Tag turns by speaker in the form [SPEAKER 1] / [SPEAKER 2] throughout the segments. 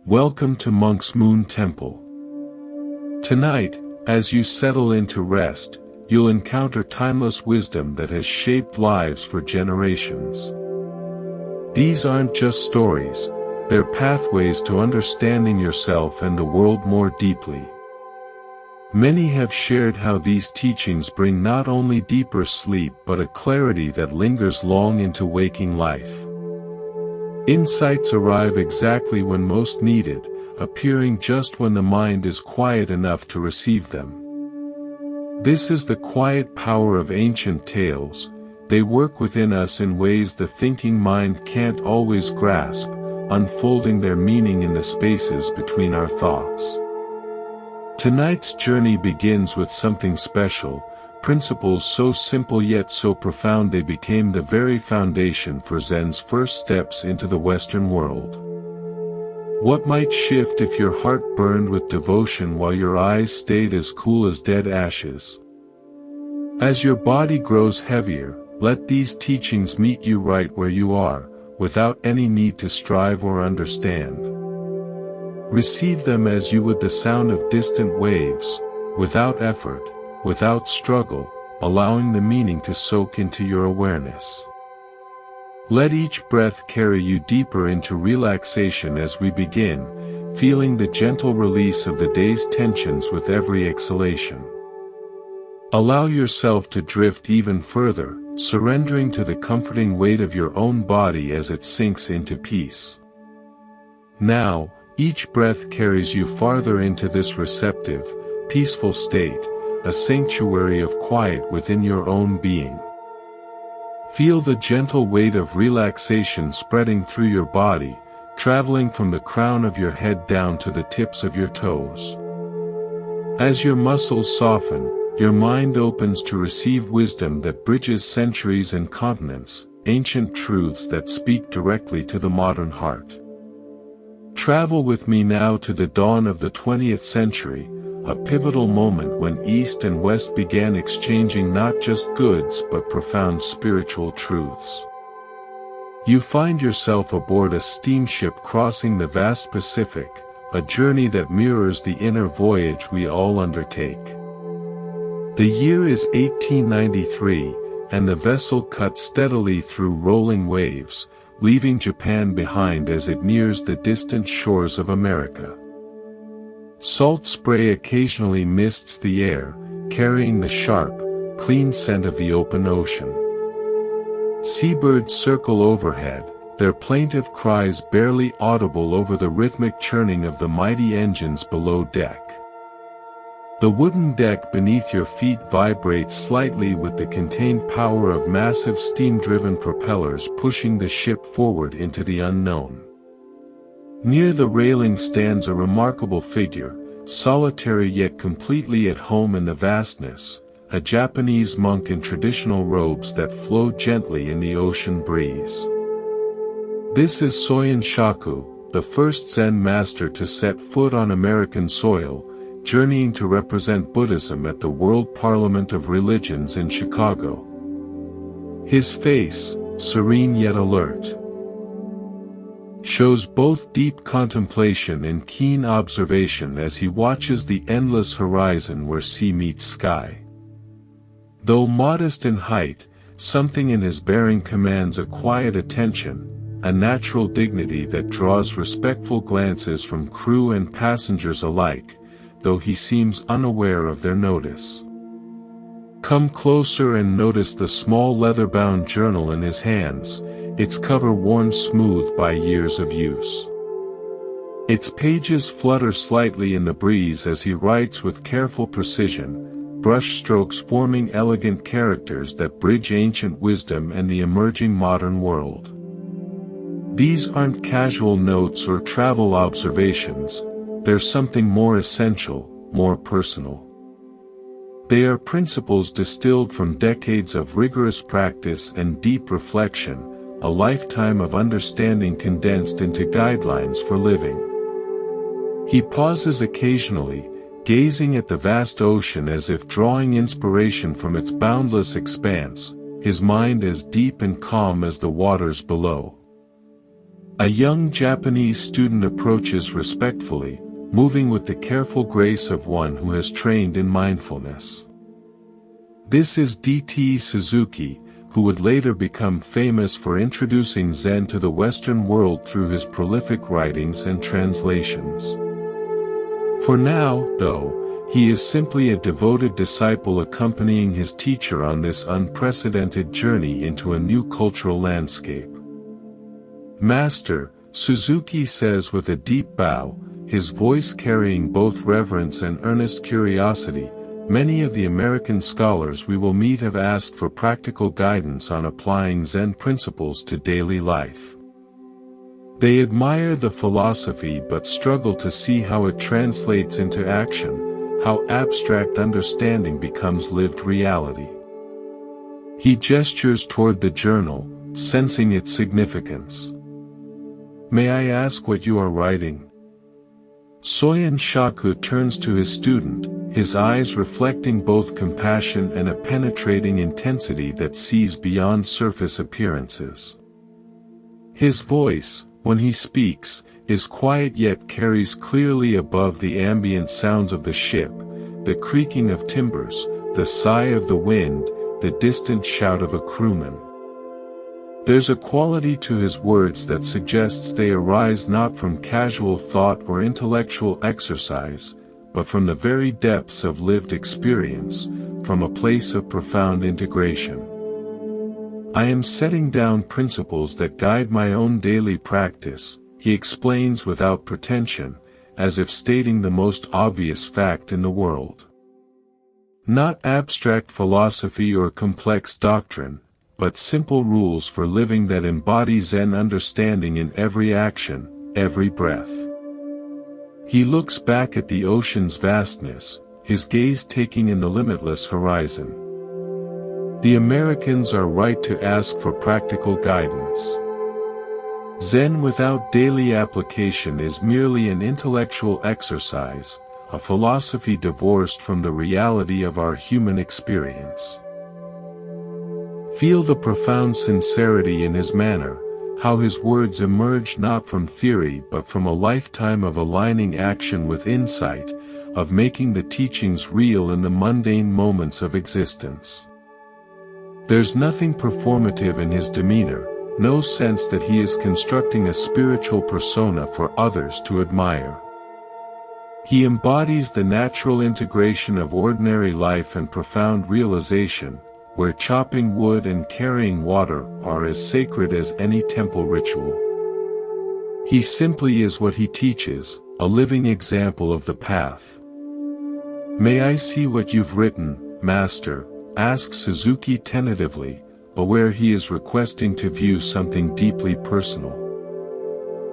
[SPEAKER 1] Welcome to Monk's Moon Temple. Tonight, as you settle into rest, you'll encounter timeless wisdom that has shaped lives for generations. These aren't just stories, they're pathways to understanding yourself and the world more deeply. Many have shared how these teachings bring not only deeper sleep but a clarity that lingers long into waking life. Insights arrive exactly when most needed, appearing just when the mind is quiet enough to receive them. This is the quiet power of ancient tales. They work within us in ways the thinking mind can't always grasp, unfolding their meaning in the spaces between our thoughts. Tonight's journey begins with something special, principles so simple yet so profound they became the very foundation for Zen's first steps into the Western world. What might shift if your heart burned with devotion while your eyes stayed as cool as dead ashes? As your body grows heavier, let these teachings meet you right where you are, without any need to strive or understand. Receive them as you would the sound of distant waves, without effort, without struggle, allowing the meaning to soak into your awareness. Let each breath carry you deeper into relaxation as we begin, feeling the gentle release of the day's tensions with every exhalation. Allow yourself to drift even further, surrendering to the comforting weight of your own body as it sinks into peace. Now, each breath carries you farther into this receptive, peaceful state, a sanctuary of quiet within your own being. Feel the gentle weight of relaxation spreading through your body, traveling from the crown of your head down to the tips of your toes. As your muscles soften, your mind opens to receive wisdom that bridges centuries and continents, ancient truths that speak directly to the modern heart. Travel with me now to the dawn of the 20th century, a pivotal moment when East and West began exchanging not just goods but profound spiritual truths. You find yourself aboard a steamship crossing the vast Pacific, a journey that mirrors the inner voyage we all undertake. The year is 1893, and the vessel cuts steadily through rolling waves, leaving Japan behind as it nears the distant shores of America. Salt spray occasionally mists the air, carrying the sharp, clean scent of the open ocean. Seabirds circle overhead, their plaintive cries barely audible over the rhythmic churning of the mighty engines below deck. The wooden deck beneath your feet vibrates slightly with the contained power of massive steam-driven propellers pushing the ship forward into the unknown. Near the railing stands a remarkable figure, solitary yet completely at home in the vastness, a Japanese monk in traditional robes that flow gently in the ocean breeze. This is Soyen Shaku, the first Zen master to set foot on American soil, journeying to represent Buddhism at the World Parliament of Religions in Chicago. His face, serene yet alert, shows both deep contemplation and keen observation as he watches the endless horizon where sea meets sky. Though modest in height, something in his bearing commands a quiet attention, a natural dignity that draws respectful glances from crew and passengers alike, though he seems unaware of their notice. Come closer and notice the small leather-bound journal in his hands, its cover worn smooth by years of use. Its pages flutter slightly in the breeze as he writes with careful precision, brush strokes forming elegant characters that bridge ancient wisdom and the emerging modern world. These aren't casual notes or travel observations, they're something more essential, more personal. They are principles distilled from decades of rigorous practice and deep reflection, a lifetime of understanding condensed into guidelines for living. He pauses occasionally, gazing at the vast ocean as if drawing inspiration from its boundless expanse, his mind as deep and calm as the waters below. A young Japanese student approaches respectfully, moving with the careful grace of one who has trained in mindfulness. This is D.T. Suzuki, who would later become famous for introducing Zen to the Western world through his prolific writings and translations. For now, though, he is simply a devoted disciple accompanying his teacher on this unprecedented journey into a new cultural landscape. "Master," Suzuki says with a deep bow, his voice carrying both reverence and earnest curiosity, "many of the American scholars we will meet have asked for practical guidance on applying Zen principles to daily life. They admire the philosophy but struggle to see how it translates into action, how abstract understanding becomes lived reality." He gestures toward the journal, sensing its significance. "May I ask what you are writing?" Soyen Shaku turns to his student, his eyes reflecting both compassion and a penetrating intensity that sees beyond surface appearances. His voice, when he speaks, is quiet yet carries clearly above the ambient sounds of the ship, the creaking of timbers, the sigh of the wind, the distant shout of a crewman. There's a quality to his words that suggests they arise not from casual thought or intellectual exercise, but from the very depths of lived experience, from a place of profound integration. "I am setting down principles that guide my own daily practice," he explains without pretension, as if stating the most obvious fact in the world. Not abstract philosophy or complex doctrine, but simple rules for living that embody Zen understanding in every action, every breath. He looks back at the ocean's vastness, his gaze taking in the limitless horizon. The Americans are right to ask for practical guidance. Zen without daily application is merely an intellectual exercise, a philosophy divorced from the reality of our human experience. Feel the profound sincerity in his manner, how his words emerge not from theory but from a lifetime of aligning action with insight, of making the teachings real in the mundane moments of existence. There's nothing performative in his demeanor, no sense that he is constructing a spiritual persona for others to admire. He embodies the natural integration of ordinary life and profound realization, where chopping wood and carrying water are as sacred as any temple ritual. He simply is what he teaches, a living example of the path. "May I see what you've written, Master?" asks Suzuki tentatively, aware he is requesting to view something deeply personal.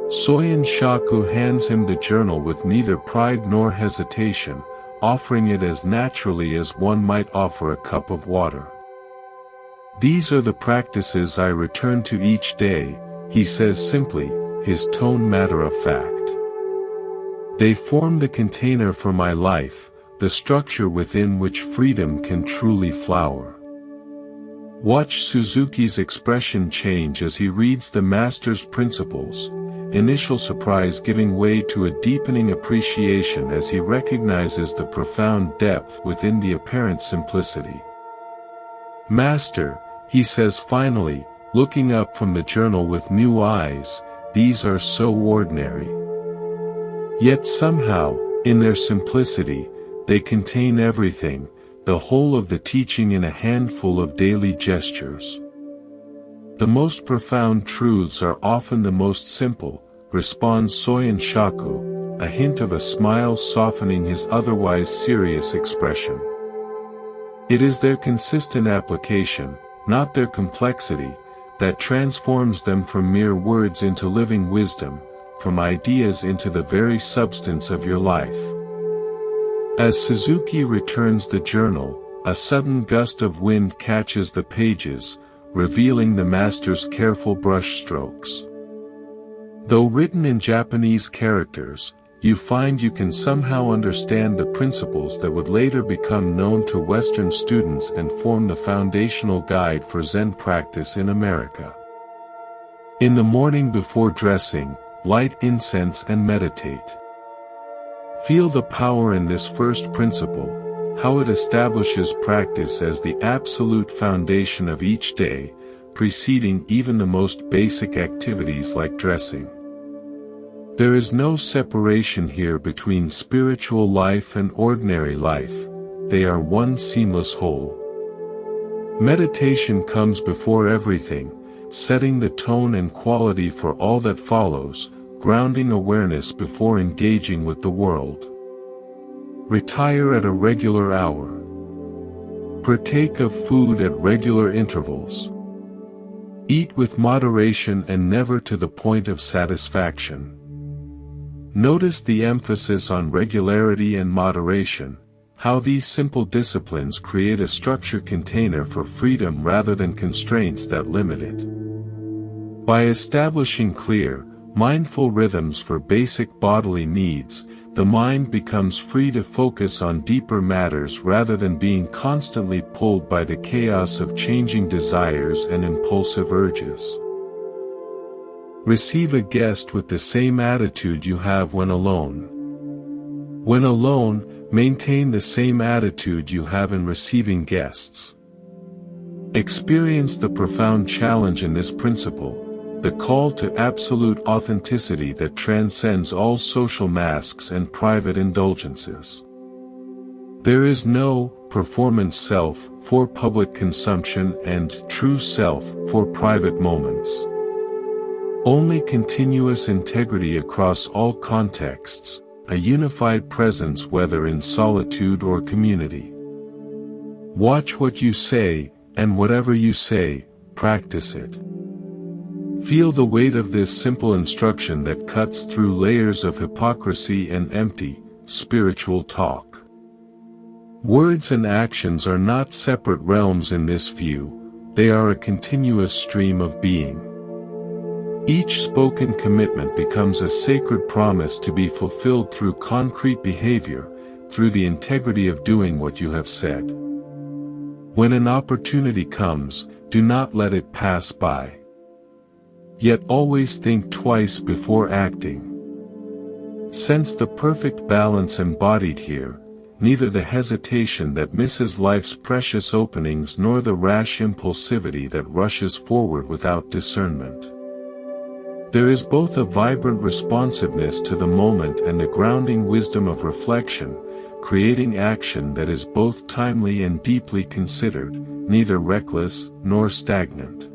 [SPEAKER 1] Soyen Shaku hands him the journal with neither pride nor hesitation, offering it as naturally as one might offer a cup of water. "These are the practices I return to each day," he says simply, his tone matter-of-fact. "They form the container for my life, the structure within which freedom can truly flower." Watch Suzuki's expression change as he reads the master's principles, initial surprise giving way to a deepening appreciation as he recognizes the profound depth within the apparent simplicity. "Master," he says finally, looking up from the journal with new eyes, "these are so ordinary. Yet somehow, in their simplicity, they contain everything, the whole of the teaching in a handful of daily gestures. The most profound truths are often the most simple," responds Soyen Shaku, a hint of a smile softening his otherwise serious expression. "It is their consistent application, not their complexity, that transforms them from mere words into living wisdom, from ideas into the very substance of your life." As Suzuki returns the journal, a sudden gust of wind catches the pages, revealing the master's careful brushstrokes. Though written in Japanese characters, you find you can somehow understand the principles that would later become known to Western students and form the foundational guide for Zen practice in America. In the morning before dressing, light incense and meditate. Feel the power in this first principle, how it establishes practice as the absolute foundation of each day, preceding even the most basic activities like dressing. There is no separation here between spiritual life and ordinary life, they are one seamless whole. Meditation comes before everything, setting the tone and quality for all that follows, grounding awareness before engaging with the world. Retire at a regular hour. Partake of food at regular intervals. Eat with moderation and never to the point of satisfaction. Notice the emphasis on regularity and moderation, how these simple disciplines create a structured container for freedom rather than constraints that limit it. By establishing clear, mindful rhythms for basic bodily needs, the mind becomes free to focus on deeper matters rather than being constantly pulled by the chaos of changing desires and impulsive urges. Receive a guest with the same attitude you have when alone. When alone, maintain the same attitude you have in receiving guests. Experience the profound challenge in this principle, the call to absolute authenticity that transcends all social masks and private indulgences. There is no performance self for public consumption and true self for private moments. Only continuous integrity across all contexts, a unified presence whether in solitude or community. Watch what you say, and whatever you say, practice it. Feel the weight of this simple instruction that cuts through layers of hypocrisy and empty, spiritual talk. Words and actions are not separate realms in this view, they are a continuous stream of being. Each spoken commitment becomes a sacred promise to be fulfilled through concrete behavior, through the integrity of doing what you have said. When an opportunity comes, do not let it pass by. Yet always think twice before acting. Sense the perfect balance embodied here, neither the hesitation that misses life's precious openings nor the rash impulsivity that rushes forward without discernment. There is both a vibrant responsiveness to the moment and the grounding wisdom of reflection, creating action that is both timely and deeply considered, neither reckless nor stagnant.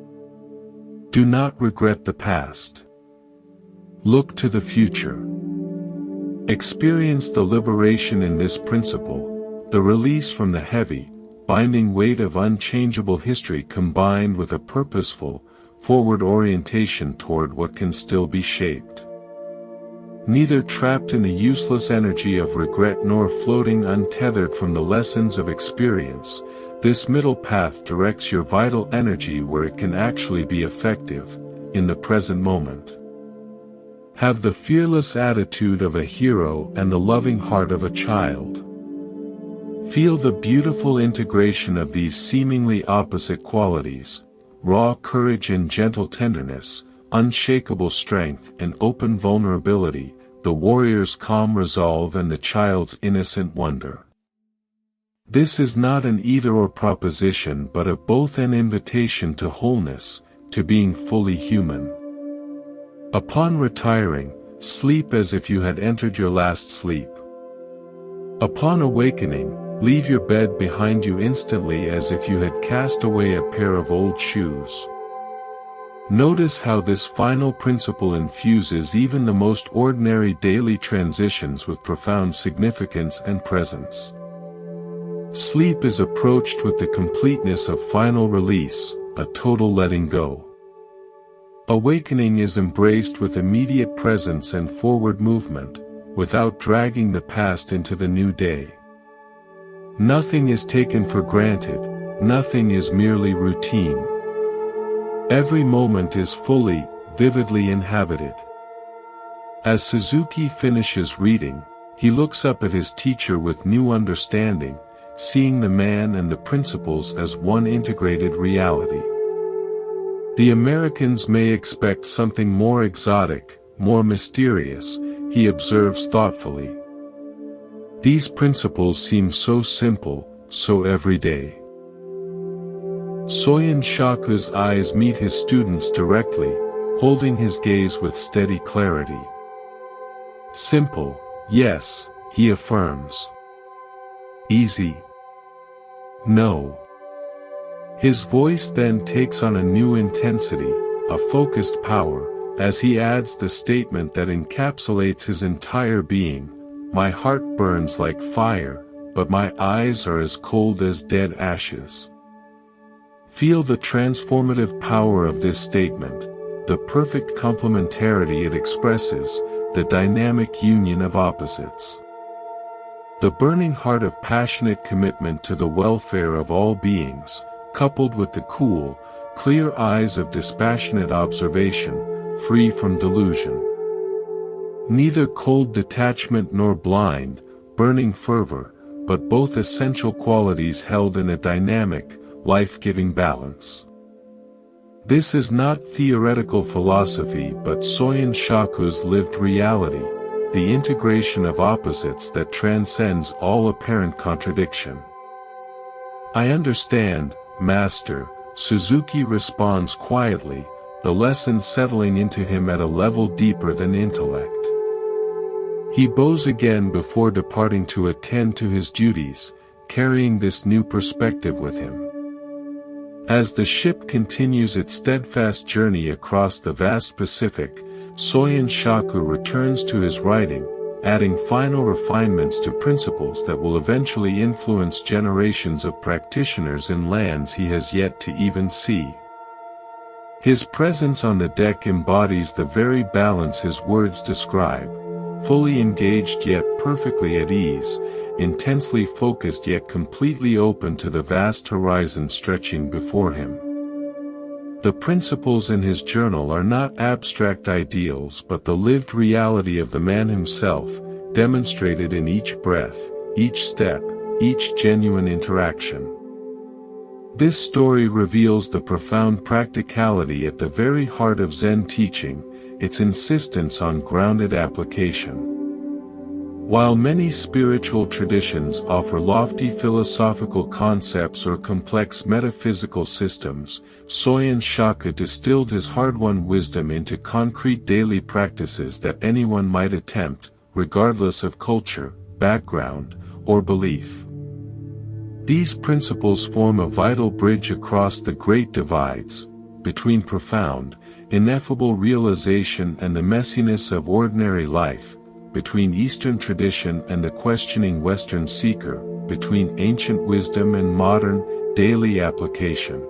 [SPEAKER 1] Do not regret the past. Look to the future. Experience the liberation in this principle, the release from the heavy, binding weight of unchangeable history combined with a purposeful, forward orientation toward what can still be shaped. Neither trapped in the useless energy of regret nor floating untethered from the lessons of experience, this middle path directs your vital energy where it can actually be effective, in the present moment. Have the fearless attitude of a hero and the loving heart of a child. Feel the beautiful integration of these seemingly opposite qualities, raw courage and gentle tenderness, unshakable strength and open vulnerability, the warrior's calm resolve and the child's innocent wonder. This is not an either-or proposition but a both an invitation to wholeness, to being fully human. Upon retiring, sleep as if you had entered your last sleep. Upon awakening, leave your bed behind you instantly as if you had cast away a pair of old shoes. Notice how this final principle infuses even the most ordinary daily transitions with profound significance and presence. Sleep is approached with the completeness of final release, a total letting go. Awakening is embraced with immediate presence and forward movement, without dragging the past into the new day. Nothing is taken for granted, nothing is merely routine. Every moment is fully, vividly inhabited. As Suzuki finishes reading, he looks up at his teacher with new understanding, seeing the man and the principles as one integrated reality. The Americans may expect something more exotic, more mysterious, he observes thoughtfully. These principles seem so simple, so everyday. Soyen Shaku's eyes meet his students directly, holding his gaze with steady clarity. Simple, yes, he affirms. Easy? No. His voice then takes on a new intensity, a focused power, as he adds the statement that encapsulates his entire being: "My heart burns like fire, but my eyes are as cold as dead ashes." Feel the transformative power of this statement, the perfect complementarity it expresses, the dynamic union of opposites. The burning heart of passionate commitment to the welfare of all beings, coupled with the cool, clear eyes of dispassionate observation, free from delusion. Neither cold detachment nor blind, burning fervor, but both essential qualities held in a dynamic, life-giving balance. This is not theoretical philosophy but Soyen Shaku's lived reality, the integration of opposites that transcends all apparent contradiction. "I understand, Master," Suzuki responds quietly, the lesson settling into him at a level deeper than intellect. He bows again before departing to attend to his duties, carrying this new perspective with him. As the ship continues its steadfast journey across the vast Pacific, Soyen Shaku returns to his writing, adding final refinements to principles that will eventually influence generations of practitioners in lands he has yet to even see. His presence on the deck embodies the very balance his words describe: fully engaged yet perfectly at ease, intensely focused yet completely open to the vast horizon stretching before him. The principles in his journal are not abstract ideals but the lived reality of the man himself, demonstrated in each breath, each step, each genuine interaction. This story reveals the profound practicality at the very heart of Zen teaching, its insistence on grounded application. While many spiritual traditions offer lofty philosophical concepts or complex metaphysical systems, Soyen Shaku distilled his hard-won wisdom into concrete daily practices that anyone might attempt, regardless of culture, background, or belief. These principles form a vital bridge across the great divides, between profound, ineffable realization and the messiness of ordinary life, between Eastern tradition and the questioning Western seeker, between ancient wisdom and modern, daily application.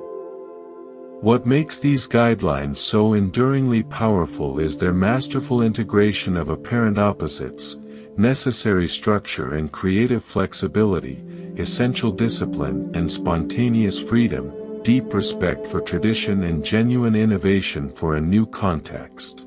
[SPEAKER 1] What makes these guidelines so enduringly powerful is their masterful integration of apparent opposites, necessary structure and creative flexibility, essential discipline and spontaneous freedom, deep respect for tradition and genuine innovation for a new context.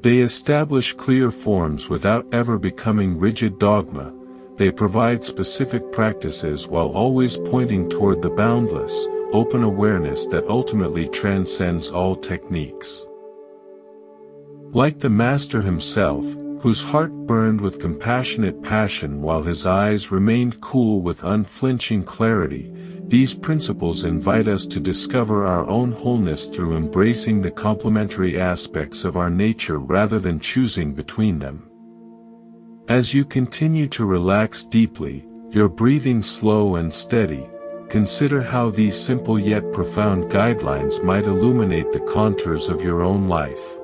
[SPEAKER 1] They establish clear forms without ever becoming rigid dogma. They provide specific practices while always pointing toward the boundless, open awareness that ultimately transcends all techniques. Like the Master himself, whose heart burned with compassionate passion while his eyes remained cool with unflinching clarity, these principles invite us to discover our own wholeness through embracing the complementary aspects of our nature rather than choosing between them. As you continue to relax deeply, your breathing slow and steady, consider how these simple yet profound guidelines might illuminate the contours of your own life.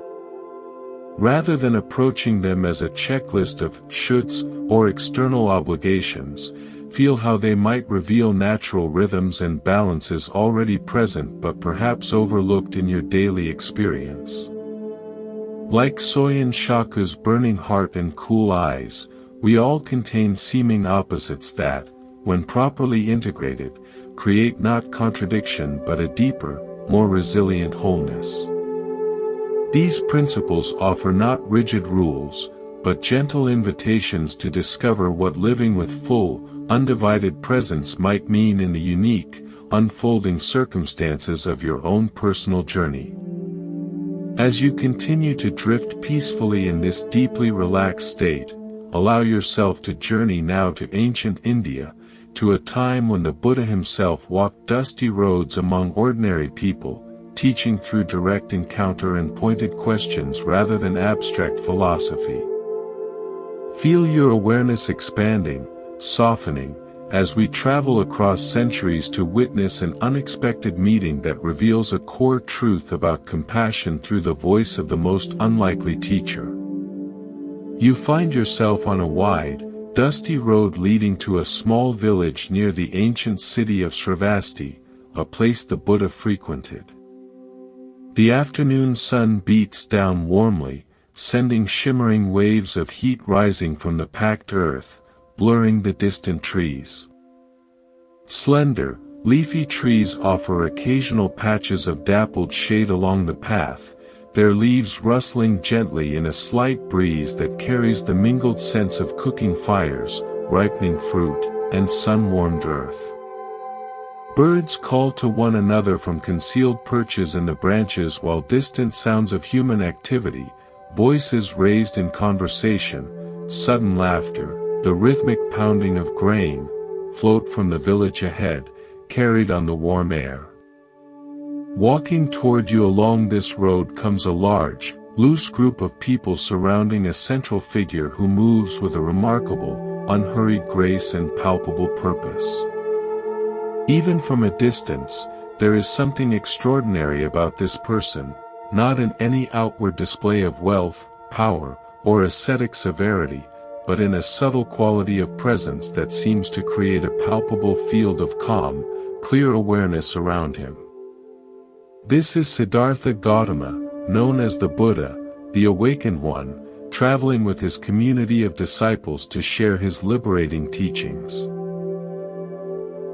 [SPEAKER 1] Rather than approaching them as a checklist of shoulds or external obligations, feel how they might reveal natural rhythms and balances already present but perhaps overlooked in your daily experience. Like Soyen Shaku's burning heart and cool eyes, we all contain seeming opposites that, when properly integrated, create not contradiction but a deeper, more resilient wholeness. These principles offer not rigid rules, but gentle invitations to discover what living with full, undivided presence might mean in the unique, unfolding circumstances of your own personal journey. As you continue to drift peacefully in this deeply relaxed state, allow yourself to journey now to ancient India, to a time when the Buddha himself walked dusty roads among ordinary people, teaching through direct encounter and pointed questions rather than abstract philosophy. Feel your awareness expanding, softening, as we travel across centuries to witness an unexpected meeting that reveals a core truth about compassion through the voice of the most unlikely teacher. You find yourself on a wide, dusty road leading to a small village near the ancient city of Sravasti, a place the Buddha frequented. The afternoon sun beats down warmly, sending shimmering waves of heat rising from the packed earth, blurring the distant trees. Slender, leafy trees offer occasional patches of dappled shade along the path, their leaves rustling gently in a slight breeze that carries the mingled scents of cooking fires, ripening fruit, and sun-warmed earth. Birds call to one another from concealed perches in the branches while distant sounds of human activity, voices raised in conversation, sudden laughter, the rhythmic pounding of grain, float from the village ahead, carried on the warm air. Walking toward you along this road comes a large, loose group of people surrounding a central figure who moves with a remarkable, unhurried grace and palpable purpose. Even from a distance, there is something extraordinary about this person, not in any outward display of wealth, power, or ascetic severity, but in a subtle quality of presence that seems to create a palpable field of calm, clear awareness around him. This is Siddhartha Gautama, known as the Buddha, the awakened one, traveling with his community of disciples to share his liberating teachings.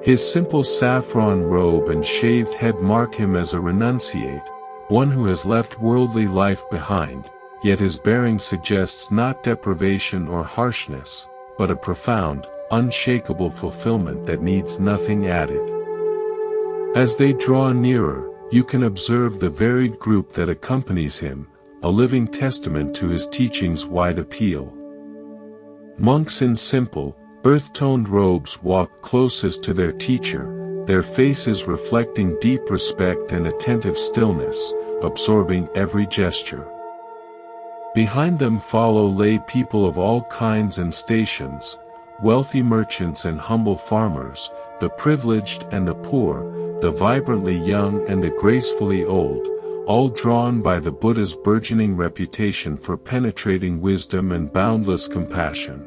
[SPEAKER 1] His simple saffron robe and shaved head mark him as a renunciate, one who has left worldly life behind, yet his bearing suggests not deprivation or harshness, but a profound, unshakable fulfillment that needs nothing added. As they draw nearer, you can observe the varied group that accompanies him, a living testament to his teachings' wide appeal. Monks in simple, earth-toned robes walk closest to their teacher, their faces reflecting deep respect and attentive stillness, absorbing every gesture. Behind them follow lay people of all kinds and stations, wealthy merchants and humble farmers, the privileged and the poor, the vibrantly young and the gracefully old, all drawn by the Buddha's burgeoning reputation for penetrating wisdom and boundless compassion.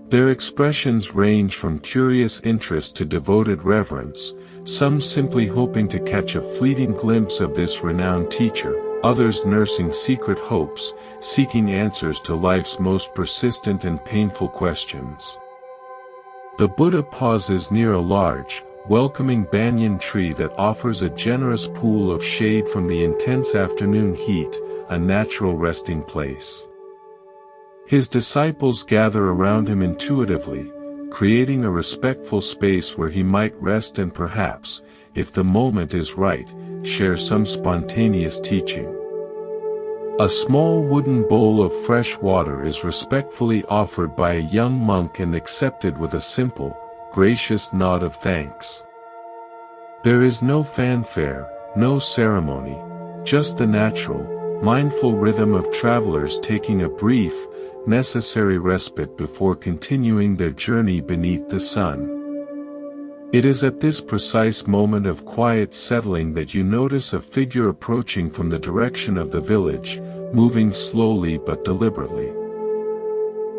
[SPEAKER 1] Their expressions range from curious interest to devoted reverence, some simply hoping to catch a fleeting glimpse of this renowned teacher, others nursing secret hopes, seeking answers to life's most persistent and painful questions. The Buddha pauses near a large, welcoming banyan tree that offers a generous pool of shade from the intense afternoon heat, a natural resting place. His disciples gather around him intuitively, creating a respectful space where he might rest and perhaps, if the moment is right, share some spontaneous teaching. A small wooden bowl of fresh water is respectfully offered by a young monk and accepted with a simple, gracious nod of thanks. There is no fanfare, no ceremony, just the natural, mindful rhythm of travelers taking a brief, necessary respite before continuing their journey beneath the sun. It is at this precise moment of quiet settling that you notice a figure approaching from the direction of the village, moving slowly but deliberately.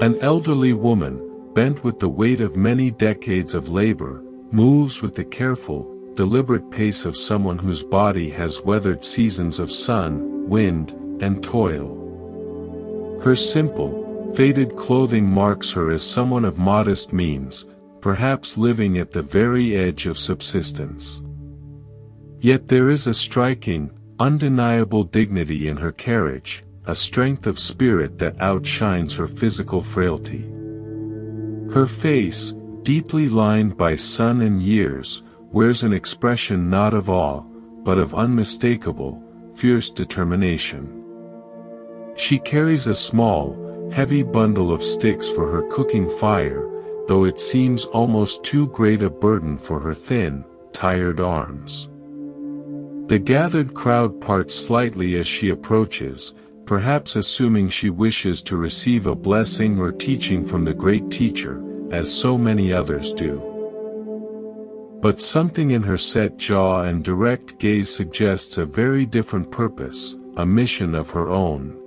[SPEAKER 1] An elderly woman, bent with the weight of many decades of labor, moves with the careful, deliberate pace of someone whose body has weathered seasons of sun, wind, and toil. Her simple, faded clothing marks her as someone of modest means, perhaps living at the very edge of subsistence. Yet there is a striking, undeniable dignity in her carriage, a strength of spirit that outshines her physical frailty. Her face, deeply lined by sun and years, wears an expression not of awe, but of unmistakable, fierce determination. She carries a small, heavy bundle of sticks for her cooking fire, though it seems almost too great a burden for her thin, tired arms. The gathered crowd parts slightly as she approaches, perhaps assuming she wishes to receive a blessing or teaching from the great teacher, as so many others do. But something in her set jaw and direct gaze suggests a very different purpose, a mission of her own.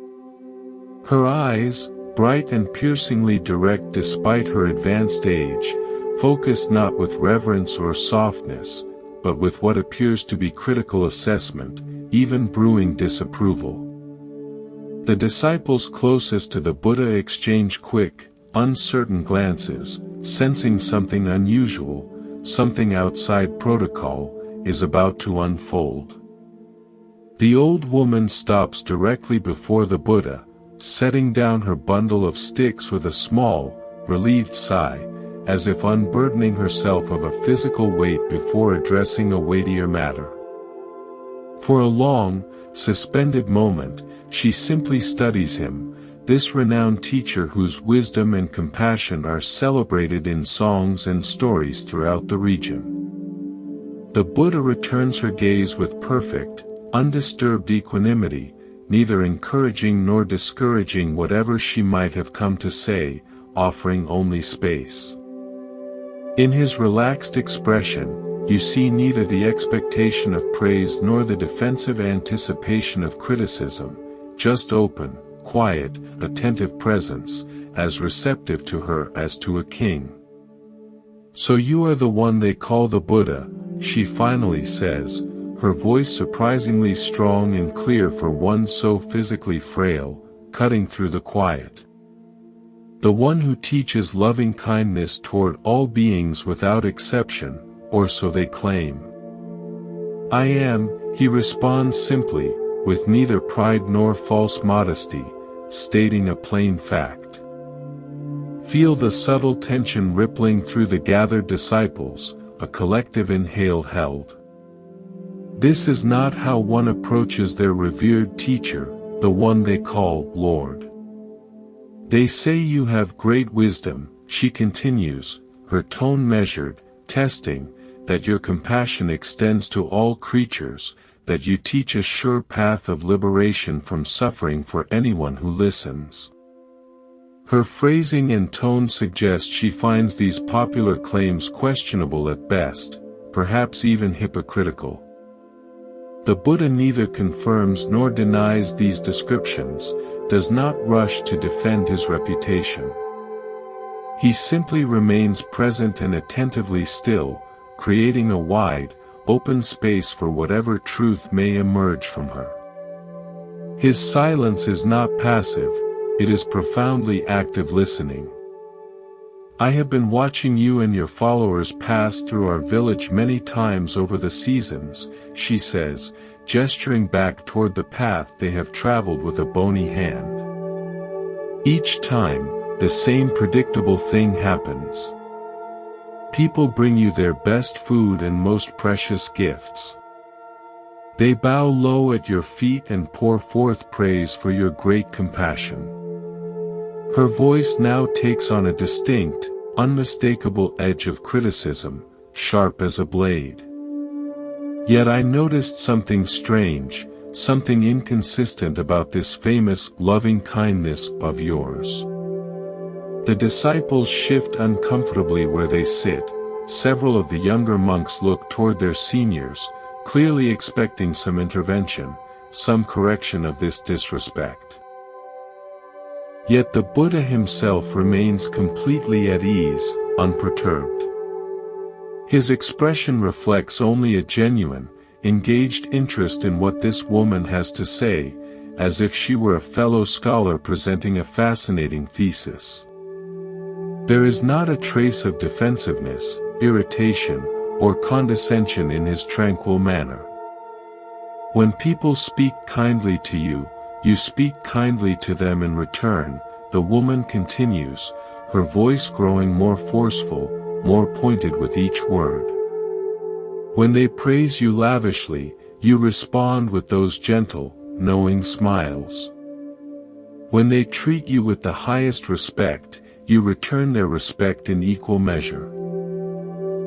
[SPEAKER 1] Her eyes, bright and piercingly direct despite her advanced age, focus not with reverence or softness, but with what appears to be critical assessment, even brewing disapproval. The disciples closest to the Buddha exchange quick, uncertain glances, sensing something unusual, something outside protocol, is about to unfold. The old woman stops directly before the Buddha, setting down her bundle of sticks with a small, relieved sigh, as if unburdening herself of a physical weight before addressing a weightier matter. For a long, suspended moment, she simply studies him, this renowned teacher whose wisdom and compassion are celebrated in songs and stories throughout the region. The Buddha returns her gaze with perfect, undisturbed equanimity, neither encouraging nor discouraging whatever she might have come to say, offering only space. In his relaxed expression, you see neither the expectation of praise nor the defensive anticipation of criticism, just open, quiet, attentive presence, as receptive to her as to a king. "So you are the one they call the Buddha," she finally says, her voice surprisingly strong and clear for one so physically frail, cutting through the quiet. "The one who teaches loving kindness toward all beings without exception, or so they claim." "I am," he responds simply, with neither pride nor false modesty, stating a plain fact. Feel the subtle tension rippling through the gathered disciples, a collective inhale held. This is not how one approaches their revered teacher, the one they call Lord. "They say you have great wisdom," she continues, her tone measured, testing, "that your compassion extends to all creatures, that you teach a sure path of liberation from suffering for anyone who listens." Her phrasing and tone suggest she finds these popular claims questionable at best, perhaps even hypocritical. The Buddha neither confirms nor denies these descriptions, does not rush to defend his reputation. He simply remains present and attentively still, creating a wide, open space for whatever truth may emerge from her. His silence is not passive, it is profoundly active listening. "I have been watching you and your followers pass through our village many times over the seasons," she says, gesturing back toward the path they have traveled with a bony hand. "Each time, the same predictable thing happens. People bring you their best food and most precious gifts. They bow low at your feet and pour forth praise for your great compassion." Her voice now takes on a distinct, unmistakable edge of criticism, sharp as a blade. "Yet I noticed something strange, something inconsistent about this famous loving kindness of yours." The disciples shift uncomfortably where they sit, several of the younger monks look toward their seniors, clearly expecting some intervention, some correction of this disrespect. Yet the Buddha himself remains completely at ease, unperturbed. His expression reflects only a genuine, engaged interest in what this woman has to say, as if she were a fellow scholar presenting a fascinating thesis. There is not a trace of defensiveness, irritation, or condescension in his tranquil manner. "When people speak kindly to you, you speak kindly to them in return," the woman continues, her voice growing more forceful, more pointed with each word. When they praise you lavishly, you respond with those gentle, knowing smiles. When they treat you with the highest respect, you return their respect in equal measure.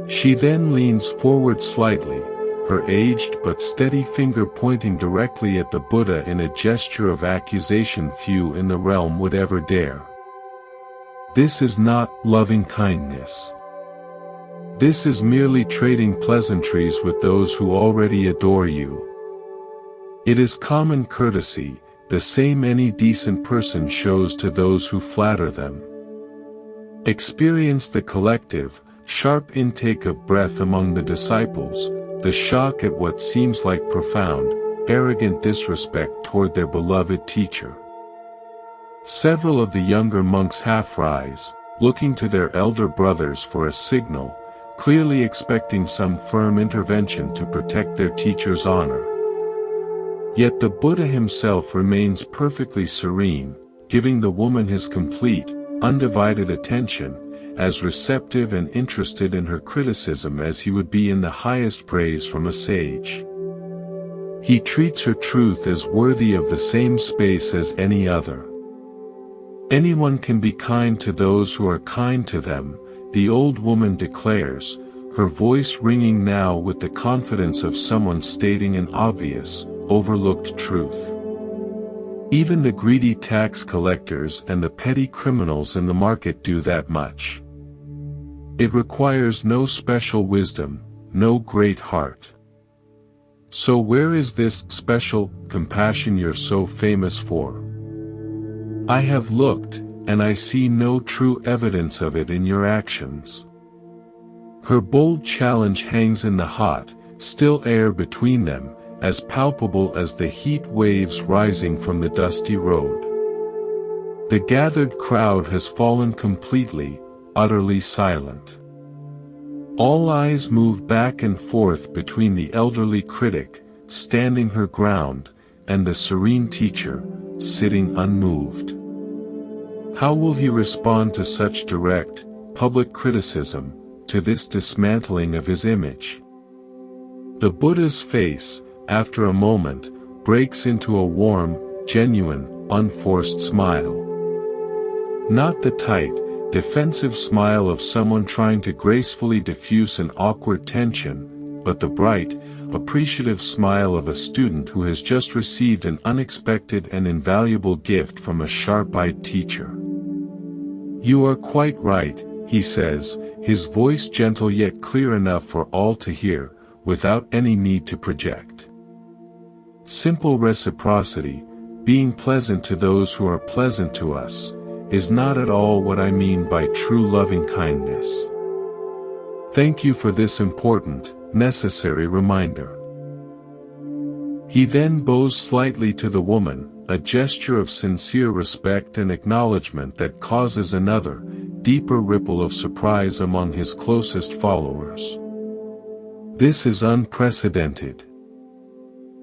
[SPEAKER 1] She then leans forward slightly, her aged but steady finger pointing directly at the Buddha in a gesture of accusation few in the realm would ever dare. This is not loving kindness. This is merely trading pleasantries with those who already adore you. It is common courtesy, the same any decent person shows to those who flatter them. Experience the collective, sharp intake of breath among the disciples, the shock at what seems like profound, arrogant disrespect toward their beloved teacher. Several of the younger monks half rise, looking to their elder brothers for a signal, clearly expecting some firm intervention to protect their teacher's honor. Yet the Buddha himself remains perfectly serene, giving the woman his complete, undivided attention, as receptive and interested in her criticism as he would be in the highest praise from a sage. He treats her truth as worthy of the same space as any other. Anyone can be kind to those who are kind to them, the old woman declares, her voice ringing now with the confidence of someone stating an obvious, overlooked truth. Even the greedy tax collectors and the petty criminals in the market do that much. It requires no special wisdom, no great heart. So where is this special compassion you're so famous for? I have looked, and I see no true evidence of it in your actions. Her bold challenge hangs in the hot, still air between them, as palpable as the heat waves rising from the dusty road. The gathered crowd has fallen completely, utterly silent. All eyes move back and forth between the elderly critic, standing her ground, and the serene teacher, sitting unmoved. How will he respond to such direct, public criticism, to this dismantling of his image? The Buddha's face, after a moment, breaks into a warm, genuine, unforced smile. Not the tight, defensive smile of someone trying to gracefully diffuse an awkward tension, but the bright, appreciative smile of a student who has just received an unexpected and invaluable gift from a sharp-eyed teacher. You are quite right, he says, his voice gentle yet clear enough for all to hear, without any need to project. Simple reciprocity, being pleasant to those who are pleasant to us, is not at all what I mean by true loving kindness. Thank you for this important, necessary reminder. He then bows slightly to the woman, a gesture of sincere respect and acknowledgement that causes another, deeper ripple of surprise among his closest followers. This is unprecedented.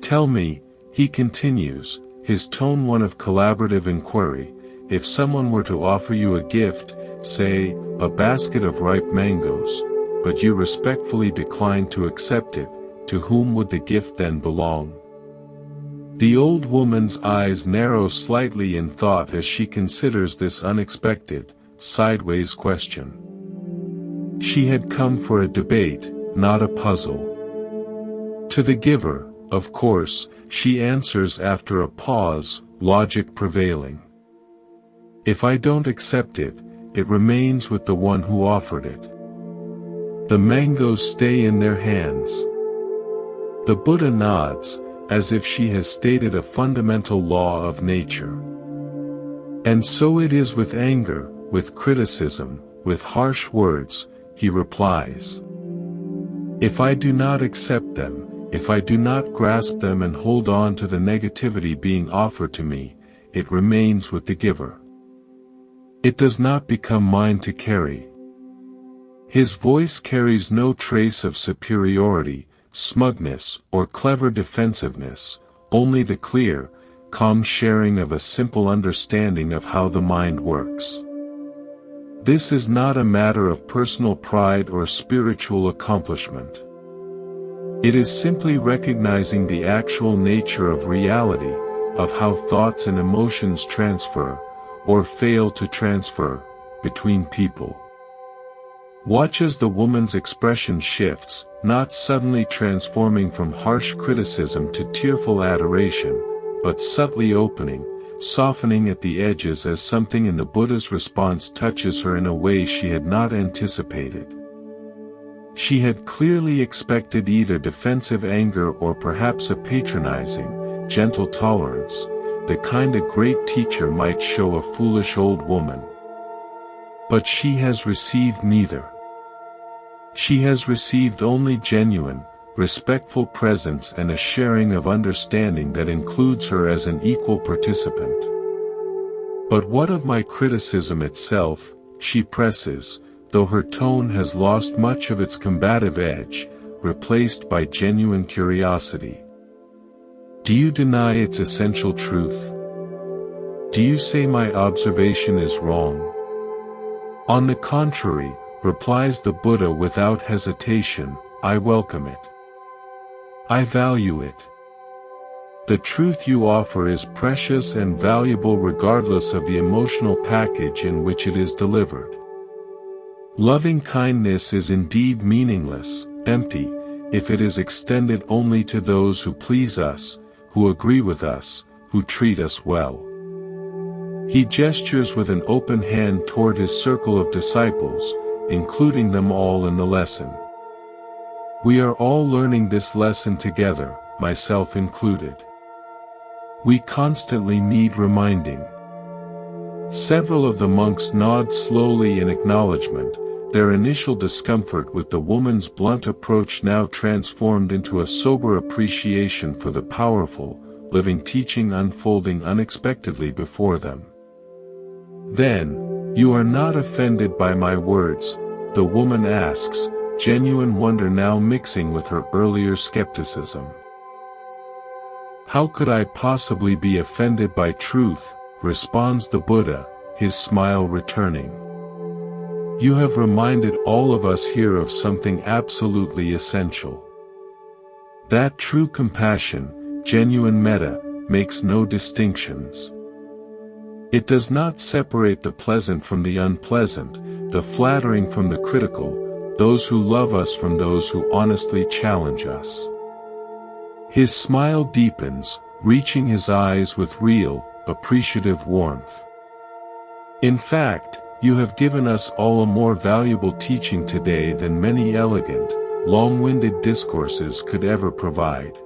[SPEAKER 1] Tell me, he continues, his tone one of collaborative inquiry, if someone were to offer you a gift, say, a basket of ripe mangoes, but you respectfully decline to accept it, to whom would the gift then belong? The old woman's eyes narrow slightly in thought as she considers this unexpected, sideways question. She had come for a debate, not a puzzle. To the giver, of course, she answers after a pause, logic prevailing. If I don't accept it, it remains with the one who offered it. The mangoes stay in their hands. The Buddha nods, as if she has stated a fundamental law of nature. And so it is with anger, with criticism, with harsh words, he replies. If I do not accept them, if I do not grasp them and hold on to the negativity being offered to me, it remains with the giver. It does not become mine to carry. His voice carries no trace of superiority, smugness, or clever defensiveness, only the clear, calm sharing of a simple understanding of how the mind works. This is not a matter of personal pride or spiritual accomplishment. It is simply recognizing the actual nature of reality, of how thoughts and emotions transfer, or fail to transfer, between people. Watch as the woman's expression shifts, not suddenly transforming from harsh criticism to tearful adoration, but subtly opening, softening at the edges as something in the Buddha's response touches her in a way she had not anticipated. She had clearly expected either defensive anger or perhaps a patronizing, gentle tolerance, the kind a great teacher might show a foolish old woman. But she has received neither. She has received only genuine, respectful presence and a sharing of understanding that includes her as an equal participant. But what of my criticism itself, she presses, though her tone has lost much of its combative edge, replaced by genuine curiosity. Do you deny its essential truth? Do you say my observation is wrong? On the contrary, replies the Buddha without hesitation, I welcome it. I value it. The truth you offer is precious and valuable regardless of the emotional package in which it is delivered. Loving kindness is indeed meaningless, empty, if it is extended only to those who please us, who agree with us, who treat us well. He gestures with an open hand toward his circle of disciples, including them all in the lesson. We are all learning this lesson together, myself included. We constantly need reminding. Several of the monks nod slowly in acknowledgement, their initial discomfort with the woman's blunt approach now transformed into a sober appreciation for the powerful, living teaching unfolding unexpectedly before them. Then, you are not offended by my words, the woman asks, genuine wonder now mixing with her earlier skepticism. How could I possibly be offended by truth, responds the Buddha, his smile returning. You have reminded all of us here of something absolutely essential. That true compassion, genuine metta, makes no distinctions. It does not separate the pleasant from the unpleasant, the flattering from the critical, those who love us from those who honestly challenge us. His smile deepens, reaching his eyes with real, appreciative warmth. In fact, you have given us all a more valuable teaching today than many elegant, long-winded discourses could ever provide.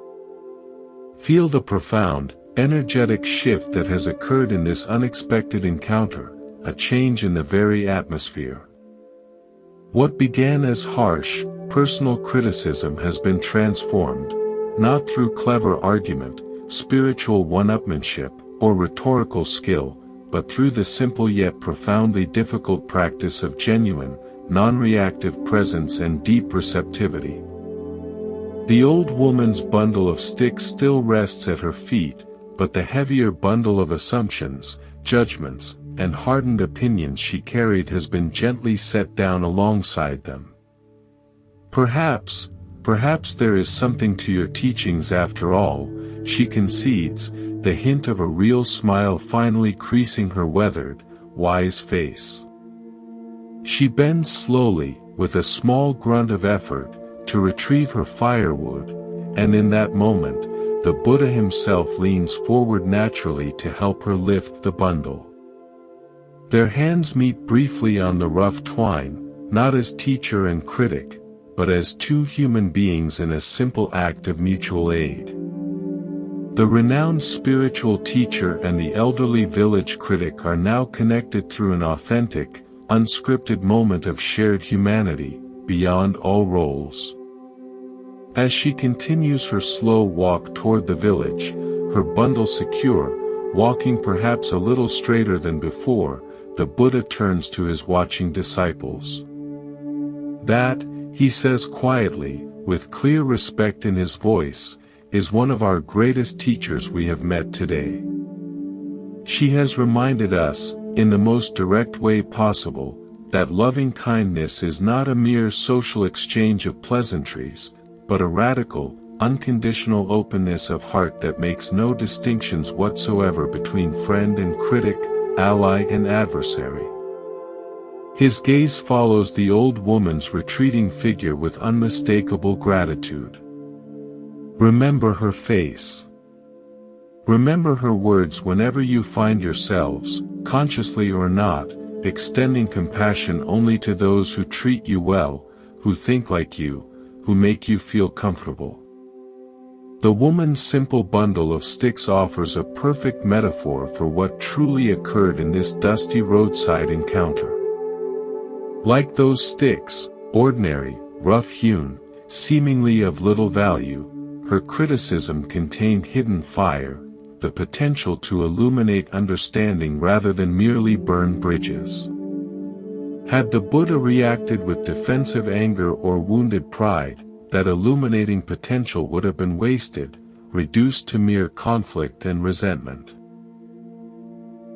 [SPEAKER 1] Feel the profound, energetic shift that has occurred in this unexpected encounter, a change in the very atmosphere. What began as harsh, personal criticism has been transformed, not through clever argument, spiritual one-upmanship, or rhetorical skill, but through the simple yet profoundly difficult practice of genuine, non-reactive presence and deep receptivity. The old woman's bundle of sticks still rests at her feet, but the heavier bundle of assumptions, judgments, and hardened opinions she carried has been gently set down alongside them. Perhaps there is something to your teachings after all, she concedes, the hint of a real smile finally creasing her weathered, wise face. She bends slowly, with a small grunt of effort, to retrieve her firewood, and in that moment, the Buddha himself leans forward naturally to help her lift the bundle. Their hands meet briefly on the rough twine, not as teacher and critic, but as two human beings in a simple act of mutual aid. The renowned spiritual teacher and the elderly village critic are now connected through an authentic, unscripted moment of shared humanity, beyond all roles. As she continues her slow walk toward the village, her bundle secure, walking perhaps a little straighter than before, the Buddha turns to his watching disciples. That, he says quietly, with clear respect in his voice, is one of our greatest teachers we have met today. She has reminded us, in the most direct way possible, that loving kindness is not a mere social exchange of pleasantries, but a radical, unconditional openness of heart that makes no distinctions whatsoever between friend and critic, ally and adversary. His gaze follows the old woman's retreating figure with unmistakable gratitude. Remember her face. Remember her words whenever you find yourselves, consciously or not, extending compassion only to those who treat you well, who think like you, who make you feel comfortable. The woman's simple bundle of sticks offers a perfect metaphor for what truly occurred in this dusty roadside encounter. Like those sticks, ordinary, rough-hewn, seemingly of little value, her criticism contained hidden fire, the potential to illuminate understanding rather than merely burn bridges. Had the Buddha reacted with defensive anger or wounded pride, that illuminating potential would have been wasted, reduced to mere conflict and resentment.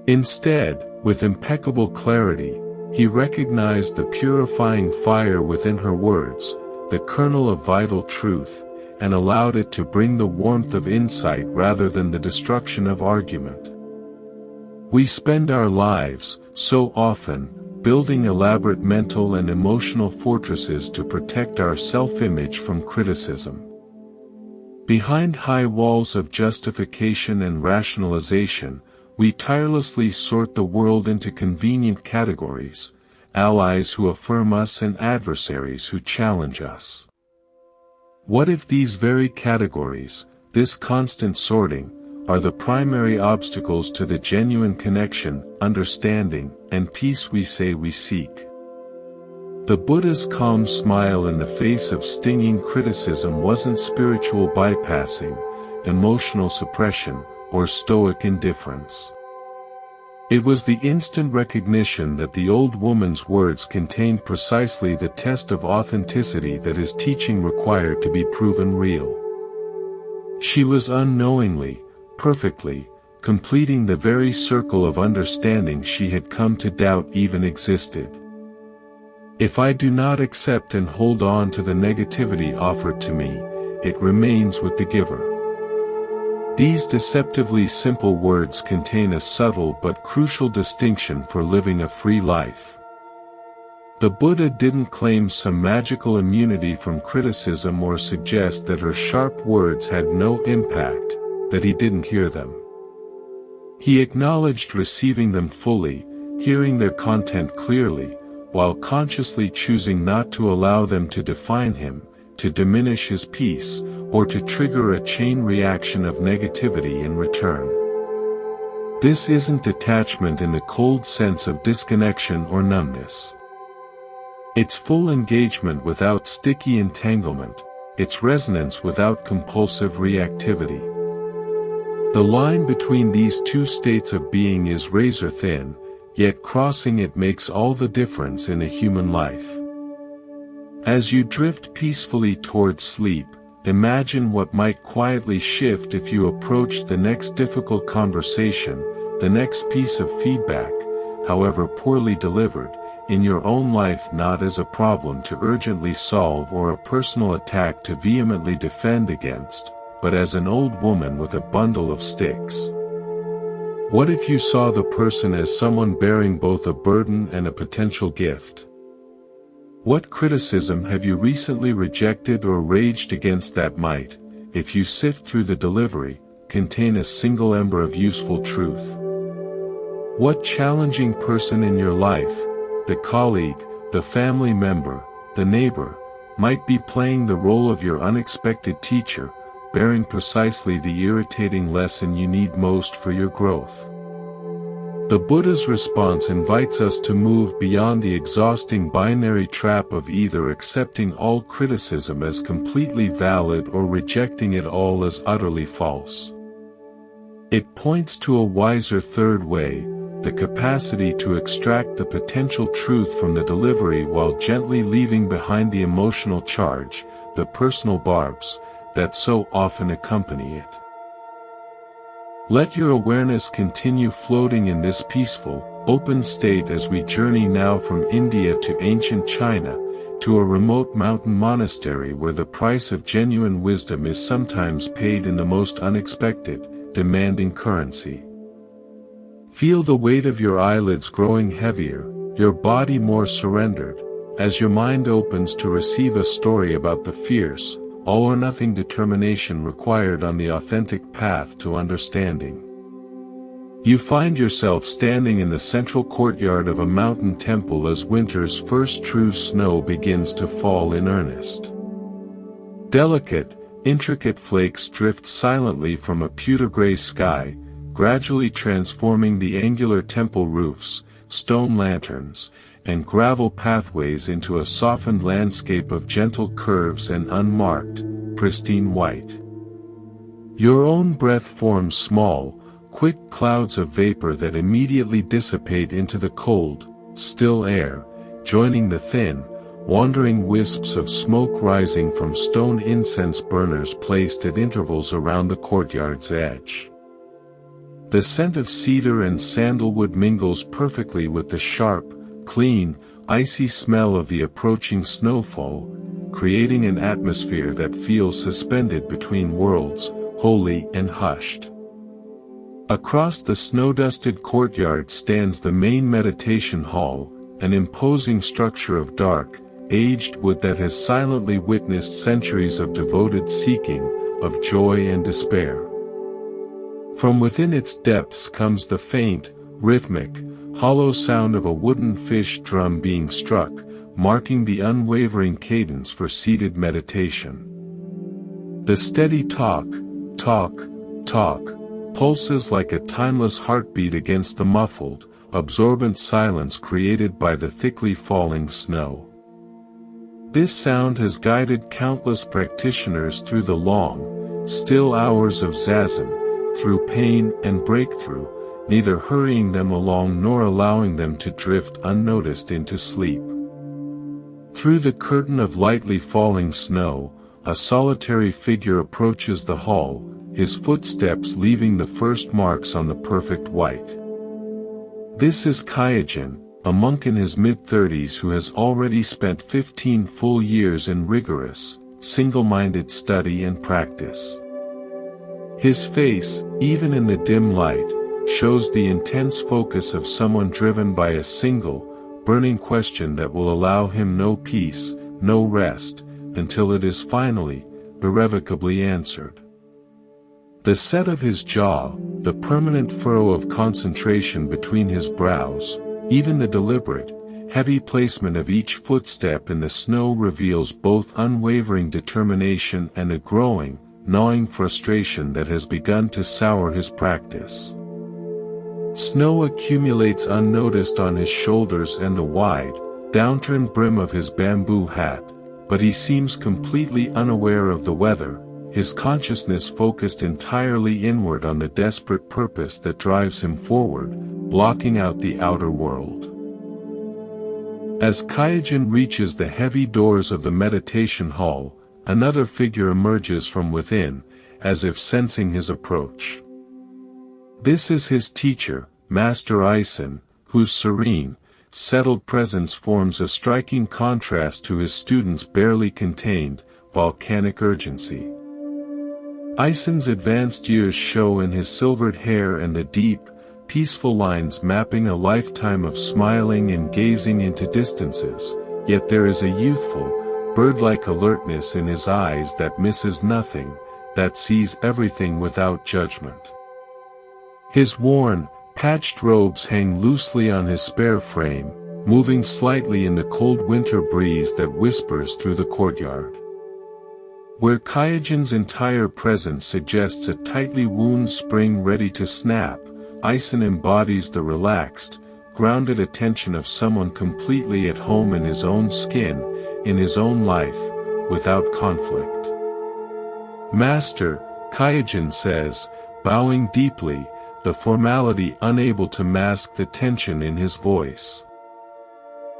[SPEAKER 1] Instead, with impeccable clarity, he recognized the purifying fire within her words, the kernel of vital truth, and allowed it to bring the warmth of insight rather than the destruction of argument. We spend our lives, so often, building elaborate mental and emotional fortresses to protect our self-image from criticism. Behind high walls of justification and rationalization, we tirelessly sort the world into convenient categories, allies who affirm us and adversaries who challenge us. What if these very categories, this constant sorting, are the primary obstacles to the genuine connection, understanding, and peace we say we seek? The Buddha's calm smile in the face of stinging criticism wasn't spiritual bypassing, emotional suppression, or stoic indifference. It was the instant recognition that the old woman's words contained precisely the test of authenticity that his teaching required to be proven real. She was unknowingly, perfectly, completing the very circle of understanding she had come to doubt even existed. If I do not accept and hold on to the negativity offered to me, it remains with the giver. These deceptively simple words contain a subtle but crucial distinction for living a free life. The Buddha didn't claim some magical immunity from criticism or suggest that her sharp words had no impact, that he didn't hear them. He acknowledged receiving them fully, hearing their content clearly, while consciously choosing not to allow them to define him, to diminish his peace, or to trigger a chain reaction of negativity in return. This isn't detachment in the cold sense of disconnection or numbness. It's full engagement without sticky entanglement, it's resonance without compulsive reactivity. The line between these two states of being is razor thin, yet crossing it makes all the difference in a human life. As you drift peacefully towards sleep, imagine what might quietly shift if you approached the next difficult conversation, the next piece of feedback, however poorly delivered, in your own life not as a problem to urgently solve or a personal attack to vehemently defend against, but as an old woman with a bundle of sticks. What if you saw the person as someone bearing both a burden and a potential gift? What criticism have you recently rejected or raged against that might, if you sift through the delivery, contain a single ember of useful truth? What challenging person in your life, the colleague, the family member, the neighbor, might be playing the role of your unexpected teacher, bearing precisely the irritating lesson you need most for your growth? The Buddha's response invites us to move beyond the exhausting binary trap of either accepting all criticism as completely valid or rejecting it all as utterly false. It points to a wiser third way, the capacity to extract the potential truth from the delivery while gently leaving behind the emotional charge, the personal barbs, that so often accompany it. Let your awareness continue floating in this peaceful, open state as we journey now from India to ancient China, to a remote mountain monastery where the price of genuine wisdom is sometimes paid in the most unexpected, demanding currency. Feel the weight of your eyelids growing heavier, your body more surrendered, as your mind opens to receive a story about the fierce, all-or-nothing determination required on the authentic path to understanding. You find yourself standing in the central courtyard of a mountain temple as winter's first true snow begins to fall in earnest. Delicate, intricate flakes drift silently from a pewter-gray sky, gradually transforming the angular temple roofs, stone lanterns, and gravel pathways into a softened landscape of gentle curves and unmarked, pristine white. Your own breath forms small, quick clouds of vapor that immediately dissipate into the cold, still air, joining the thin, wandering wisps of smoke rising from stone incense burners placed at intervals around the courtyard's edge. The scent of cedar and sandalwood mingles perfectly with the sharp, clean, icy smell of the approaching snowfall, creating an atmosphere that feels suspended between worlds, holy and hushed. Across the snow-dusted courtyard stands the main meditation hall, an imposing structure of dark, aged wood that has silently witnessed centuries of devoted seeking, of joy and despair. From within its depths comes the faint, rhythmic, hollow sound of a wooden fish drum being struck, marking the unwavering cadence for seated meditation. The steady talk, pulses like a timeless heartbeat against the muffled, absorbent silence created by the thickly falling snow. This sound has guided countless practitioners through the long, still hours of zazen, through pain and breakthrough, neither hurrying them along nor allowing them to drift unnoticed into sleep. Through the curtain of lightly falling snow, a solitary figure approaches the hall, his footsteps leaving the first marks on the perfect white. This is Kyojin, a monk in his mid-30s who has already spent 15 full years in rigorous, single-minded study and practice. His face, even in the dim light, shows the intense focus of someone driven by a single, burning question that will allow him no peace, no rest, until it is finally, irrevocably answered. The set of his jaw, the permanent furrow of concentration between his brows, even the deliberate, heavy placement of each footstep in the snow reveals both unwavering determination and a growing, gnawing frustration that has begun to sour his practice. Snow accumulates unnoticed on his shoulders and the wide, downturned brim of his bamboo hat, but he seems completely unaware of the weather, his consciousness focused entirely inward on the desperate purpose that drives him forward, blocking out the outer world. As Kyojin reaches the heavy doors of the meditation hall, another figure emerges from within, as if sensing his approach. This is his teacher, Master Isen, whose serene, settled presence forms a striking contrast to his student's barely contained, volcanic urgency. Isen's advanced years show in his silvered hair and the deep, peaceful lines mapping a lifetime of smiling and gazing into distances, yet there is a youthful, bird-like alertness in his eyes that misses nothing, that sees everything without judgment. His worn, patched robes hang loosely on his spare frame, moving slightly in the cold winter breeze that whispers through the courtyard. Where Kyojin's entire presence suggests a tightly wound spring ready to snap, Isen embodies the relaxed, grounded attention of someone completely at home in his own skin, in his own life, without conflict. Master, Kyojin says, bowing deeply, the formality unable to mask the tension in his voice.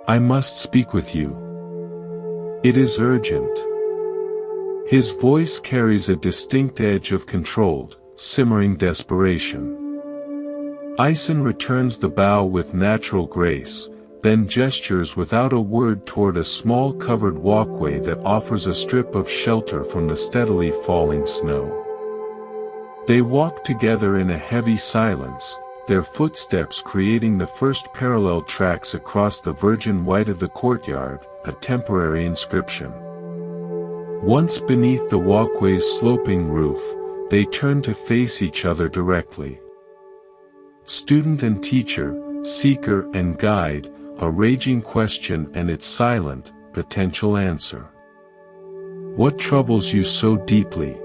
[SPEAKER 1] I must speak with you. It is urgent. His voice carries a distinct edge of controlled, simmering desperation. Isen returns the bow with natural grace, then gestures without a word toward a small covered walkway that offers a strip of shelter from the steadily falling snow. They walk together in a heavy silence, their footsteps creating the first parallel tracks across the virgin white of the courtyard, a temporary inscription. Once beneath the walkway's sloping roof, they turn to face each other directly. Student and teacher, seeker and guide, a raging question and its silent, potential answer. What troubles you so deeply?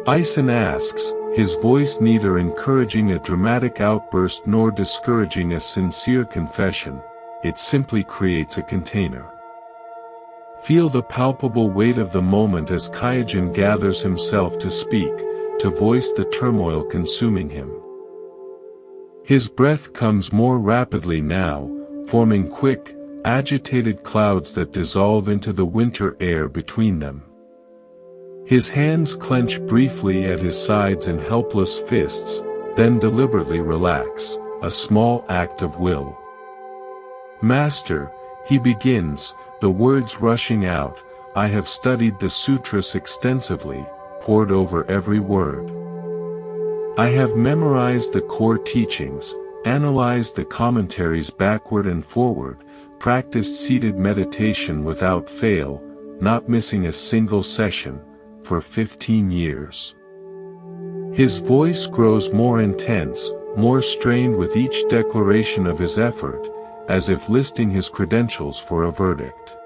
[SPEAKER 1] Ison asks, his voice neither encouraging a dramatic outburst nor discouraging a sincere confession, it simply creates a container. Feel the palpable weight of the moment as Kaijin gathers himself to speak, to voice the turmoil consuming him. His breath comes more rapidly now, forming quick, agitated clouds that dissolve into the winter air between them. His hands clench briefly at his sides in helpless fists, then deliberately relax, a small act of will. Master, he begins, the words rushing out, I have studied the sutras extensively, pored over every word. I have memorized the core teachings, analyzed the commentaries backward and forward, practiced seated meditation without fail, not missing a single session, for 15 years. His voice grows more intense, more strained with each declaration of his effort, as if listing his credentials for a verdict.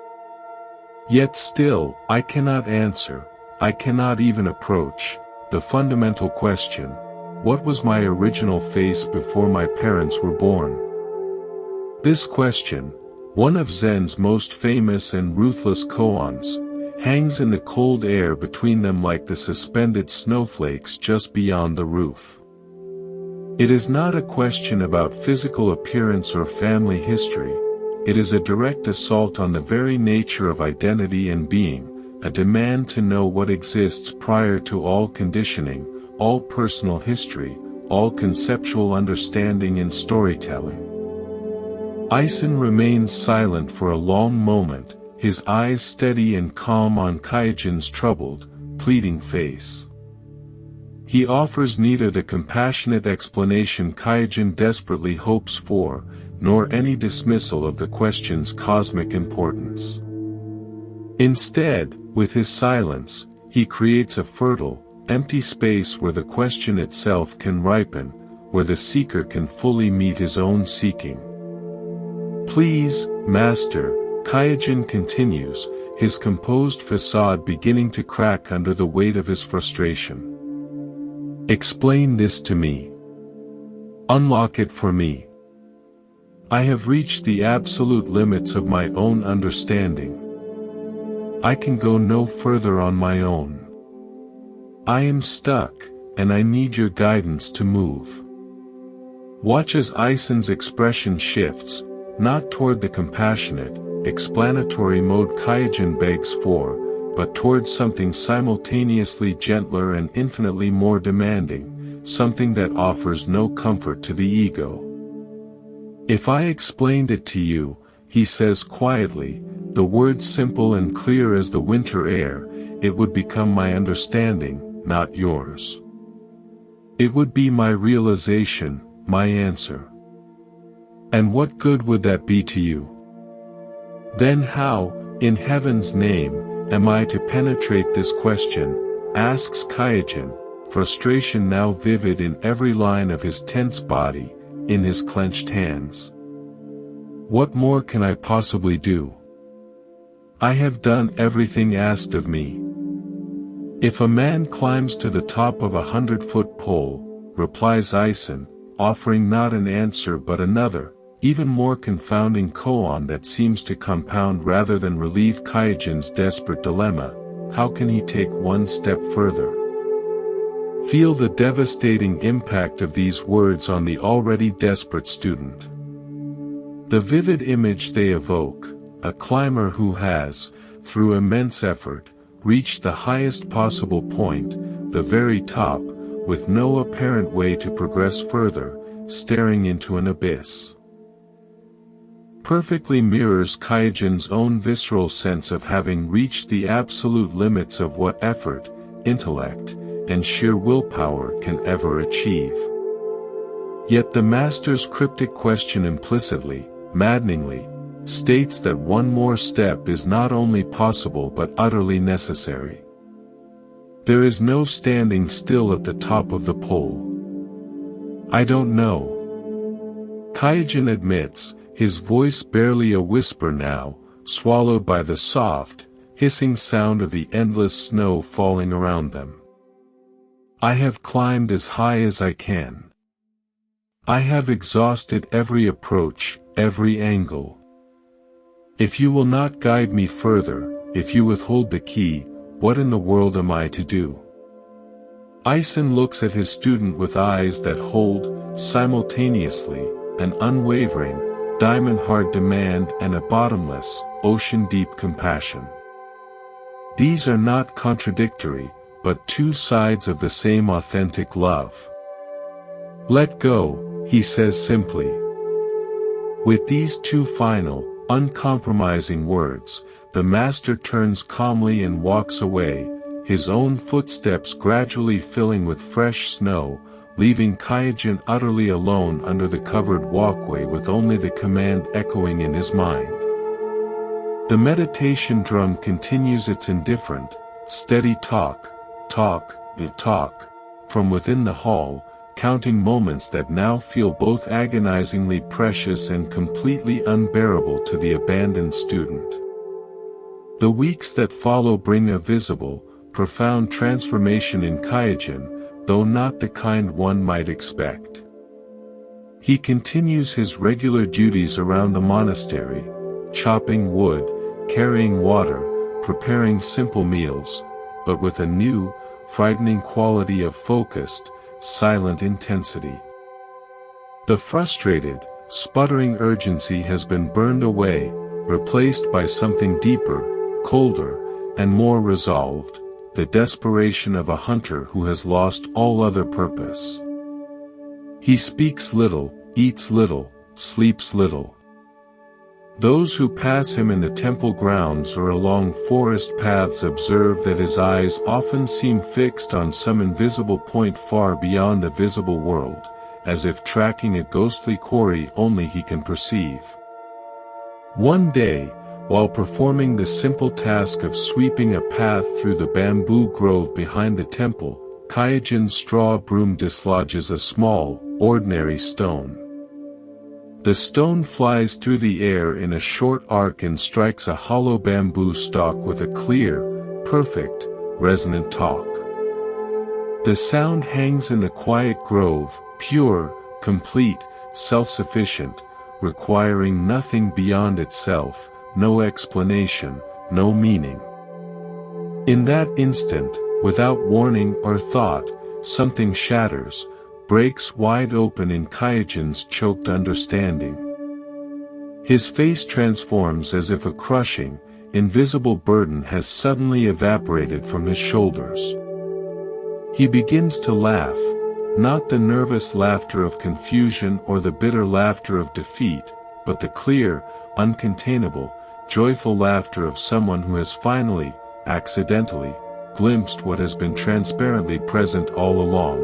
[SPEAKER 1] Yet still, I cannot answer, I cannot even approach, the fundamental question, what was my original face before my parents were born? This question, one of Zen's most famous and ruthless koans, hangs in the cold air between them like the suspended snowflakes just beyond the roof. It is not a question about physical appearance or family history, it is a direct assault on the very nature of identity and being, a demand to know what exists prior to all conditioning, all personal history, all conceptual understanding and storytelling. Ison remains silent for a long moment, his eyes steady and calm on Kaijin's troubled, pleading face. He offers neither the compassionate explanation Kaijin desperately hopes for, nor any dismissal of the question's cosmic importance. Instead, with his silence, he creates a fertile, empty space where the question itself can ripen, where the seeker can fully meet his own seeking. Please, Master, Kaijin continues, his composed facade beginning to crack under the weight of his frustration. Explain this to me. Unlock it for me. I have reached the absolute limits of my own understanding. I can go no further on my own. I am stuck, and I need your guidance to move. Watch as Ison's expression shifts, not toward the compassionate, explanatory mode Kaijin begs for, but towards something simultaneously gentler and infinitely more demanding, something that offers no comfort to the ego. If I explained it to you, he says quietly, the words simple and clear as the winter air, it would become my understanding, not yours. It would be my realization, my answer. And what good would that be to you? Then how, in heaven's name, am I to penetrate this question, asks Kaijin, frustration now vivid in every line of his tense body, in his clenched hands. What more can I possibly do? I have done everything asked of me. If a man climbs to the top of 100-foot pole, replies Ison, offering not an answer but another, even more confounding koan that seems to compound rather than relieve Kaijin's desperate dilemma, how can he take one step further? Feel the devastating impact of these words on the already desperate student. The vivid image they evoke, a climber who has, through immense effort, reached the highest possible point, the very top, with no apparent way to progress further, staring into an abyss. perfectly mirrors Kaijin's own visceral sense of having reached the absolute limits of what effort, intellect, and sheer willpower can ever achieve. Yet the master's cryptic question implicitly, maddeningly, states that one more step is not only possible but utterly necessary. There is no standing still at the top of the pole. I don't know. Kaijin admits, his voice barely a whisper now, swallowed by the soft, hissing sound of the endless snow falling around them. I have climbed as high as I can. I have exhausted every approach, every angle. If you will not guide me further, if you withhold the key, what in the world am I to do? Ison looks at his student with eyes that hold, simultaneously, an unwavering, diamond-hard demand and a bottomless, ocean-deep compassion. These are not contradictory, but two sides of the same authentic love. Let go, he says simply. With these two final, uncompromising words, the master turns calmly and walks away, his own footsteps gradually filling with fresh snow, leaving Kaijin utterly alone under the covered walkway with only the command echoing in his mind. The meditation drum continues its indifferent, steady talk, from within the hall, counting moments that now feel both agonizingly precious and completely unbearable to the abandoned student. The weeks that follow bring a visible, profound transformation in Kaijin, though not the kind one might expect. He continues his regular duties around the monastery, chopping wood, carrying water, preparing simple meals, but with a new, frightening quality of focused, silent intensity. The frustrated, sputtering urgency has been burned away, replaced by something deeper, colder, and more resolved, the desperation of a hunter who has lost all other purpose. He speaks little, eats little, sleeps little. Those who pass him in the temple grounds or along forest paths observe that his eyes often seem fixed on some invisible point far beyond the visible world, as if tracking a ghostly quarry only he can perceive. One day, while performing the simple task of sweeping a path through the bamboo grove behind the temple, Kaijin's straw broom dislodges a small, ordinary stone. The stone flies through the air in a short arc and strikes a hollow bamboo stalk with a clear, perfect, resonant talk. The sound hangs in the quiet grove, pure, complete, self-sufficient, requiring nothing beyond itself, no explanation, no meaning. In that instant, without warning or thought, something shatters, breaks wide open in Kaijin's choked understanding. His face transforms as if a crushing, invisible burden has suddenly evaporated from his shoulders. He begins to laugh, not the nervous laughter of confusion or the bitter laughter of defeat, but the clear, uncontainable, joyful laughter of someone who has finally, accidentally, glimpsed what has been transparently present all along.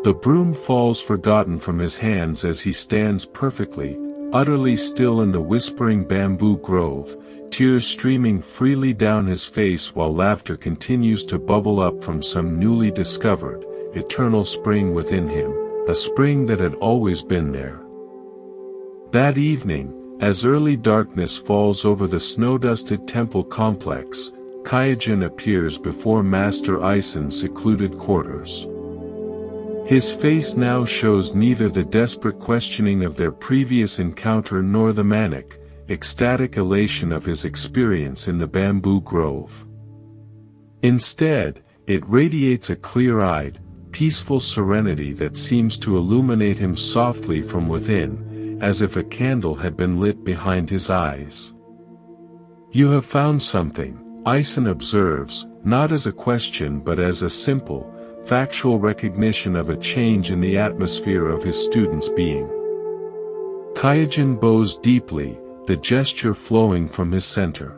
[SPEAKER 1] The broom falls forgotten from his hands as he stands perfectly, utterly still in the whispering bamboo grove, tears streaming freely down his face while laughter continues to bubble up from some newly discovered, eternal spring within him, a spring that had always been there. That evening, as early darkness falls over the snow-dusted temple complex, Kaijin appears before Master Ison's secluded quarters. His face now shows neither the desperate questioning of their previous encounter nor the manic, ecstatic elation of his experience in the bamboo grove. Instead, it radiates a clear-eyed, peaceful serenity that seems to illuminate him softly from within, as if a candle had been lit behind his eyes. "You have found something," Ison observes, not as a question but as a simple, factual recognition of a change in the atmosphere of his student's being. Kaijin bows deeply, the gesture flowing from his center.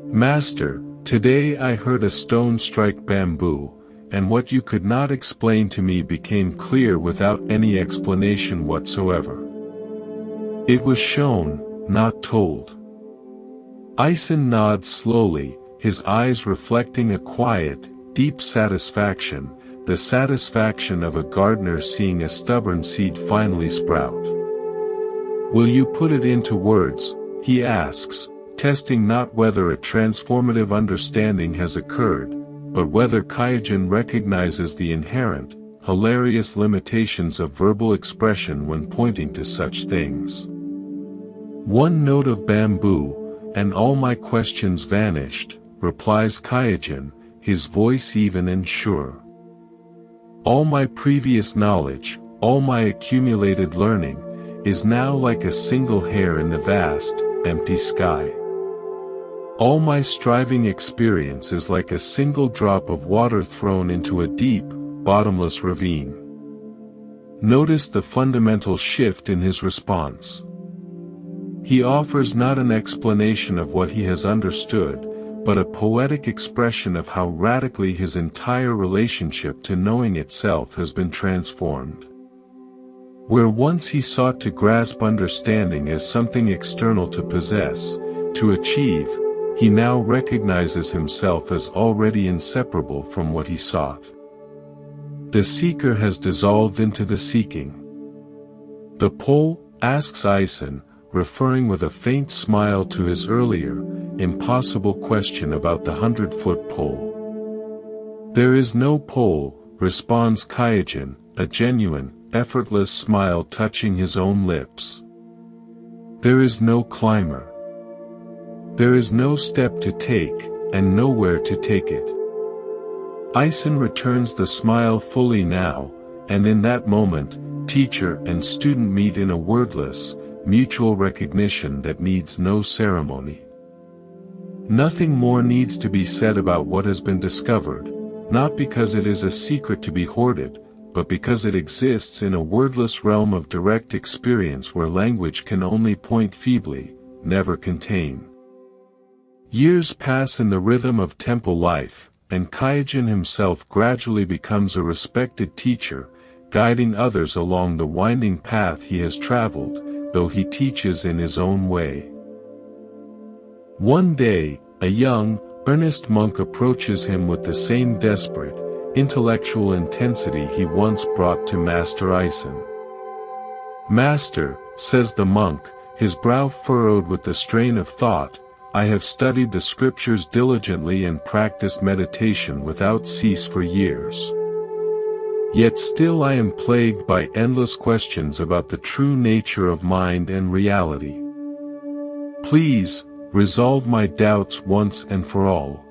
[SPEAKER 1] Master, today I heard a stone strike bamboo, and what you could not explain to me became clear without any explanation whatsoever. It was shown, not told. Aizen nods slowly, his eyes reflecting a quiet, deep satisfaction, the satisfaction of a gardener seeing a stubborn seed finally sprout. Will you put it into words, he asks, testing not whether a transformative understanding has occurred, but whether Kaijin recognizes the inherent, hilarious limitations of verbal expression when pointing to such things. One note of bamboo, and all my questions vanished, replies Kaijin, his voice even and sure. All my previous knowledge, all my accumulated learning, is now like a single hair in the vast, empty sky. All my striving experience is like a single drop of water thrown into a deep, bottomless ravine. Notice the fundamental shift in his response. He offers not an explanation of what he has understood, but a poetic expression of how radically his entire relationship to knowing itself has been transformed. Where once he sought to grasp understanding as something external to possess, to achieve, he now recognizes himself as already inseparable from what he sought. The seeker has dissolved into the seeking. The pole, asks Aizen, referring with a faint smile to his earlier, impossible question about the 100-foot pole. There is no pole, responds Kaijin, a genuine, effortless smile touching his own lips. There is no climber. There is no step to take, and nowhere to take it. Aizen returns the smile fully now, and in that moment, teacher and student meet in a wordless, mutual recognition that needs no ceremony. Nothing more needs to be said about what has been discovered, not because it is a secret to be hoarded, but because it exists in a wordless realm of direct experience where language can only point feebly, never contain. Years pass in the rhythm of temple life, and Kaijin himself gradually becomes a respected teacher, guiding others along the winding path he has traveled, though he teaches in his own way. One day, a young, earnest monk approaches him with the same desperate, intellectual intensity he once brought to Master Aizen. Master, says the monk, his brow furrowed with the strain of thought, I have studied the scriptures diligently and practiced meditation without cease for years. Yet still I am plagued by endless questions about the true nature of mind and reality. Please, resolve my doubts once and for all.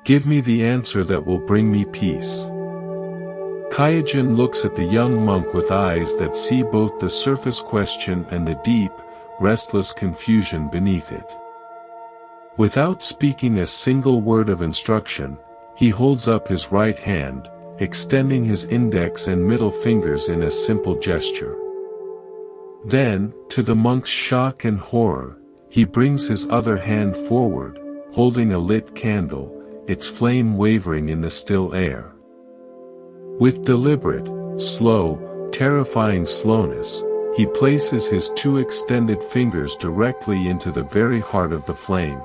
[SPEAKER 1] Give me the answer that will bring me peace. Kaijin looks at the young monk with eyes that see both the surface question and the deep, restless confusion beneath it. Without speaking a single word of instruction, he holds up his right hand, extending his index and middle fingers in a simple gesture. Then, to the monk's shock and horror, he brings his other hand forward, holding a lit candle, its flame wavering in the still air. With deliberate, slow, terrifying slowness, he places his two extended fingers directly into the very heart of the flame.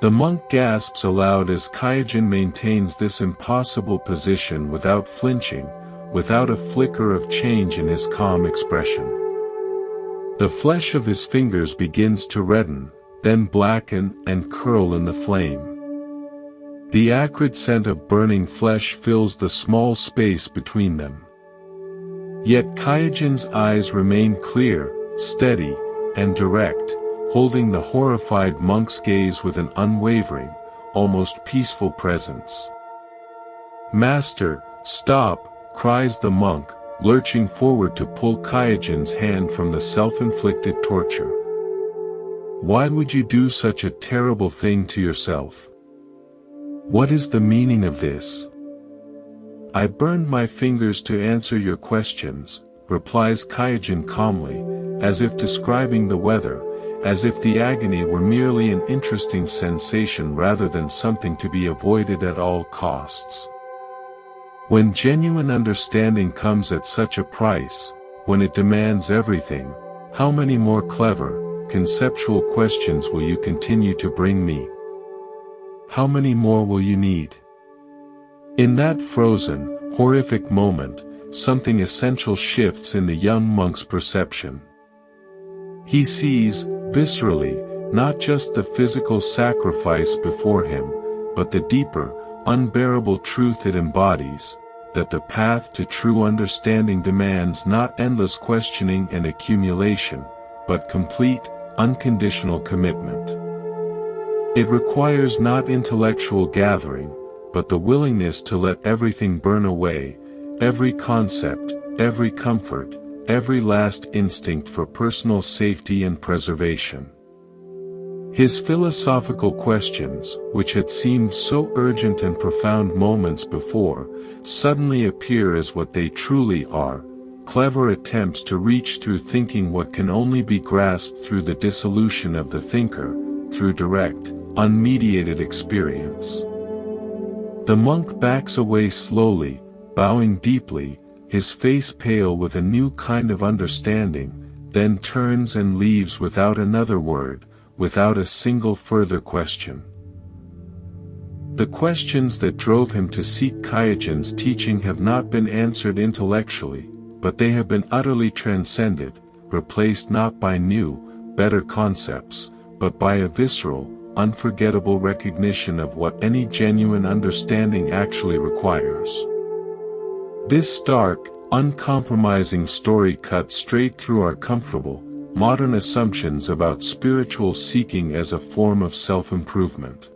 [SPEAKER 1] The monk gasps aloud as Kaijin maintains this impossible position without flinching, without a flicker of change in his calm expression. The flesh of his fingers begins to redden, then blacken and curl in the flame. The acrid scent of burning flesh fills the small space between them. Yet Kaijin's eyes remain clear, steady, and direct, holding the horrified monk's gaze with an unwavering, almost peaceful presence. Master, stop, cries the monk, lurching forward to pull Kaijin's hand from the self-inflicted torture. Why would you do such a terrible thing to yourself? What is the meaning of this? I burned my fingers to answer your questions, replies Kaijin calmly, as if describing the weather, as if the agony were merely an interesting sensation rather than something to be avoided at all costs. When genuine understanding comes at such a price, when it demands everything, how many more clever, conceptual questions will you continue to bring me? How many more will you need? In that frozen, horrific moment, something essential shifts in the young monk's perception. He sees, viscerally, not just the physical sacrifice before him, but the deeper, unbearable truth it embodies, that the path to true understanding demands not endless questioning and accumulation, but complete, unconditional commitment. It requires not intellectual gathering, but the willingness to let everything burn away, every concept, every comfort, every last instinct for personal safety and preservation. His philosophical questions, which had seemed so urgent and profound moments before, suddenly appear as what they truly are, clever attempts to reach through thinking what can only be grasped through the dissolution of the thinker, through direct, unmediated experience. The monk backs away slowly, bowing deeply, his face pale with a new kind of understanding, then turns and leaves without another word, without a single further question. The questions that drove him to seek Kaijin's teaching have not been answered intellectually, but they have been utterly transcended, replaced not by new, better concepts, but by a visceral, unforgettable recognition of what any genuine understanding actually requires. This stark, uncompromising story cuts straight through our comfortable, modern assumptions about spiritual seeking as a form of self-improvement.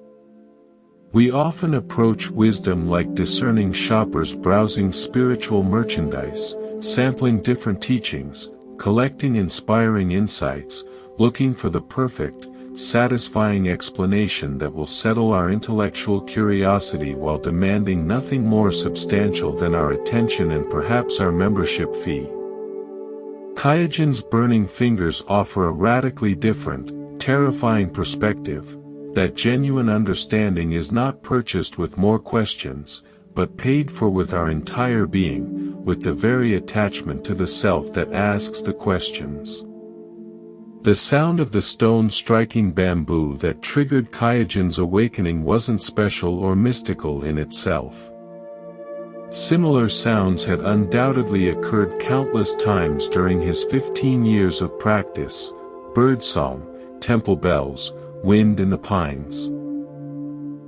[SPEAKER 1] We often approach wisdom like discerning shoppers browsing spiritual merchandise, sampling different teachings, collecting inspiring insights, looking for the perfect, satisfying explanation that will settle our intellectual curiosity while demanding nothing more substantial than our attention and perhaps our membership fee. Kaijin's burning fingers offer a radically different, terrifying perspective, that genuine understanding is not purchased with more questions, but paid for with our entire being, with the very attachment to the self that asks the questions. The sound of the stone striking bamboo that triggered Kaijin's awakening wasn't special or mystical in itself. Similar sounds had undoubtedly occurred countless times during his 15 years of practice: birdsong, temple bells, wind in the pines.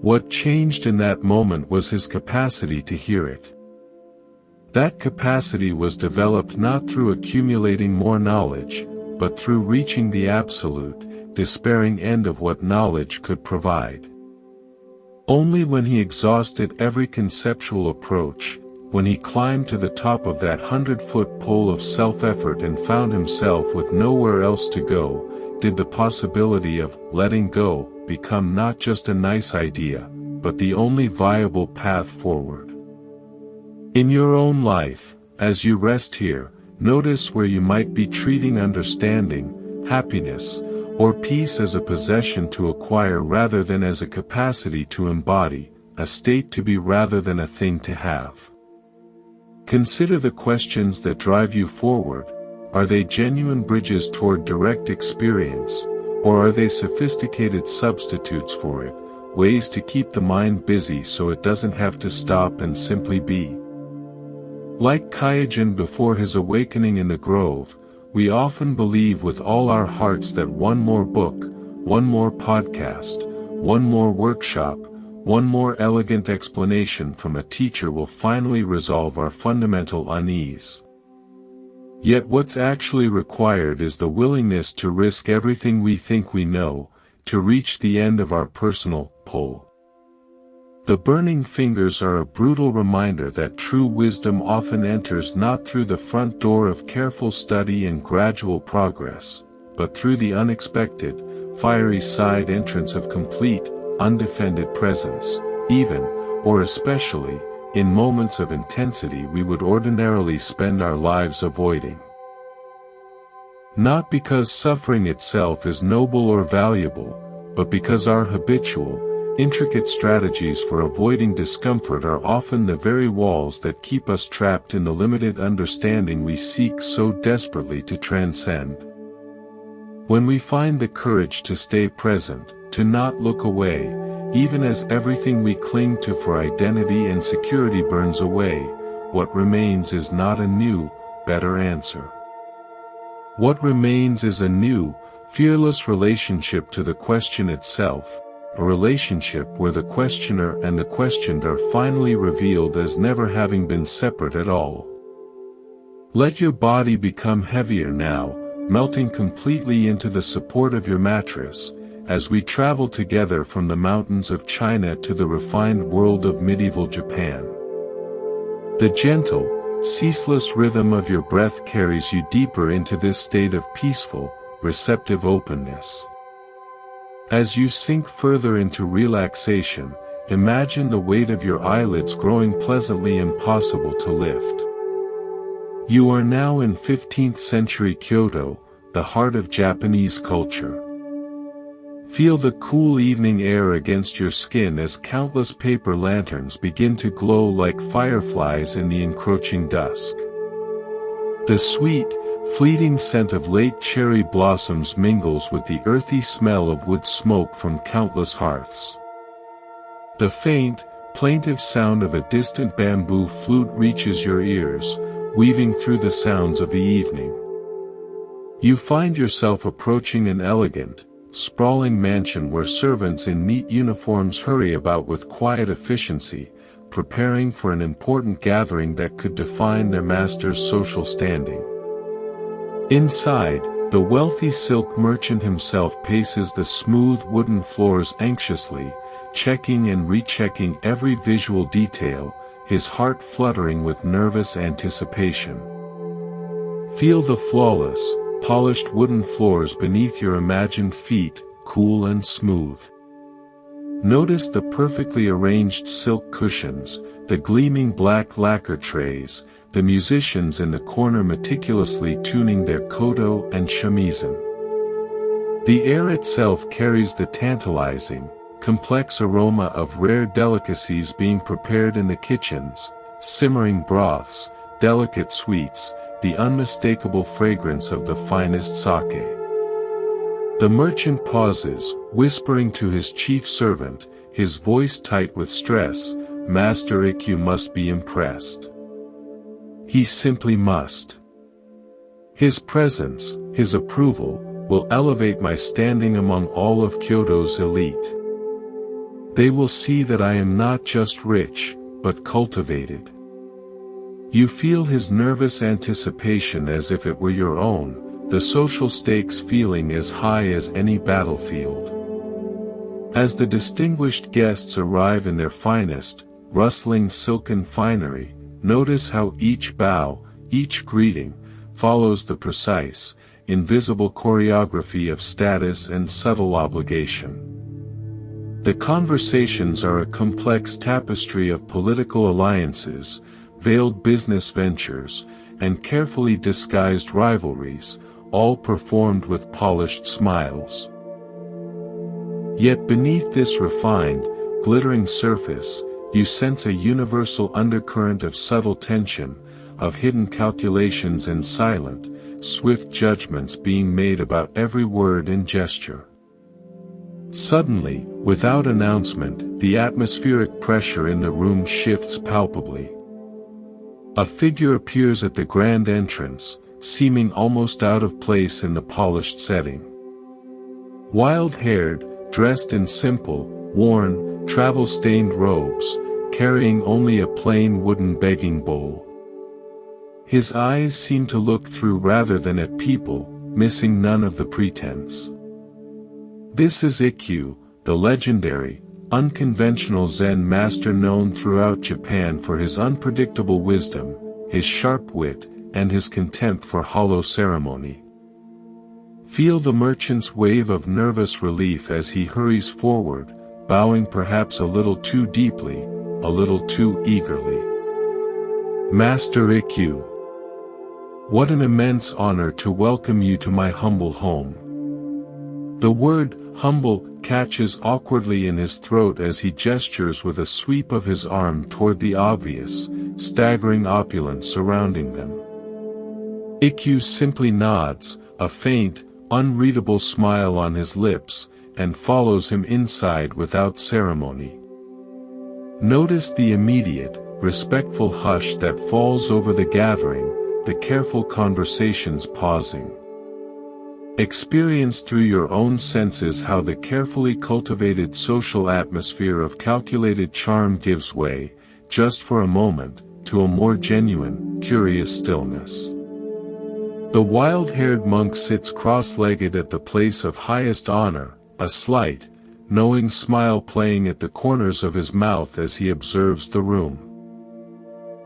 [SPEAKER 1] What changed in that moment was his capacity to hear it. That capacity was developed not through accumulating more knowledge, but through reaching the absolute, despairing end of what knowledge could provide. Only when he exhausted every conceptual approach, when he climbed to the top of that 100-foot pole of self-effort and found himself with nowhere else to go, did the possibility of letting go become not just a nice idea, but the only viable path forward. In your own life, as you rest here, notice where you might be treating understanding, happiness, or peace as a possession to acquire rather than as a capacity to embody, a state to be rather than a thing to have. Consider the questions that drive you forward. Are they genuine bridges toward direct experience, or are they sophisticated substitutes for it, ways to keep the mind busy so it doesn't have to stop and simply be? Like Kaijin before his awakening in the grove, we often believe with all our hearts that one more book, one more podcast, one more workshop, one more elegant explanation from a teacher will finally resolve our fundamental unease. Yet what's actually required is the willingness to risk everything we think we know, to reach the end of our personal pole. The burning fingers are a brutal reminder that true wisdom often enters not through the front door of careful study and gradual progress, but through the unexpected, fiery side entrance of complete, undefended presence, even, or especially, in moments of intensity we would ordinarily spend our lives avoiding. Not because suffering itself is noble or valuable, but because our habitual, intricate strategies for avoiding discomfort are often the very walls that keep us trapped in the limited understanding we seek so desperately to transcend. When we find the courage to stay present, to not look away, even as everything we cling to for identity and security burns away, what remains is not a new, better answer. What remains is a new, fearless relationship to the question itself, a relationship where the questioner and the questioned are finally revealed as never having been separate at all. Let your body become heavier now, melting completely into the support of your mattress, as we travel together from the mountains of China to the refined world of medieval Japan. The gentle, ceaseless rhythm of your breath carries you deeper into this state of peaceful, receptive openness. As you sink further into relaxation, imagine the weight of your eyelids growing pleasantly impossible to lift. You are now in 15th century Kyoto, the heart of Japanese culture. Feel the cool evening air against your skin as countless paper lanterns begin to glow like fireflies in the encroaching dusk. The sweet, fleeting scent of late cherry blossoms mingles with the earthy smell of wood smoke from countless hearths. The faint, plaintive sound of a distant bamboo flute reaches your ears, weaving through the sounds of the evening. You find yourself approaching an elegant, sprawling mansion where servants in neat uniforms hurry about with quiet efficiency, preparing for an important gathering that could define their master's social standing. Inside, the wealthy silk merchant himself paces the smooth wooden floors anxiously, checking and rechecking every visual detail, his heart fluttering with nervous anticipation. Feel the flawless, polished wooden floors beneath your imagined feet, cool and smooth. Notice the perfectly arranged silk cushions, the gleaming black lacquer trays, the musicians in the corner meticulously tuning their koto and shamisen. The air itself carries the tantalizing, complex aroma of rare delicacies being prepared in the kitchens, simmering broths, delicate sweets, the unmistakable fragrance of the finest sake. The merchant pauses, whispering to his chief servant, his voice tight with stress, "Master Ikkyu must be impressed. He simply must. His presence, his approval, will elevate my standing among all of Kyoto's elite. They will see that I am not just rich, but cultivated." You feel his nervous anticipation as if it were your own, the social stakes feeling as high as any battlefield. As the distinguished guests arrive in their finest, rustling silken finery, notice how each bow, each greeting, follows the precise, invisible choreography of status and subtle obligation. The conversations are a complex tapestry of political alliances, veiled business ventures, and carefully disguised rivalries, all performed with polished smiles. Yet beneath this refined, glittering surface, you sense a universal undercurrent of subtle tension, of hidden calculations and silent, swift judgments being made about every word and gesture. Suddenly, without announcement, the atmospheric pressure in the room shifts palpably. A figure appears at the grand entrance, seeming almost out of place in the polished setting. Wild-haired, dressed in simple, worn, travel-stained robes, carrying only a plain wooden begging bowl. His eyes seem to look through rather than at people, missing none of the pretense. This is Ikkyu, the legendary, unconventional Zen master known throughout Japan for his unpredictable wisdom, his sharp wit, and his contempt for hollow ceremony. Feel the merchant's wave of nervous relief as he hurries forward, bowing perhaps a little too deeply, a little too eagerly. Master Ikkyu. What an immense honor to welcome you to my humble home. The word, humble, catches awkwardly in his throat as he gestures with a sweep of his arm toward the obvious, staggering opulence surrounding them. Ikkyu simply nods, a faint, unreadable smile on his lips, and follows him inside without ceremony. Notice the immediate, respectful hush that falls over the gathering, the careful conversations pausing. Experience through your own senses how the carefully cultivated social atmosphere of calculated charm gives way, just for a moment, to a more genuine, curious stillness. The wild-haired monk sits cross-legged at the place of highest honor, a slight, knowing smile playing at the corners of his mouth as he observes the room.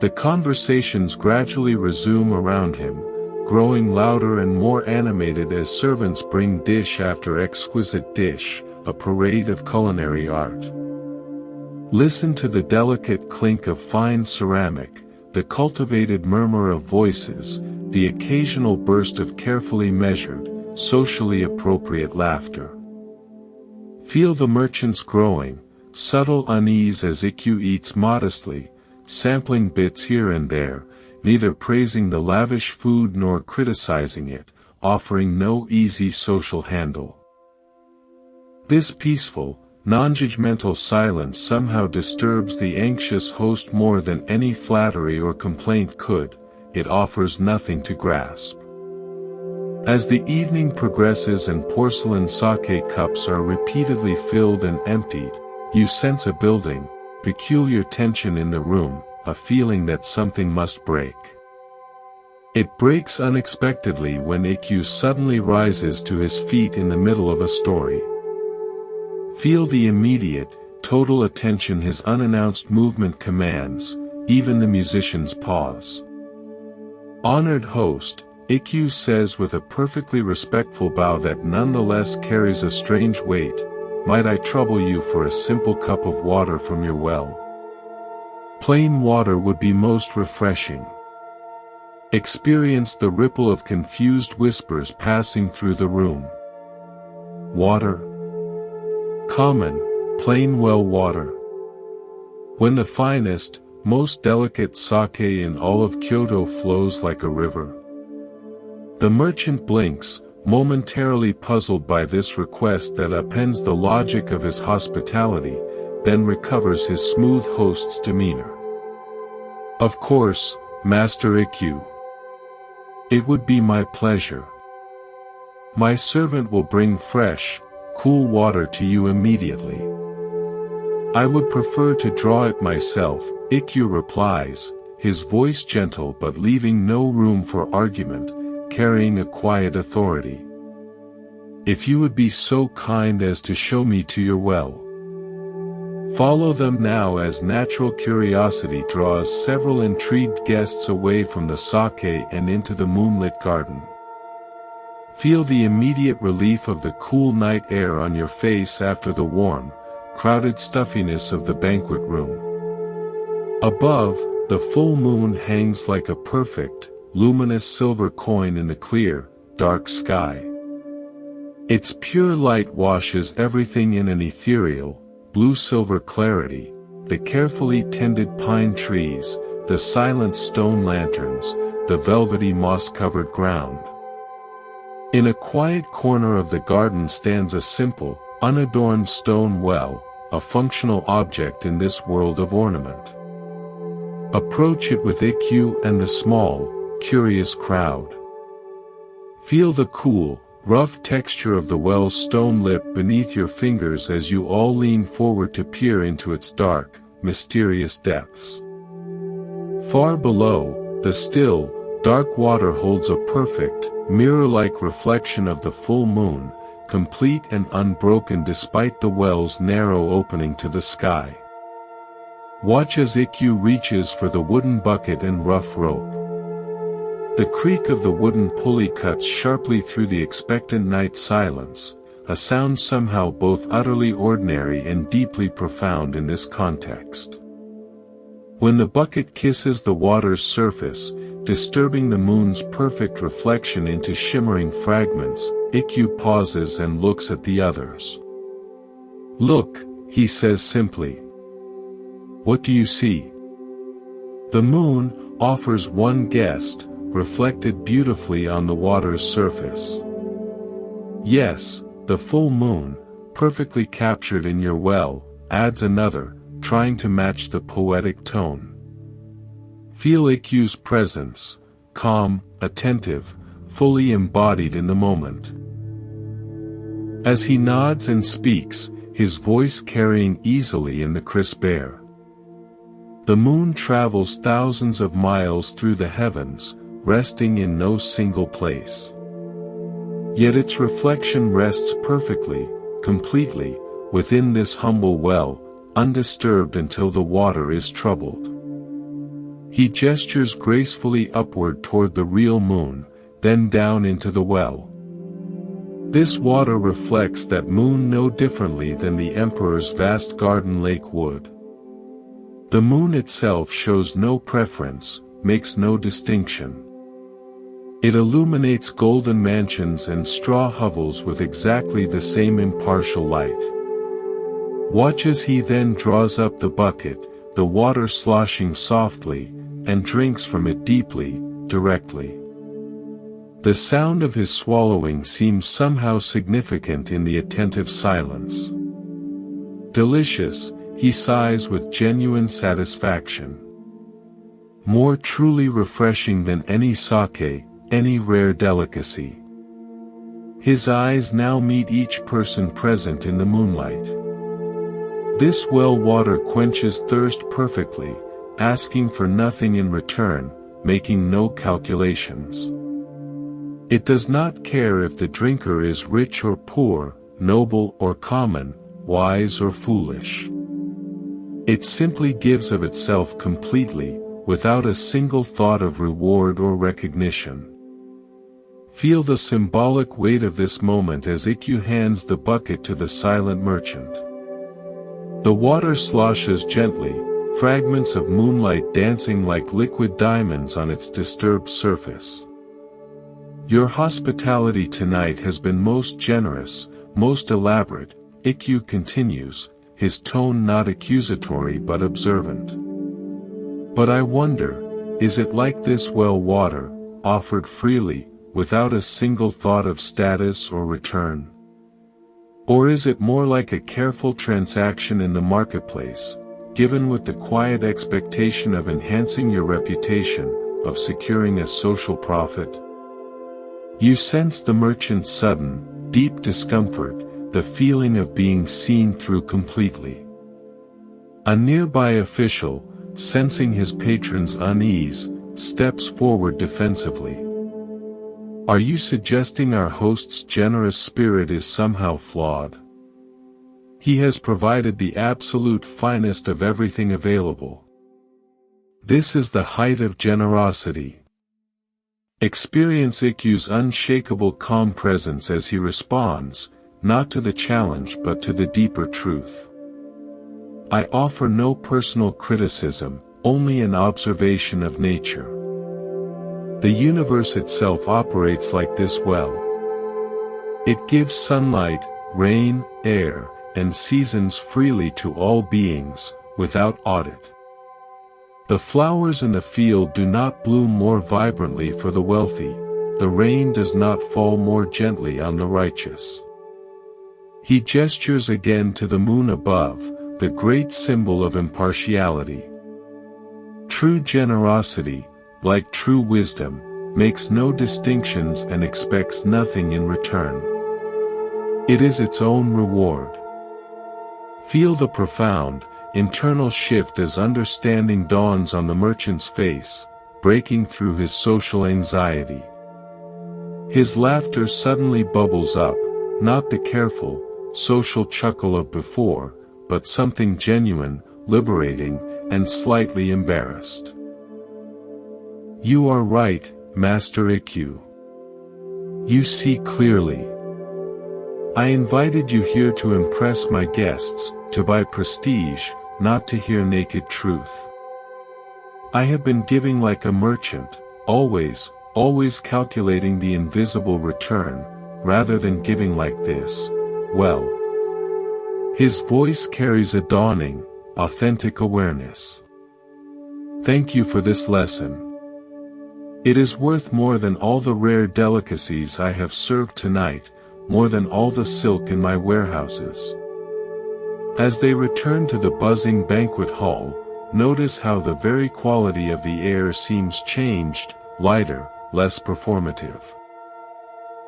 [SPEAKER 1] The conversations gradually resume around him, growing louder and more animated as servants bring dish after exquisite dish, a parade of culinary art. Listen to the delicate clink of fine ceramic, the cultivated murmur of voices, the occasional burst of carefully measured, socially appropriate laughter. Feel the merchant's growing, subtle unease as Ikkyu eats modestly, sampling bits here and there, neither praising the lavish food nor criticizing it, offering no easy social handle. This peaceful, non-judgmental silence somehow disturbs the anxious host more than any flattery or complaint could. It offers nothing to grasp. As the evening progresses and porcelain sake cups are repeatedly filled and emptied, you sense a building, peculiar tension in the room, a feeling that something must break. It breaks unexpectedly when Ikkyu suddenly rises to his feet in the middle of a story. Feel the immediate, total attention his unannounced movement commands, even the musicians pause. Honored host, Ikkyu says with a perfectly respectful bow that nonetheless carries a strange weight, might I trouble you for a simple cup of water from your well? Plain water would be most refreshing. Experience the ripple of confused whispers passing through the room. Water? Common, plain well water. When the finest, most delicate sake in all of Kyoto flows like a river. The merchant blinks, momentarily puzzled by this request that upends the logic of his hospitality, then recovers his smooth host's demeanor. Of course, Master Ikkyu. It would be my pleasure. My servant will bring fresh, cool water to you immediately. I would prefer to draw it myself, Ikkyu replies, his voice gentle but leaving no room for argument, carrying a quiet authority. If you would be so kind as to show me to your well. Follow them now as natural curiosity draws several intrigued guests away from the sake and into the moonlit garden. Feel the immediate relief of the cool night air on your face after the warm, crowded stuffiness of the banquet room. Above, the full moon hangs like a perfect, luminous silver coin in the clear, dark sky. Its pure light washes everything in an ethereal, blue-silver clarity, the carefully tended pine trees, the silent stone lanterns, the velvety moss-covered ground. In a quiet corner of the garden stands a simple, unadorned stone well, a functional object in this world of ornament. Approach it with Ikkyu and the small, curious crowd. Feel the cool, rough texture of the well's stone lip beneath your fingers as you all lean forward to peer into its dark, mysterious depths. Far below, the still, dark water holds a perfect, mirror-like reflection of the full moon, complete and unbroken despite the well's narrow opening to the sky. Watch as Ikkyu reaches for the wooden bucket and rough rope. The creak of the wooden pulley cuts sharply through the expectant night silence, a sound somehow both utterly ordinary and deeply profound in this context. When the bucket kisses the water's surface, disturbing the moon's perfect reflection into shimmering fragments, Ikkyu pauses and looks at the others. "Look," he says simply. "What do you see?" The moon, offers one guest, reflected beautifully on the water's surface. "Yes, the full moon, perfectly captured in your well," adds another, trying to match the poetic tone. Feel Ikkyu's presence, calm, attentive, fully embodied in the moment. As he nods and speaks, his voice carrying easily in the crisp air. The moon travels thousands of miles through the heavens, resting in no single place. Yet its reflection rests perfectly, completely, within this humble well, undisturbed until the water is troubled. He gestures gracefully upward toward the real moon, then down into the well. This water reflects that moon no differently than the emperor's vast garden lake would. The moon itself shows no preference, makes no distinction. It illuminates golden mansions and straw hovels with exactly the same impartial light. Watch as he then draws up the bucket, the water sloshing softly, and drinks from it deeply, directly. The sound of his swallowing seems somehow significant in the attentive silence. Delicious, he sighs with genuine satisfaction. More truly refreshing than any sake, any rare delicacy. His eyes now meet each person present in the moonlight. This well water quenches thirst perfectly, asking for nothing in return, making no calculations. It does not care if the drinker is rich or poor, noble or common, wise or foolish. It simply gives of itself completely, without a single thought of reward or recognition. Feel the symbolic weight of this moment as Ikkyu hands the bucket to the silent merchant. The water sloshes gently, fragments of moonlight dancing like liquid diamonds on its disturbed surface. "Your hospitality tonight has been most generous, most elaborate," Ikkyu continues, his tone not accusatory but observant. "But I wonder, is it like this well water, offered freely, without a single thought of status or return? Or is it more like a careful transaction in the marketplace, given with the quiet expectation of enhancing your reputation, of securing a social profit?" You sense the merchant's sudden, deep discomfort, the feeling of being seen through completely. A nearby official, sensing his patron's unease, steps forward defensively. "Are you suggesting our host's generous spirit is somehow flawed? He has provided the absolute finest of everything available. This is the height of generosity." Experience Ikkyu's unshakable calm presence as he responds, not to the challenge but to the deeper truth. "I offer no personal criticism, only an observation of nature. The universe itself operates like this well. It gives sunlight, rain, air, and seasons freely to all beings, without audit. The flowers in the field do not bloom more vibrantly for the wealthy, the rain does not fall more gently on the righteous." He gestures again to the moon above, the great symbol of impartiality. True generosity, like true wisdom, makes no distinctions and expects nothing in return. It is its own reward. Feel the profound, internal shift as understanding dawns on the merchant's face, breaking through his social anxiety. His laughter suddenly bubbles up, not the careful, social chuckle of before, but something genuine, liberating, and slightly embarrassed. "You are right, Master Ikkyu. You see clearly. I invited you here to impress my guests, to buy prestige, not to hear naked truth. I have been giving like a merchant, always calculating the invisible return, rather than giving like this. Well. His voice carries a dawning, authentic awareness. Thank you for this lesson. It is worth more than all the rare delicacies I have served tonight, more than all the silk in my warehouses. As they return to the buzzing banquet hall, notice how the very quality of the air seems changed, lighter, less performative.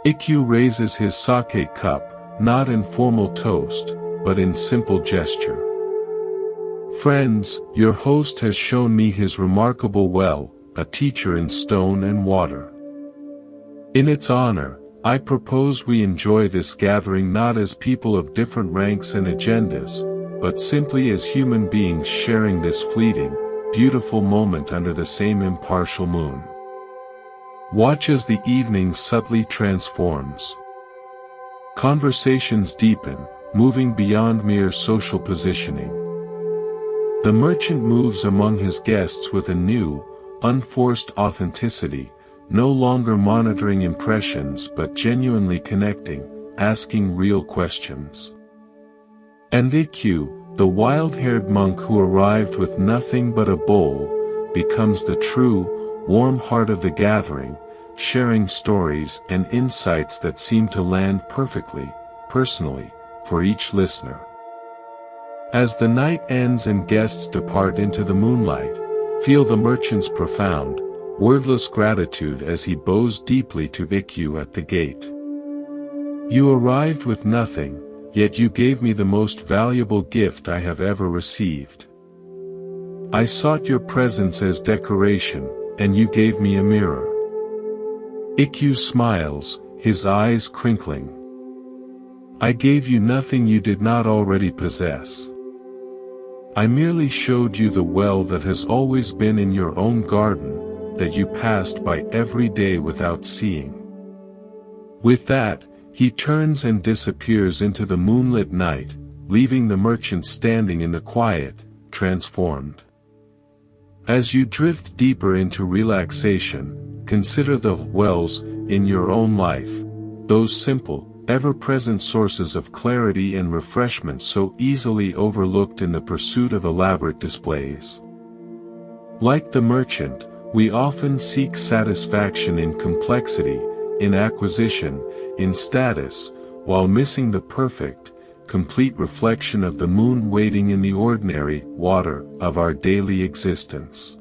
[SPEAKER 1] Ikkyu raises his sake cup, not in formal toast, but in simple gesture. Friends, your host has shown me his remarkable well, a teacher in stone and water. In its honor, I propose we enjoy this gathering not as people of different ranks and agendas, but simply as human beings sharing this fleeting, beautiful moment under the same impartial moon. Watch as the evening subtly transforms. Conversations deepen, moving beyond mere social positioning. The merchant moves among his guests with a new, unforced authenticity, no longer monitoring impressions but genuinely connecting, asking real questions. And Ikkyu, the wild-haired monk who arrived with nothing but a bowl, becomes the true, warm heart of the gathering, sharing stories and insights that seem to land perfectly, personally, for each listener. As the night ends and guests depart into the moonlight, feel the merchant's profound, wordless gratitude as he bows deeply to Ikkyu at the gate. You arrived with nothing, yet you gave me the most valuable gift I have ever received. I sought your presence as decoration, and you gave me a mirror. Ikkyu smiles, his eyes crinkling. I gave you nothing you did not already possess. I merely showed you the well that has always been in your own garden, that you passed by every day without seeing. With that, he turns and disappears into the moonlit night, leaving the merchant standing in the quiet, transformed. As you drift deeper into relaxation, consider the wells in your own life, those simple, ever-present sources of clarity and refreshment so easily overlooked in the pursuit of elaborate displays. Like the merchant, we often seek satisfaction in complexity, in acquisition, in status, while missing the perfect, complete reflection of the moon waiting in the ordinary water of our daily existence.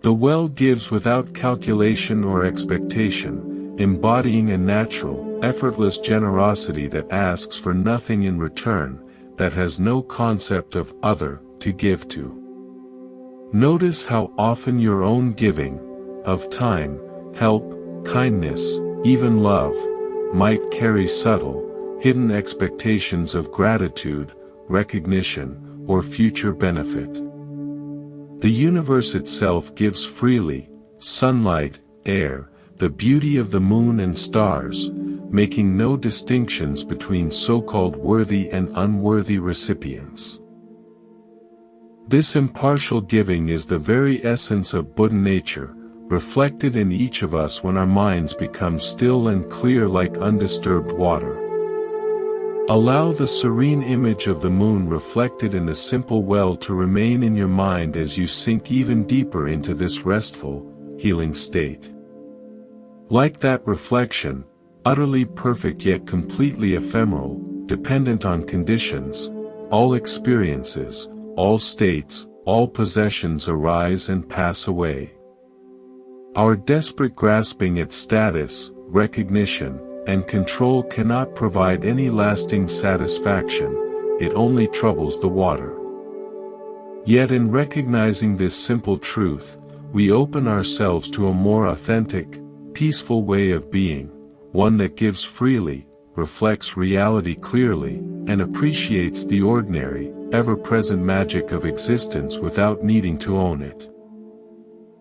[SPEAKER 1] The well gives without calculation or expectation, embodying a natural, effortless generosity that asks for nothing in return, that has no concept of other to give to. Notice how often your own giving, of time, help, kindness, even love, might carry subtle, hidden expectations of gratitude, recognition, or future benefit. The universe itself gives freely, sunlight, air, the beauty of the moon and stars, making no distinctions between so-called worthy and unworthy recipients. This impartial giving is the very essence of Buddha nature, reflected in each of us when our minds become still and clear like undisturbed water. Allow the serene image of the moon reflected in the simple well to remain in your mind as you sink even deeper into this restful, healing state. Like that reflection, utterly perfect yet completely ephemeral, dependent on conditions, all experiences, all states, all possessions arise and pass away. Our desperate grasping at status, recognition, and control cannot provide any lasting satisfaction, it only troubles the water. Yet in recognizing this simple truth, we open ourselves to a more authentic, peaceful way of being, one that gives freely, reflects reality clearly, and appreciates the ordinary, ever-present magic of existence without needing to own it.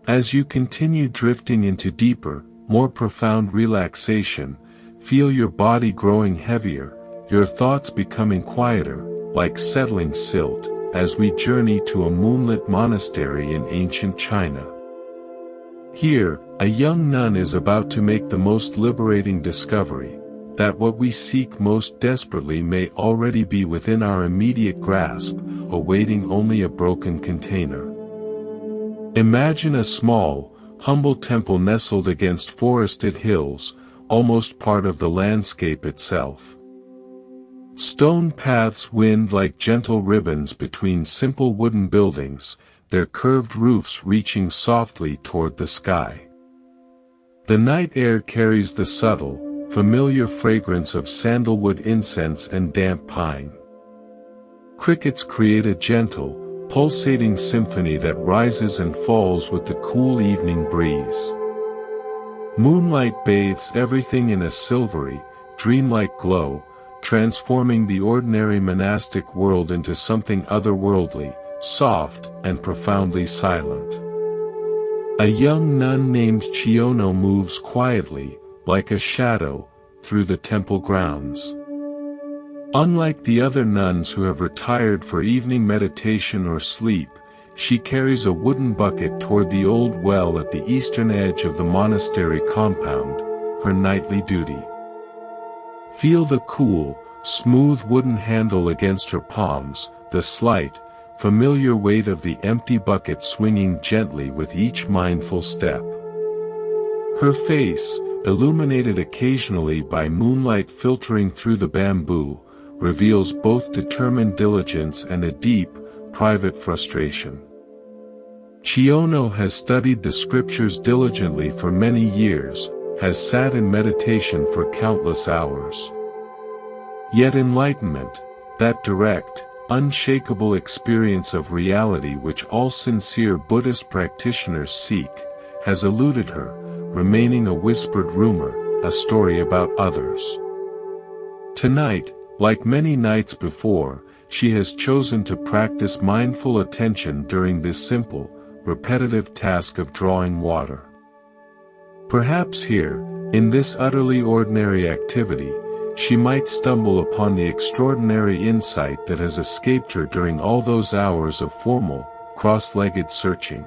[SPEAKER 1] As you continue drifting into deeper, more profound relaxation, feel your body growing heavier, your thoughts becoming quieter, like settling silt, as we journey to a moonlit monastery in ancient China. Here, a young nun is about to make the most liberating discovery, that what we seek most desperately may already be within our immediate grasp, awaiting only a broken container. Imagine a small, humble temple nestled against forested hills, almost part of the landscape itself. Stone paths wind like gentle ribbons between simple wooden buildings, their curved roofs reaching softly toward the sky. The night air carries the subtle, familiar fragrance of sandalwood incense and damp pine. Crickets create a gentle, pulsating symphony that rises and falls with the cool evening breeze. Moonlight bathes everything in a silvery, dreamlike glow, transforming the ordinary monastic world into something otherworldly, soft, and profoundly silent. A young nun named Chiono moves quietly, like a shadow, through the temple grounds. Unlike the other nuns who have retired for evening meditation or sleep, she carries a wooden bucket toward the old well at the eastern edge of the monastery compound, her nightly duty. Feel the cool, smooth wooden handle against her palms, the slight, familiar weight of the empty bucket swinging gently with each mindful step. Her face, illuminated occasionally by moonlight filtering through the bamboo, reveals both determined diligence and a deep, private frustration. Chiono has studied the scriptures diligently for many years, has sat in meditation for countless hours. Yet enlightenment, that direct, unshakable experience of reality which all sincere Buddhist practitioners seek, has eluded her, remaining a whispered rumor, a story about others. Tonight, like many nights before, she has chosen to practice mindful attention during this simple, repetitive task of drawing water. Perhaps here, in this utterly ordinary activity, she might stumble upon the extraordinary insight that has escaped her during all those hours of formal, cross-legged searching.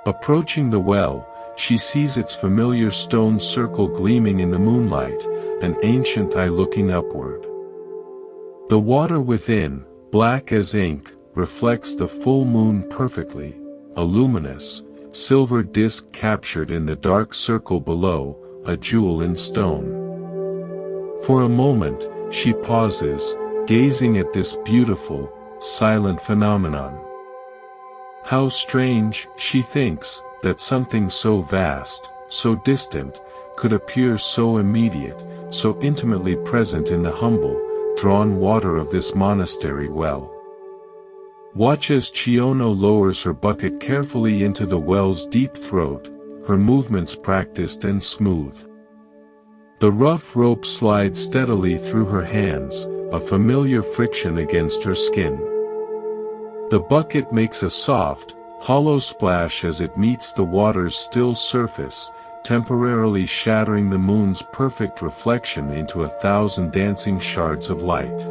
[SPEAKER 1] Approaching the well, she sees its familiar stone circle gleaming in the moonlight, an ancient eye looking upward. The water within, black as ink, reflects the full moon perfectly, a luminous, silver disk captured in the dark circle below, a jewel in stone. For a moment, she pauses, gazing at this beautiful, silent phenomenon. How strange, she thinks, that something so vast, so distant, could appear so immediate, so intimately present in the humble, drawn water of this monastery well. Watch as Chiono lowers her bucket carefully into the well's deep throat, her movements practiced and smooth. The rough rope slides steadily through her hands, a familiar friction against her skin. The bucket makes a soft, hollow splash as it meets the water's still surface, temporarily shattering the moon's perfect reflection into 1,000 dancing shards of light.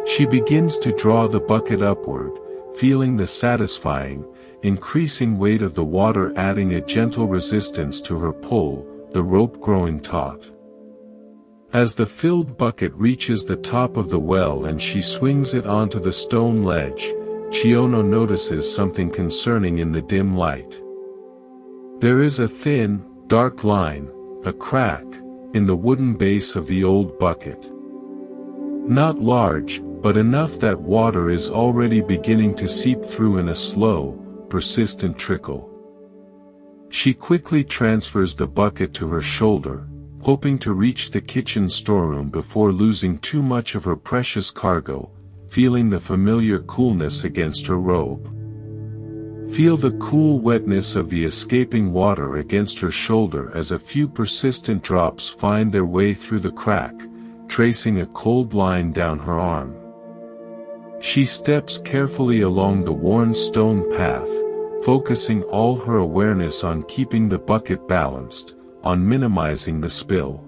[SPEAKER 1] She begins to draw the bucket upward, feeling the satisfying, increasing weight of the water adding a gentle resistance to her pull, the rope growing taut. As the filled bucket reaches the top of the well and she swings it onto the stone ledge, Chiono notices something concerning in the dim light. There is a thin, dark line, a crack, in the wooden base of the old bucket. Not large, but enough that water is already beginning to seep through in a slow, persistent trickle. She quickly transfers the bucket to her shoulder, hoping to reach the kitchen storeroom before losing too much of her precious cargo, feeling the familiar coolness against her robe. Feel the cool wetness of the escaping water against her shoulder as a few persistent drops find their way through the crack, tracing a cold line down her arm. She steps carefully along the worn stone path, focusing all her awareness on keeping the bucket balanced, on minimizing the spill.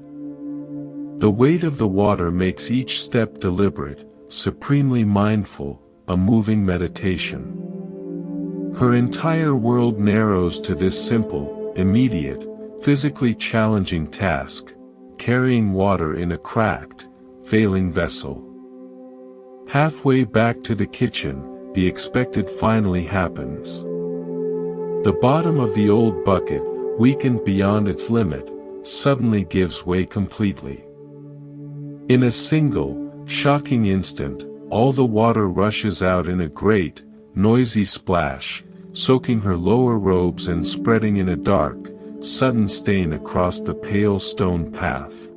[SPEAKER 1] The weight of the water makes each step deliberate, supremely mindful, a moving meditation. Her entire world narrows to this simple, immediate, physically challenging task, carrying water in a cracked, failing vessel. Halfway back to the kitchen, the expected finally happens. The bottom of the old bucket, weakened beyond its limit, suddenly gives way completely. In a single, shocking instant, all the water rushes out in a great, noisy splash, soaking her lower robes and spreading in a dark, sudden stain across the pale stone path.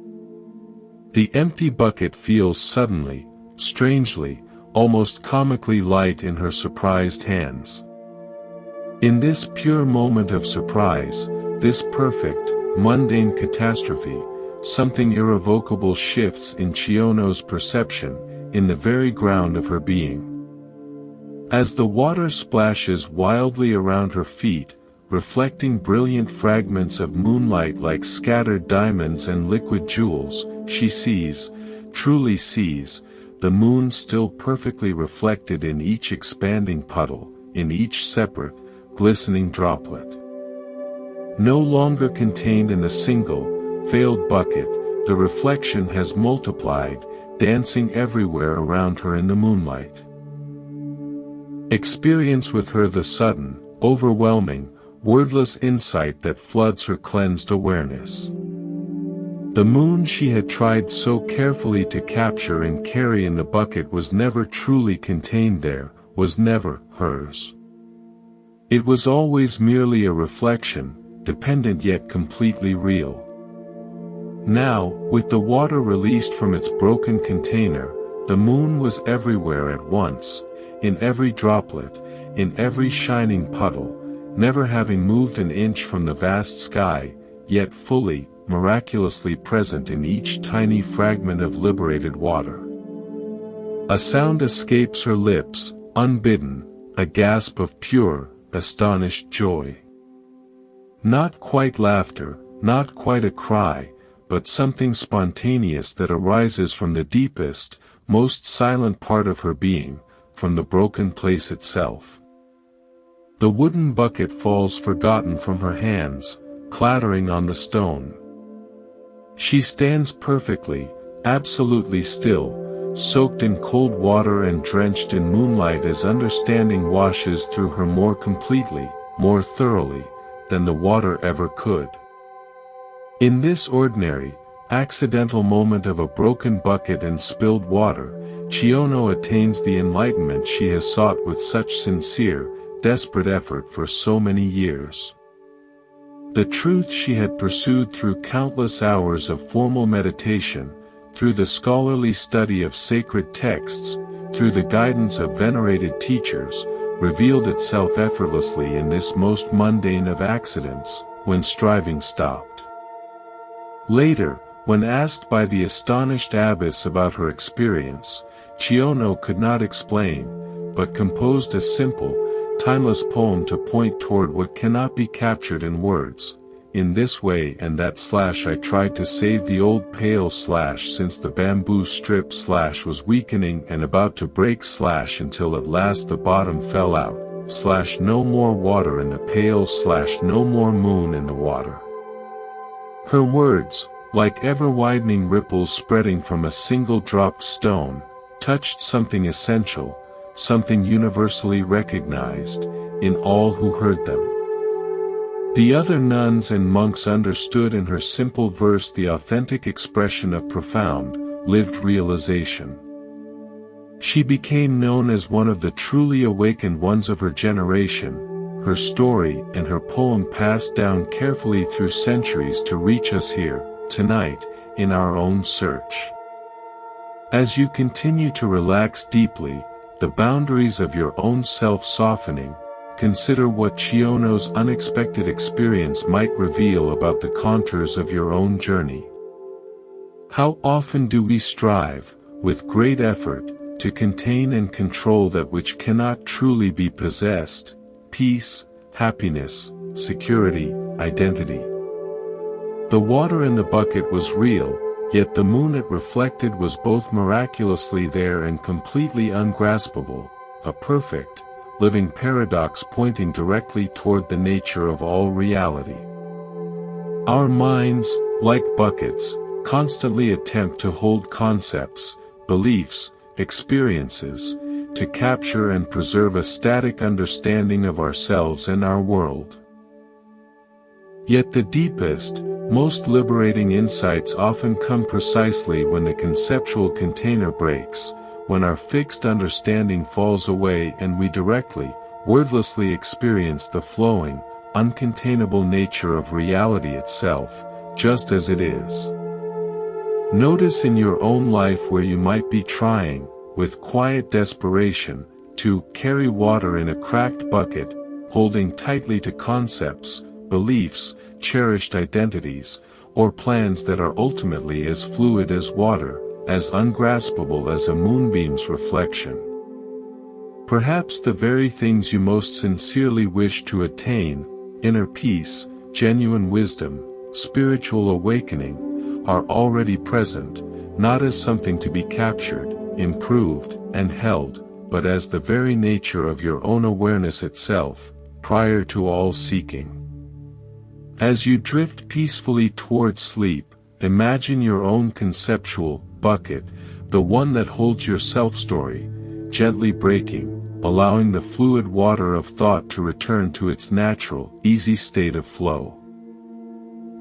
[SPEAKER 1] The empty bucket feels suddenly, strangely, almost comically light in her surprised hands. In this pure moment of surprise, this perfect, mundane catastrophe, something irrevocable shifts in Chiono's perception, in the very ground of her being. As the water splashes wildly around her feet, reflecting brilliant fragments of moonlight like scattered diamonds and liquid jewels, she sees, truly sees, the moon still perfectly reflected in each expanding puddle, in each separate, glistening droplet. No longer contained in the single, failed bucket, the reflection has multiplied, dancing everywhere around her in the moonlight. Experience with her the sudden, overwhelming, wordless insight that floods her cleansed awareness. The moon she had tried so carefully to capture and carry in the bucket was never truly contained there, was never hers. It was always merely a reflection, dependent yet completely real. Now, with the water released from its broken container, the moon was everywhere at once, in every droplet, in every shining puddle, never having moved an inch from the vast sky, yet fully, miraculously present in each tiny fragment of liberated water. A sound escapes her lips, unbidden, a gasp of pure, astonished joy. Not quite laughter, not quite a cry, but something spontaneous that arises from the deepest, most silent part of her being, from the broken place itself. The wooden bucket falls forgotten from her hands, clattering on the stone. She stands perfectly, absolutely still, soaked in cold water and drenched in moonlight as understanding washes through her more completely, more thoroughly, than the water ever could. In this ordinary, accidental moment of a broken bucket and spilled water, Chiono attains the enlightenment she has sought with such sincere, desperate effort for so many years. The truth she had pursued through countless hours of formal meditation, through the scholarly study of sacred texts, through the guidance of venerated teachers, revealed itself effortlessly in this most mundane of accidents, when striving stopped. Later, when asked by the astonished abbess about her experience, Chiono could not explain, but composed a simple, timeless poem to point toward what cannot be captured in words. In this way and that / I tried to save the old pail / since the bamboo strip / was weakening and about to break / until at last the bottom fell out / no more water in the pail / no more moon in the water. Her words, like ever-widening ripples spreading from a single dropped stone, touched something essential, something universally recognized, in all who heard them. The other nuns and monks understood in her simple verse the authentic expression of profound, lived realization. She became known as one of the truly awakened ones of her generation, her story and her poem passed down carefully through centuries to reach us here, tonight, in our own search. As you continue to relax deeply, the boundaries of your own self softening, consider what Chiono's unexpected experience might reveal about the contours of your own journey. How often do we strive, with great effort, to contain and control that which cannot truly be possessed, peace, happiness, security, identity. The water in the bucket was real, yet the moon it reflected was both miraculously there and completely ungraspable, a perfect, living paradox pointing directly toward the nature of all reality. Our minds, like buckets, constantly attempt to hold concepts, beliefs, experiences, to capture and preserve a static understanding of ourselves and our world. Yet the deepest, most liberating insights often come precisely when the conceptual container breaks, when our fixed understanding falls away and we directly, wordlessly experience the flowing, uncontainable nature of reality itself, just as it is. Notice in your own life where you might be trying, with quiet desperation, to carry water in a cracked bucket, holding tightly to concepts, beliefs, cherished identities, or plans that are ultimately as fluid as water, as ungraspable as a moonbeam's reflection. Perhaps the very things you most sincerely wish to attain, inner peace, genuine wisdom, spiritual awakening, are already present, not as something to be captured, improved, and held, but as the very nature of your own awareness itself, prior to all seeking. As you drift peacefully toward sleep, imagine your own conceptual bucket, the one that holds your self-story, gently breaking, allowing the fluid water of thought to return to its natural, easy state of flow.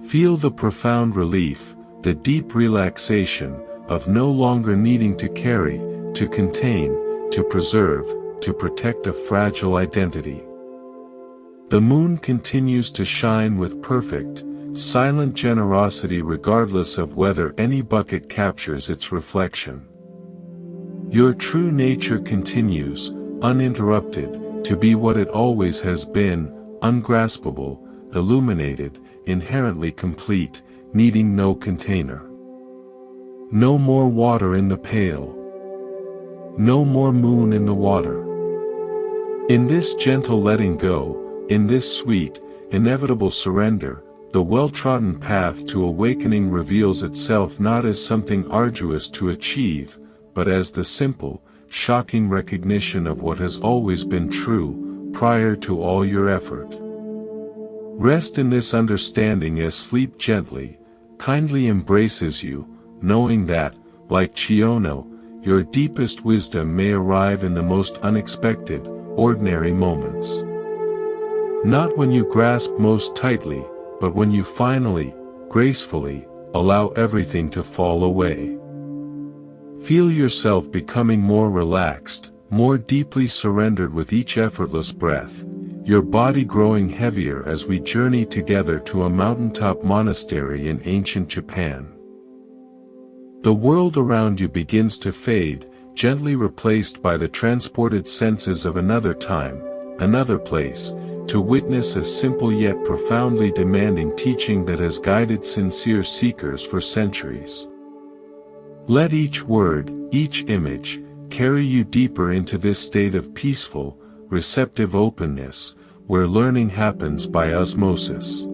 [SPEAKER 1] Feel the profound relief, the deep relaxation, of no longer needing to carry, to contain, to preserve, to protect a fragile identity. The moon continues to shine with perfect, silent generosity regardless of whether any bucket captures its reflection. Your true nature continues, uninterrupted, to be what it always has been, ungraspable, illuminated, inherently complete, needing no container. No more water in the pail. No more moon in the water. In this gentle letting go, in this sweet, inevitable surrender, the well-trodden path to awakening reveals itself not as something arduous to achieve, but as the simple, shocking recognition of what has always been true, prior to all your effort. Rest in this understanding as sleep gently, kindly embraces you, knowing that, like Chiono, your deepest wisdom may arrive in the most unexpected, ordinary moments. Not when you grasp most tightly, but when you finally, gracefully, allow everything to fall away. Feel yourself becoming more relaxed, more deeply surrendered with each effortless breath, your body growing heavier as we journey together to a mountaintop monastery in ancient Japan. The world around you begins to fade, gently replaced by the transported senses of another time, another place, to witness a simple yet profoundly demanding teaching that has guided sincere seekers for centuries. Let each word, each image, carry you deeper into this state of peaceful, receptive openness, where learning happens by osmosis.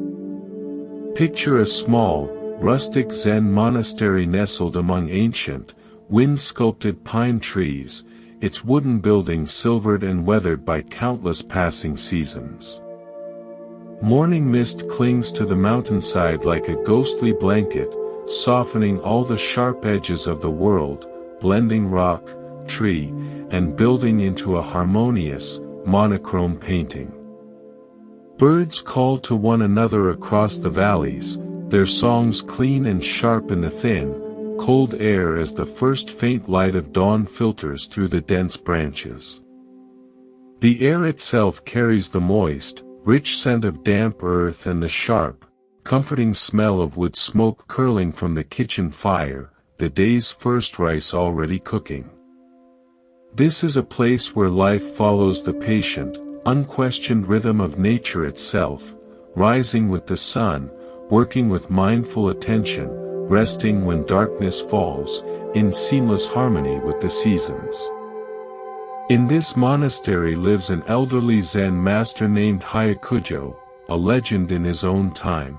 [SPEAKER 1] Picture a small, rustic Zen monastery nestled among ancient, wind-sculpted pine trees, its wooden buildings silvered and weathered by countless passing seasons. Morning mist clings to the mountainside like a ghostly blanket, softening all the sharp edges of the world, blending rock, tree, and building into a harmonious, monochrome painting. Birds call to one another across the valleys, their songs clean and sharp in the thin, cold air as the first faint light of dawn filters through the dense branches. The air itself carries the moist, rich scent of damp earth and the sharp, comforting smell of wood smoke curling from the kitchen fire, the day's first rice already cooking. This is a place where life follows the patient, unquestioned rhythm of nature itself, rising with the sun, working with mindful attention, resting when darkness falls, in seamless harmony with the seasons. In this monastery lives an elderly Zen master named Hyakujo, a legend in his own time.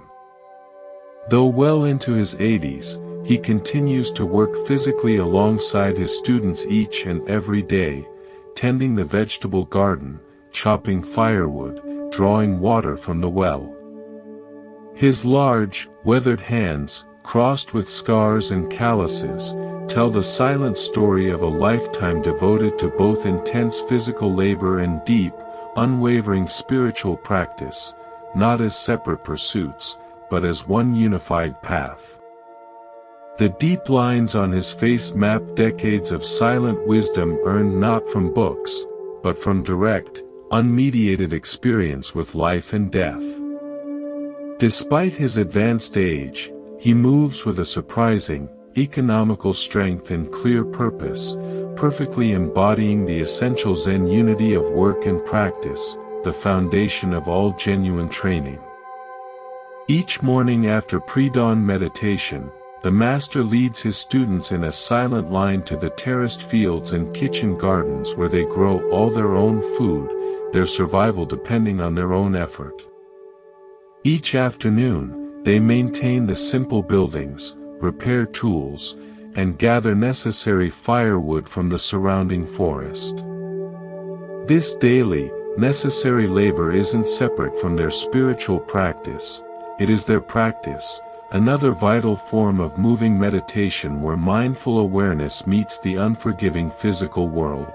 [SPEAKER 1] Though well into his 80s, he continues to work physically alongside his students each and every day, tending the vegetable garden, chopping firewood, drawing water from the well. His large, weathered hands, crossed with scars and calluses, tell the silent story of a lifetime devoted to both intense physical labor and deep, unwavering spiritual practice, not as separate pursuits, but as one unified path. The deep lines on his face map decades of silent wisdom earned not from books, but from direct, unmediated experience with life and death. Despite his advanced age, he moves with a surprising, economical strength and clear purpose, perfectly embodying the essential Zen unity of work and practice, the foundation of all genuine training. Each morning after pre-dawn meditation, the master leads his students in a silent line to the terraced fields and kitchen gardens where they grow all their own food, their survival depending on their own effort. Each afternoon, they maintain the simple buildings, repair tools, and gather necessary firewood from the surrounding forest. This daily, necessary labor isn't separate from their spiritual practice, it is their practice, another vital form of moving meditation where mindful awareness meets the unforgiving physical world.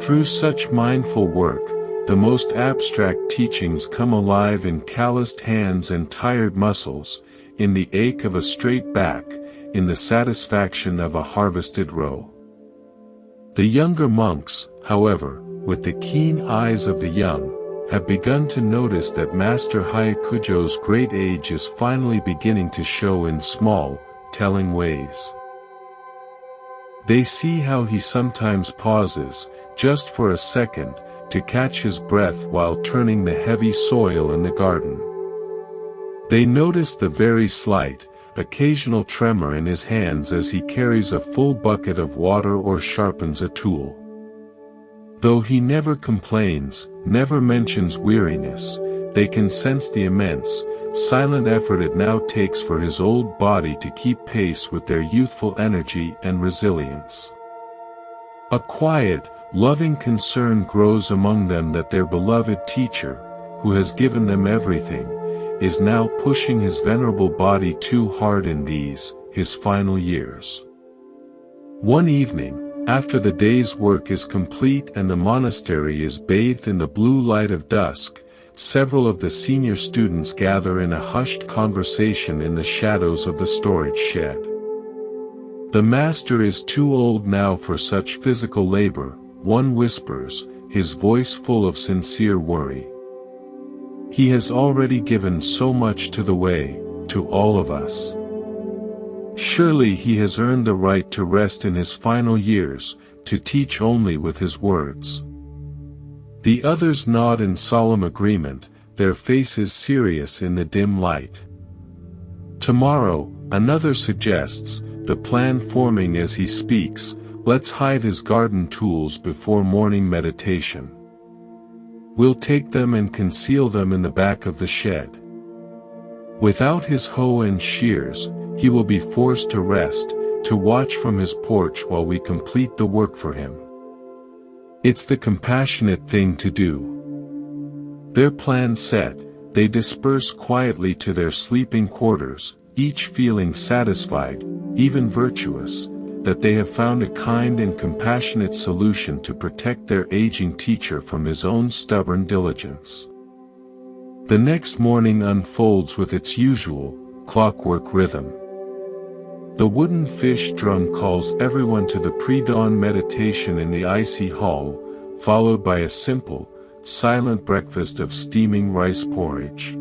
[SPEAKER 1] Through such mindful work, the most abstract teachings come alive in calloused hands and tired muscles, in the ache of a straight back, in the satisfaction of a harvested row. The younger monks, however, with the keen eyes of the young, have begun to notice that Master Hyakujo's great age is finally beginning to show in small, telling ways. They see how he sometimes pauses, just for a second, to catch his breath while turning the heavy soil in the garden. They notice the very slight, occasional tremor in his hands as he carries a full bucket of water or sharpens a tool. Though he never complains, never mentions weariness, they can sense the immense, silent effort it now takes for his old body to keep pace with their youthful energy and resilience. A quiet, loving concern grows among them that their beloved teacher, who has given them everything, is now pushing his venerable body too hard in these, his final years. One evening, after the day's work is complete and the monastery is bathed in the blue light of dusk, several of the senior students gather in a hushed conversation in the shadows of the storage shed. The master is too old now for such physical labor, one whispers, his voice full of sincere worry. He has already given so much to the way, to all of us. Surely he has earned the right to rest in his final years, to teach only with his words. The others nod in solemn agreement, their faces serious in the dim light. Tomorrow, another suggests, the plan forming as he speaks, let's hide his garden tools before morning meditation. We'll take them and conceal them in the back of the shed. Without his hoe and shears, he will be forced to rest, to watch from his porch while we complete the work for him. It's the compassionate thing to do. Their plan set, they disperse quietly to their sleeping quarters, each feeling satisfied, even virtuous, that they have found a kind and compassionate solution to protect their aging teacher from his own stubborn diligence. The next morning unfolds with its usual, clockwork rhythm. The wooden fish drum calls everyone to the pre-dawn meditation in the icy hall, followed by a simple, silent breakfast of steaming rice porridge.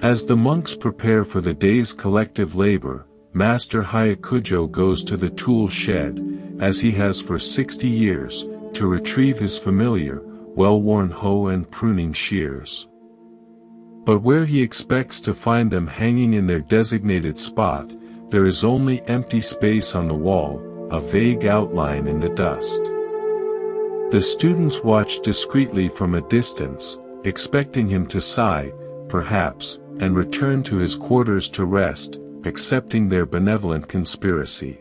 [SPEAKER 1] As the monks prepare for the day's collective labor, Master Hyakujo goes to the tool shed, as he has for 60 years, to retrieve his familiar, well-worn hoe and pruning shears. But where he expects to find them hanging in their designated spot, there is only empty space on the wall, a vague outline in the dust. The students watch discreetly from a distance, expecting him to sigh, perhaps, and return to his quarters to rest, accepting their benevolent conspiracy.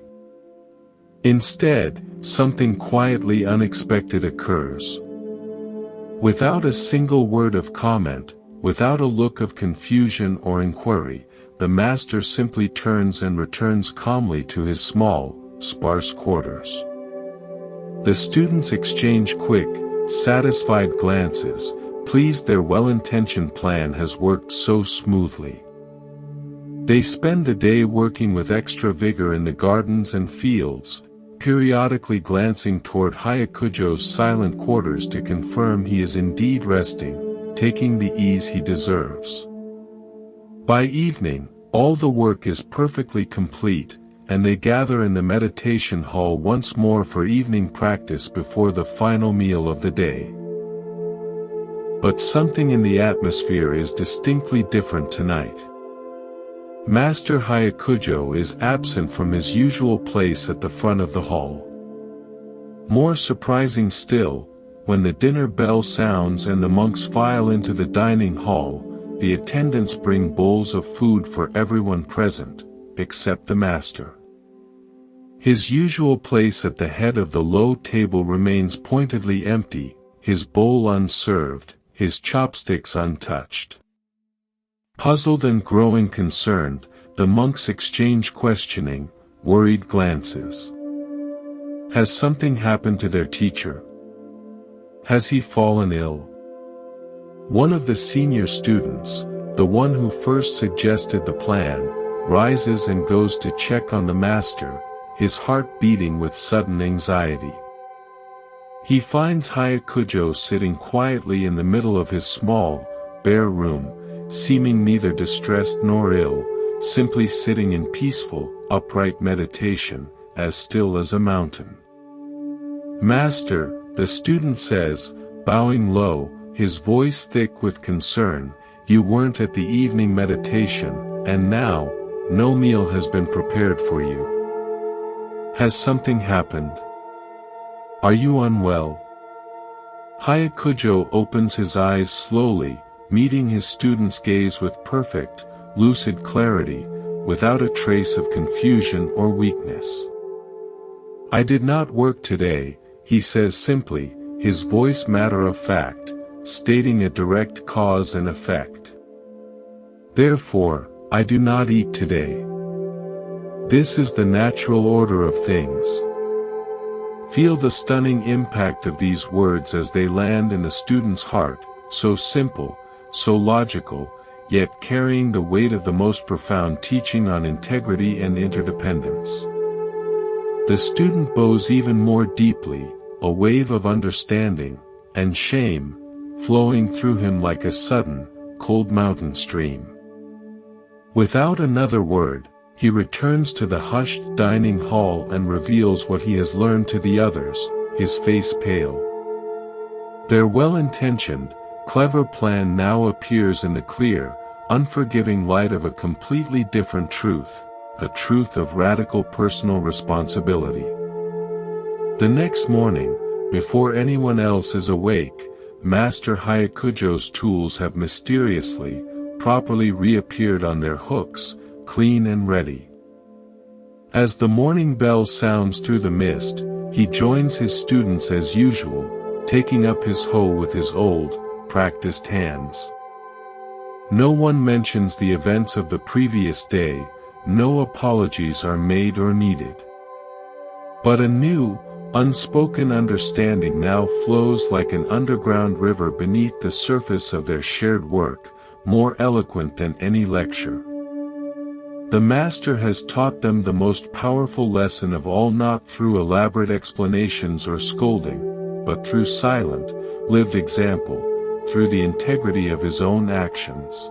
[SPEAKER 1] Instead, something quietly unexpected occurs. Without a single word of comment, without a look of confusion or inquiry, the master simply turns and returns calmly to his small, sparse quarters. The students exchange quick, satisfied glances, pleased their well-intentioned plan has worked so smoothly. They spend the day working with extra vigor in the gardens and fields, periodically glancing toward Hyakujo's silent quarters to confirm he is indeed resting, taking the ease he deserves. By evening, all the work is perfectly complete, and they gather in the meditation hall once more for evening practice before the final meal of the day. But something in the atmosphere is distinctly different tonight. Master Hyakujo is absent from his usual place at the front of the hall. More surprising still, when the dinner bell sounds and the monks file into the dining hall, the attendants bring bowls of food for everyone present, except the master. His usual place at the head of the low table remains pointedly empty, his bowl unserved, his chopsticks untouched. Puzzled and growing concerned, the monks exchange questioning, worried glances. Has something happened to their teacher? Has he fallen ill? One of the senior students, the one who first suggested the plan, rises and goes to check on the master, his heart beating with sudden anxiety. He finds Hyakujo sitting quietly in the middle of his small, bare room, seeming neither distressed nor ill, simply sitting in peaceful, upright meditation, as still as a mountain. "Master," the student says, bowing low, his voice thick with concern, "you weren't at the evening meditation, and now, no meal has been prepared for you. Has something happened? Are you unwell?" Hyakujo opens his eyes slowly, meeting his student's gaze with perfect, lucid clarity, without a trace of confusion or weakness. "I did not work today," he says simply, his voice matter of fact, stating a direct cause and effect. "Therefore, I do not eat today." This is the natural order of things. Feel the stunning impact of these words as they land in the student's heart, so simple, so logical, yet carrying the weight of the most profound teaching on integrity and interdependence. The student bows even more deeply, a wave of understanding, and shame, flowing through him like a sudden, cold mountain stream. Without another word, he returns to the hushed dining hall and reveals what he has learned to the others, his face pale. Their well-intentioned, clever plan now appears in the clear, unforgiving light of a completely different truth, a truth of radical personal responsibility. The next morning, before anyone else is awake, Master Hyakujo's tools have mysteriously, properly reappeared on their hooks, clean and ready. As the morning bell sounds through the mist, he joins his students as usual, taking up his hoe with his old, practiced hands. No one mentions the events of the previous day, no apologies are made or needed. But a new, unspoken understanding now flows like an underground river beneath the surface of their shared work, more eloquent than any lecture. The master has taught them the most powerful lesson of all, not through elaborate explanations or scolding, but through silent, lived example, through the integrity of his own actions.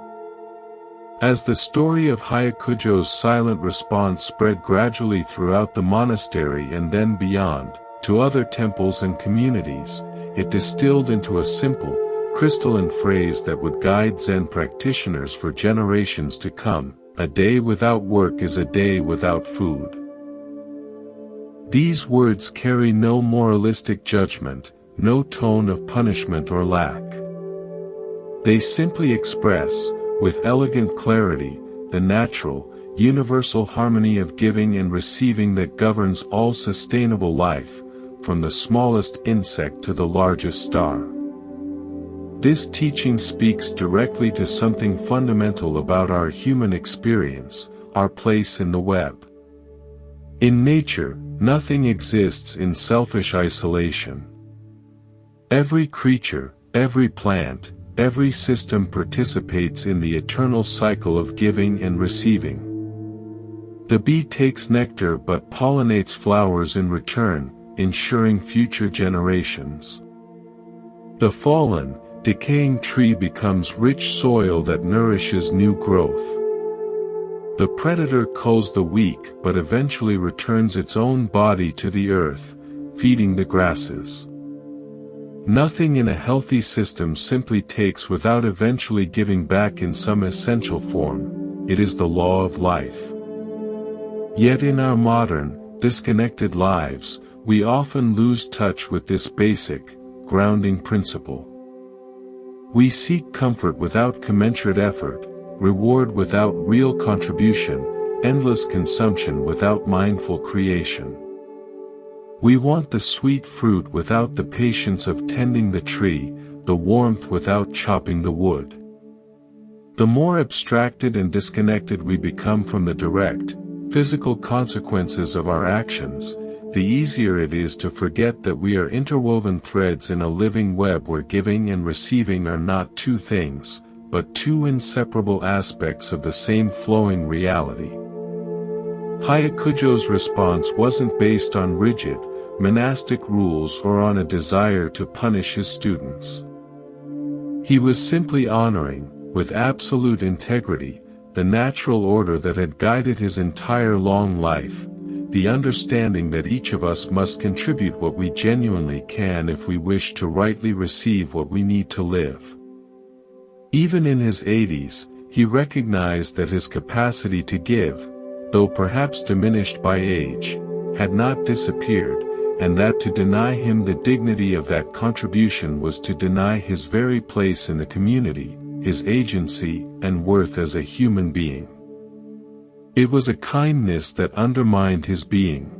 [SPEAKER 1] As the story of Hyakujo's silent response spread gradually throughout the monastery and then beyond, to other temples and communities, it distilled into a simple, crystalline phrase that would guide Zen practitioners for generations to come: a day without work is a day without food. These words carry no moralistic judgment, no tone of punishment or lack. They simply express, with elegant clarity, the natural, universal harmony of giving and receiving that governs all sustainable life, from the smallest insect to the largest star. This teaching speaks directly to something fundamental about our human experience, our place in the web. In nature, nothing exists in selfish isolation. Every creature, every plant, every system participates in the eternal cycle of giving and receiving. The bee takes nectar but pollinates flowers in return, ensuring future generations. The fallen, decaying tree becomes rich soil that nourishes new growth. The predator culls the weak but eventually returns its own body to the earth, feeding the grasses. Nothing in a healthy system simply takes without eventually giving back in some essential form. It is the law of life. Yet in our modern, disconnected lives, we often lose touch with this basic, grounding principle. We seek comfort without commensurate effort, reward without real contribution, endless consumption without mindful creation. We want the sweet fruit without the patience of tending the tree, the warmth without chopping the wood. The more abstracted and disconnected we become from the direct, physical consequences of our actions, the easier it is to forget that we are interwoven threads in a living web where giving and receiving are not two things, but two inseparable aspects of the same flowing reality. Hyakujo's response wasn't based on rigid, monastic rules or on a desire to punish his students. He was simply honoring, with absolute integrity, the natural order that had guided his entire long life, the understanding that each of us must contribute what we genuinely can if we wish to rightly receive what we need to live. Even in his 80s, he recognized that his capacity to give, though perhaps diminished by age, had not disappeared, and that to deny him the dignity of that contribution was to deny his very place in the community, his agency and worth as a human being. It was a kindness that undermined his being.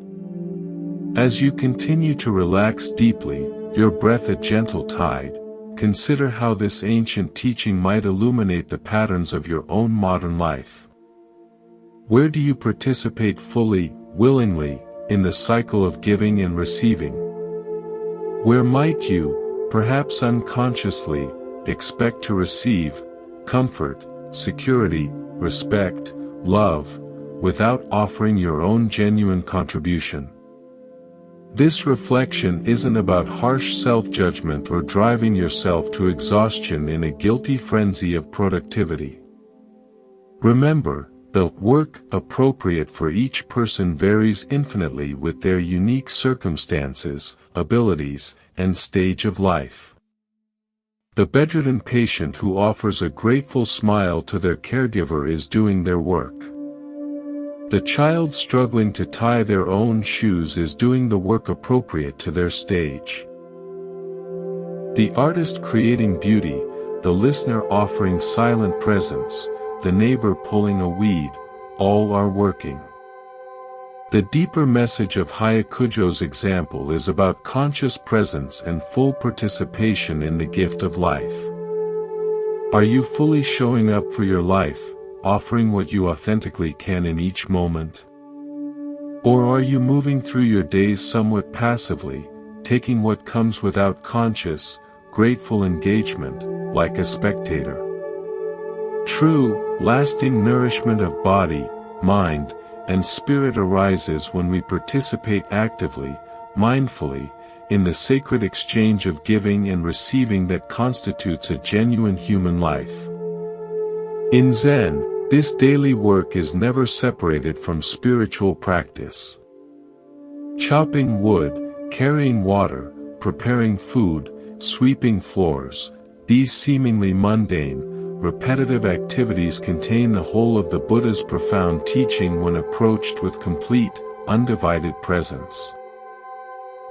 [SPEAKER 1] As you continue to relax deeply, your breath a gentle tide, consider how this ancient teaching might illuminate the patterns of your own modern life. Where do you participate fully, willingly, in the cycle of giving and receiving? Where might you, perhaps unconsciously, expect to receive comfort, security, respect, love, without offering your own genuine contribution? This reflection isn't about harsh self-judgment or driving yourself to exhaustion in a guilty frenzy of productivity. Remember, the work appropriate for each person varies infinitely with their unique circumstances, abilities, and stage of life. The bedridden patient who offers a grateful smile to their caregiver is doing their work. The child struggling to tie their own shoes is doing the work appropriate to their stage. The artist creating beauty, the listener offering silent presence, the neighbor pulling a weed, all are working. The deeper message of Hyakujo's example is about conscious presence and full participation in the gift of life. Are you fully showing up for your life, offering what you authentically can in each moment? Or are you moving through your days somewhat passively, taking what comes without conscious, grateful engagement, like a spectator? True, lasting nourishment of body, mind, and spirit arises when we participate actively, mindfully, in the sacred exchange of giving and receiving that constitutes a genuine human life. In Zen, this daily work is never separated from spiritual practice. Chopping wood, carrying water, preparing food, sweeping floors, these seemingly mundane, repetitive activities contain the whole of the Buddha's profound teaching when approached with complete, undivided presence.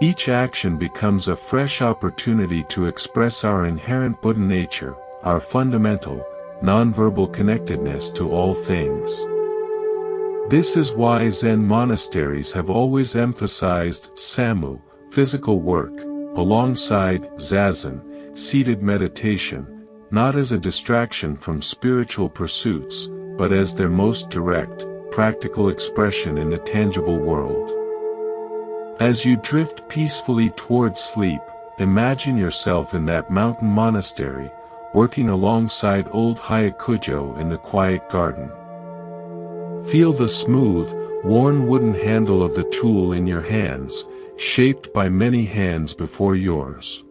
[SPEAKER 1] Each action becomes a fresh opportunity to express our inherent Buddha nature, our fundamental, nonverbal connectedness to all things. This is why Zen monasteries have always emphasized samu, physical work, alongside zazen, seated meditation, not as a distraction from spiritual pursuits, but as their most direct, practical expression in the tangible world. As you drift peacefully towards sleep, imagine yourself in that mountain monastery, working alongside old Hyakujo in the quiet garden. Feel the smooth, worn wooden handle of the tool in your hands, shaped by many hands before yours.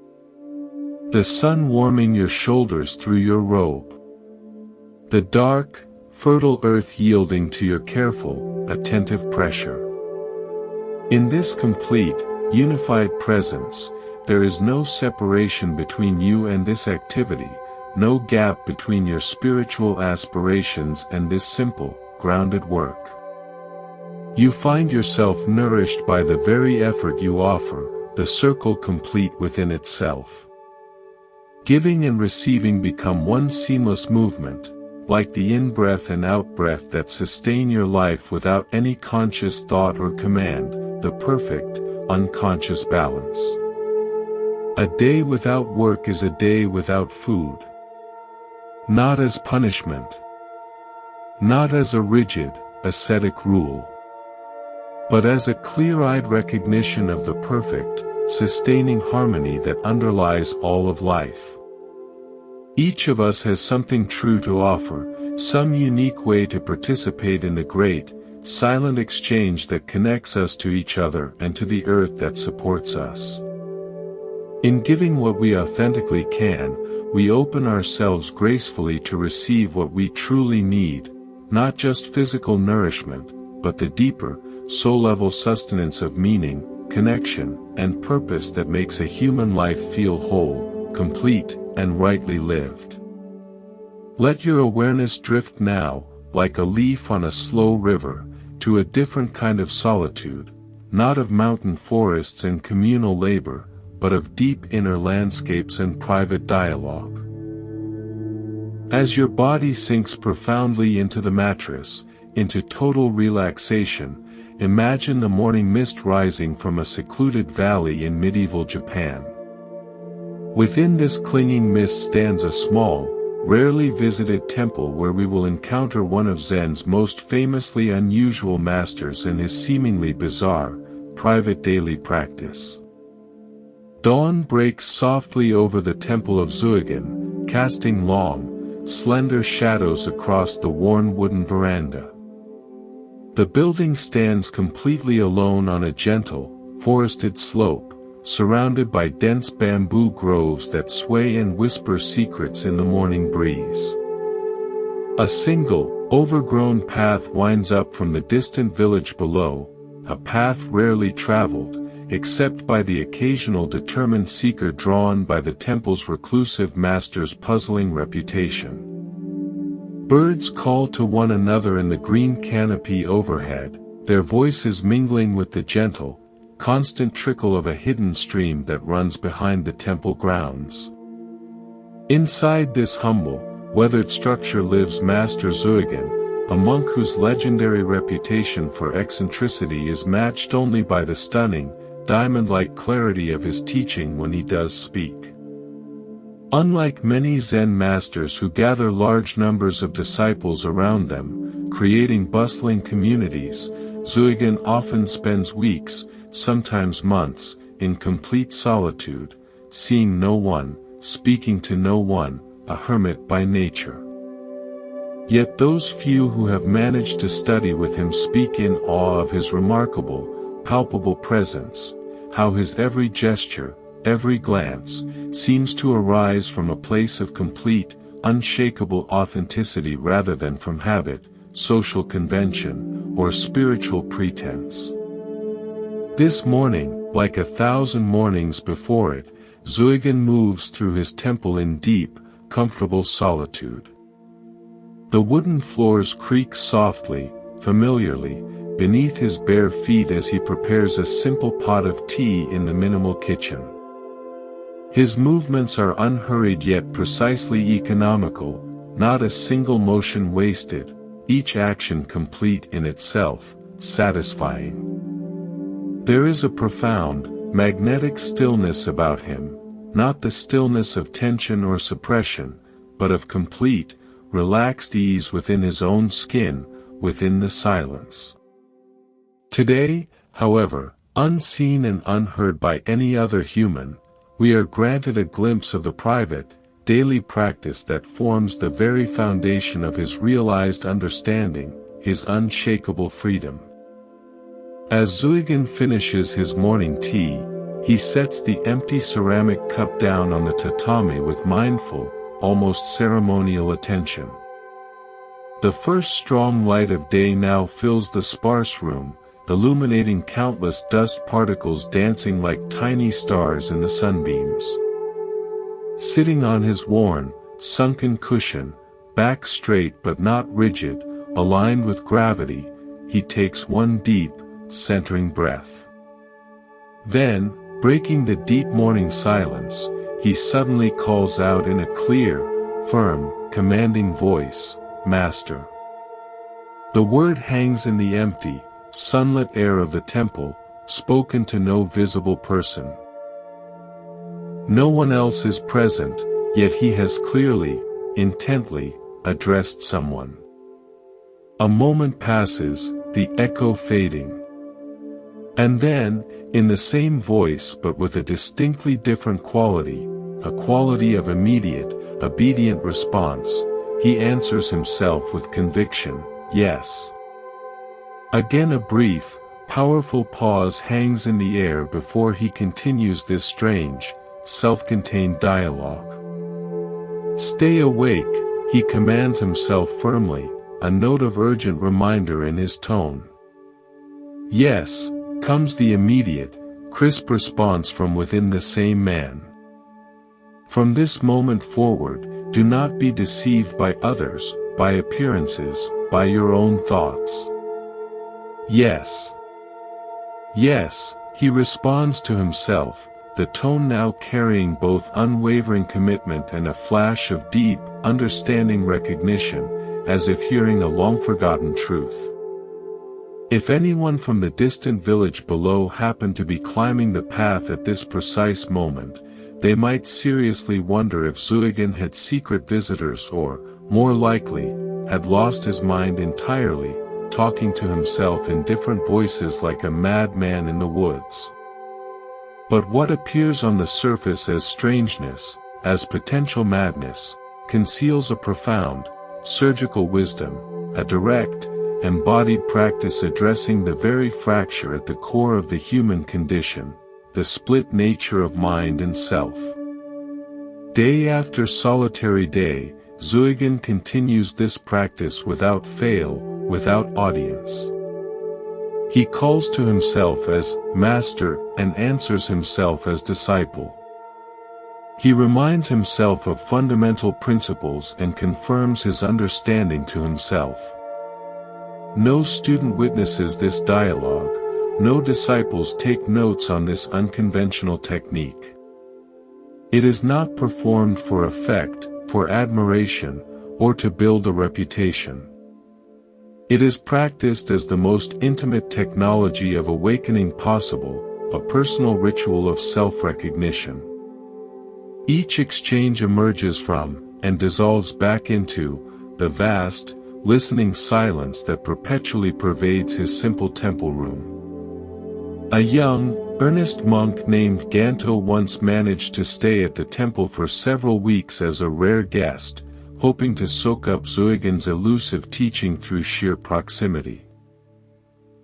[SPEAKER 1] The sun warming your shoulders through your robe. The dark, fertile earth yielding to your careful, attentive pressure. In this complete, unified presence, there is no separation between you and this activity, no gap between your spiritual aspirations and this simple, grounded work. You find yourself nourished by the very effort you offer, the circle complete within itself. Giving and receiving become one seamless movement, like the in-breath and out-breath that sustain your life without any conscious thought or command, the perfect, unconscious balance. A day without work is a day without food. Not as punishment. Not as a rigid, ascetic rule. But as a clear-eyed recognition of the perfect, sustaining harmony that underlies all of life. Each of us has something true to offer, some unique way to participate in the great, silent exchange that connects us to each other and to the earth that supports us. In giving what we authentically can, we open ourselves gracefully to receive what we truly need, not just physical nourishment, but the deeper, soul-level sustenance of meaning, connection, and purpose that makes a human life feel whole, complete, and rightly lived. Let your awareness drift now, like a leaf on a slow river, to a different kind of solitude, not of mountain forests and communal labor, but of deep inner landscapes and private dialogue. As your body sinks profoundly into the mattress, into total relaxation, imagine the morning mist rising from a secluded valley in medieval Japan. Within this clinging mist stands a small, rarely visited temple where we will encounter one of Zen's most famously unusual masters in his seemingly bizarre, private daily practice. Dawn breaks softly over the temple of Soyen, casting long, slender shadows across the worn wooden veranda. The building stands completely alone on a gentle, forested slope, surrounded by dense bamboo groves that sway and whisper secrets in the morning breeze. A single, overgrown path winds up from the distant village below, a path rarely traveled, except by the occasional determined seeker drawn by the temple's reclusive master's puzzling reputation. Birds call to one another in the green canopy overhead, their voices mingling with the gentle, constant trickle of a hidden stream that runs behind the temple grounds. Inside this humble, weathered structure lives Master Soyen, a monk whose legendary reputation for eccentricity is matched only by the stunning, diamond-like clarity of his teaching when he does speak. Unlike many Zen masters who gather large numbers of disciples around them, creating bustling communities, Soyen often spends weeks, sometimes months, in complete solitude, seeing no one, speaking to no one, a hermit by nature. Yet those few who have managed to study with him speak in awe of his remarkable, palpable presence, how his every gesture, every glance, seems to arise from a place of complete, unshakable authenticity rather than from habit, social convention, or spiritual pretense. This morning, like 1,000 mornings before it, Soyen moves through his temple in deep, comfortable solitude. The wooden floors creak softly, familiarly, beneath his bare feet as he prepares a simple pot of tea in the minimal kitchen. His movements are unhurried yet precisely economical, not a single motion wasted, each action complete in itself, satisfying. There is a profound, magnetic stillness about him, not the stillness of tension or suppression, but of complete, relaxed ease within his own skin, within the silence. Today, however, unseen and unheard by any other human, we are granted a glimpse of the private, daily practice that forms the very foundation of his realized understanding, his unshakable freedom. As Soyen finishes his morning tea, he sets the empty ceramic cup down on the tatami with mindful, almost ceremonial attention. The first strong light of day now fills the sparse room, illuminating countless dust particles dancing like tiny stars in the sunbeams. Sitting on his worn, sunken cushion, back straight but not rigid, aligned with gravity, he takes one deep, centering breath. Then, breaking the deep morning silence, he suddenly calls out in a clear, firm, commanding voice, "Master." The word hangs in the empty, sunlit air of the temple, spoken to no visible person. No one else is present, yet he has clearly, intently, addressed someone. A moment passes, the echo fading. And then, in the same voice but with a distinctly different quality, a quality of immediate, obedient response, he answers himself with conviction, "Yes." Again a brief, powerful pause hangs in the air before he continues this strange, self-contained dialogue. "Stay awake," he commands himself firmly, a note of urgent reminder in his tone. "Yes," comes the immediate, crisp response from within the same man. From this moment forward, do not be deceived by others, by appearances, by your own thoughts. "Yes. Yes," he responds to himself, the tone now carrying both unwavering commitment and a flash of deep, understanding recognition, as if hearing a long-forgotten truth. If anyone from the distant village below happened to be climbing the path at this precise moment, they might seriously wonder if Soyen had secret visitors or, more likely, had lost his mind entirely, talking to himself in different voices like a madman in the woods. But what appears on the surface as strangeness, as potential madness, conceals a profound, surgical wisdom, a direct, embodied practice addressing the very fracture at the core of the human condition, the split nature of mind and self. Day after solitary day, Soyen continues this practice without fail, without audience. He calls to himself as master and answers himself as disciple. He reminds himself of fundamental principles and confirms his understanding to himself. No student witnesses this dialogue, no disciples take notes on this unconventional technique. It is not performed for effect, for admiration, or to build a reputation. It is practiced as the most intimate technology of awakening possible, a personal ritual of self-recognition. Each exchange emerges from, and dissolves back into, the vast, listening silence that perpetually pervades his simple temple room. A young, earnest monk named Ganto once managed to stay at the temple for several weeks as a rare guest, hoping to soak up Soyen's elusive teaching through sheer proximity.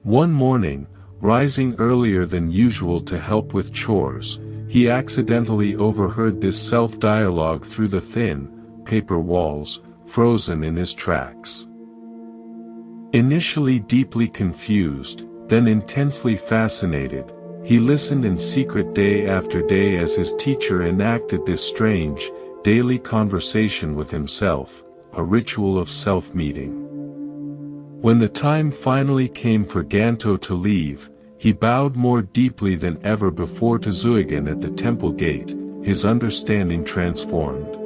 [SPEAKER 1] One morning, rising earlier than usual to help with chores, he accidentally overheard this self-dialogue through the thin, paper walls, frozen in his tracks. Initially deeply confused, then intensely fascinated, he listened in secret day after day as his teacher enacted this strange, daily conversation with himself, a ritual of self-meeting. When the time finally came for Ganto to leave, he bowed more deeply than ever before to Soyen at the temple gate, his understanding transformed.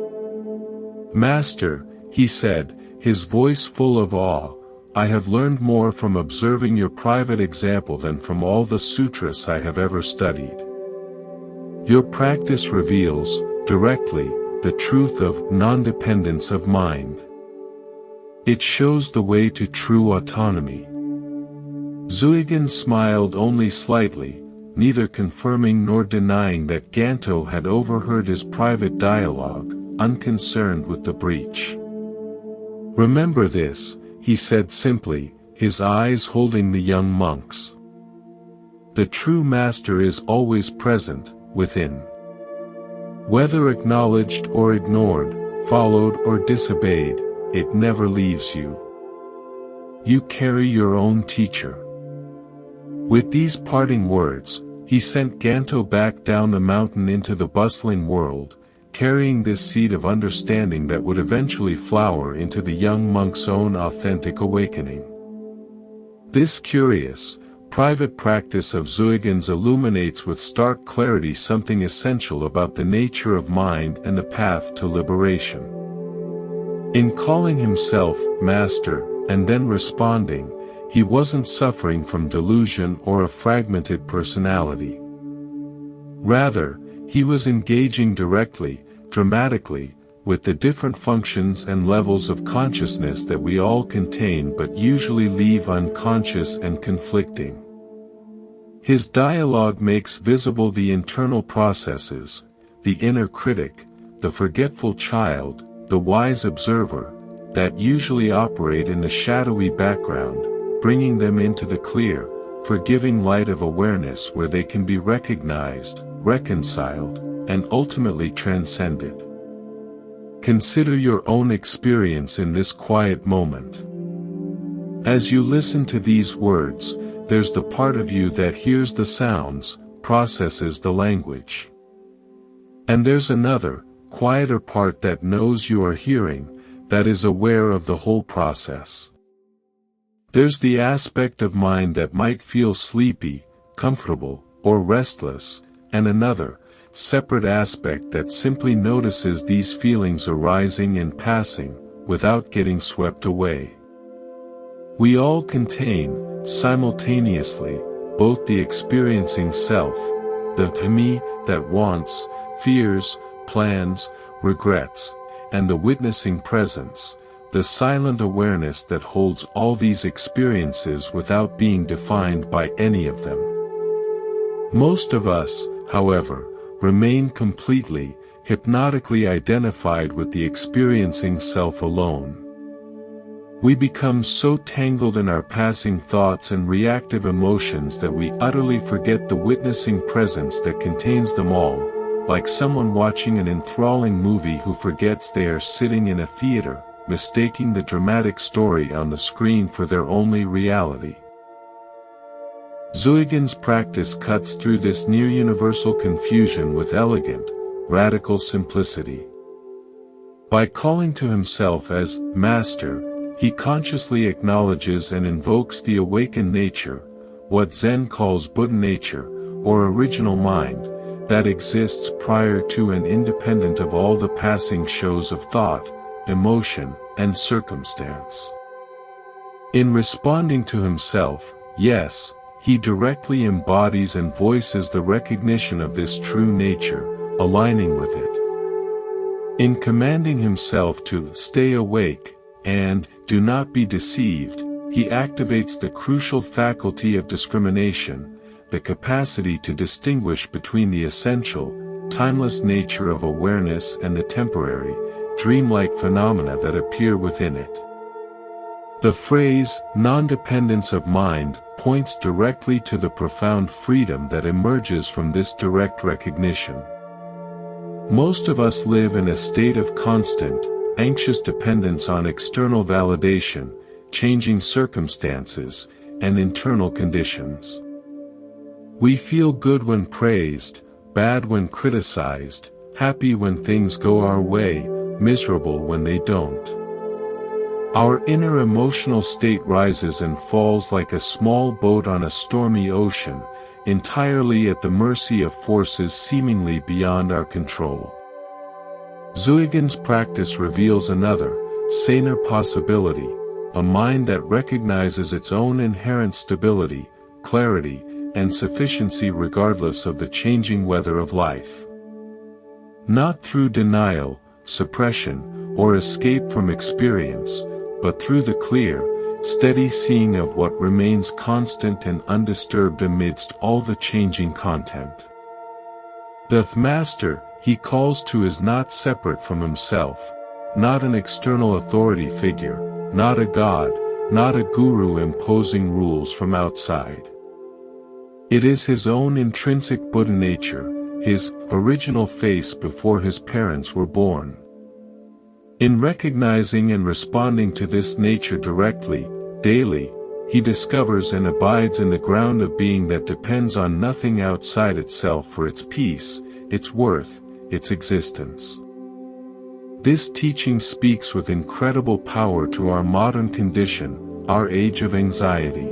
[SPEAKER 1] "Master," he said, his voice full of awe, I have learned more from observing your private example than from all the sutras I have ever studied. Your practice reveals, directly, the truth of non-dependence of mind. It shows the way to true autonomy. Zuigen smiled only slightly, neither confirming nor denying that Ganto had overheard his private dialogue, unconcerned with the breach. Remember this, he said simply, his eyes holding the young monks. The true master is always present, within. Whether acknowledged or ignored, followed or disobeyed, it never leaves you. You carry your own teacher. With these parting words, he sent Ganto back down the mountain into the bustling world, carrying this seed of understanding that would eventually flower into the young monk's own authentic awakening. This curious, private practice of Zuigen's illuminates with stark clarity something essential about the nature of mind and the path to liberation. In calling himself master, and then responding, he wasn't suffering from delusion or a fragmented personality. Rather, he was engaging directly, dramatically, with the different functions and levels of consciousness that we all contain but usually leave unconscious and conflicting. His dialogue makes visible the internal processes, the inner critic, the forgetful child, the wise observer, that usually operate in the shadowy background, bringing them into the clear, forgiving light of awareness where they can be recognized, reconciled, and ultimately transcended. Consider your own experience in this quiet moment. As you listen to these words, there's the part of you that hears the sounds, processes the language. And there's another, quieter part that knows you are hearing, that is aware of the whole process. There's the aspect of mind that might feel sleepy, comfortable, or restless, and another, separate aspect that simply notices these feelings arising and passing, without getting swept away. We all contain, simultaneously, both the experiencing self, the me that wants, fears, plans, regrets, and the witnessing presence, the silent awareness that holds all these experiences without being defined by any of them. Most of us, however, remain completely, hypnotically identified with the experiencing self alone. We become so tangled in our passing thoughts and reactive emotions that we utterly forget the witnessing presence that contains them all, like someone watching an enthralling movie who forgets they are sitting in a theater, mistaking the dramatic story on the screen for their only reality. Zuigen's practice cuts through this near-universal confusion with elegant, radical simplicity. By calling to himself as master, he consciously acknowledges and invokes the awakened nature, what Zen calls Buddha nature, or original mind, that exists prior to and independent of all the passing shows of thought, emotion, and circumstance. In responding to himself, yes, he directly embodies and voices the recognition of this true nature, aligning with it. In commanding himself to stay awake, and do not be deceived, he activates the crucial faculty of discrimination, the capacity to distinguish between the essential, timeless nature of awareness and the temporary, dreamlike phenomena that appear within it. The phrase, non-dependence of mind, points directly to the profound freedom that emerges from this direct recognition. Most of us live in a state of constant, anxious dependence on external validation, changing circumstances, and internal conditions. We feel good when praised, bad when criticized, happy when things go our way, miserable when they don't. Our inner emotional state rises and falls like a small boat on a stormy ocean, entirely at the mercy of forces seemingly beyond our control. Zuigen's practice reveals another, saner possibility, a mind that recognizes its own inherent stability, clarity, and sufficiency regardless of the changing weather of life. Not through denial, suppression, or escape from experience, but through the clear, steady seeing of what remains constant and undisturbed amidst all the changing content. The Master, he calls to, is not separate from himself, not an external authority figure, not a god, not a guru imposing rules from outside. It is his own intrinsic Buddha nature, his original face before his parents were born. In recognizing and responding to this nature directly, daily, he discovers and abides in the ground of being that depends on nothing outside itself for its peace, its worth, its existence. This teaching speaks with incredible power to our modern condition, our age of anxiety.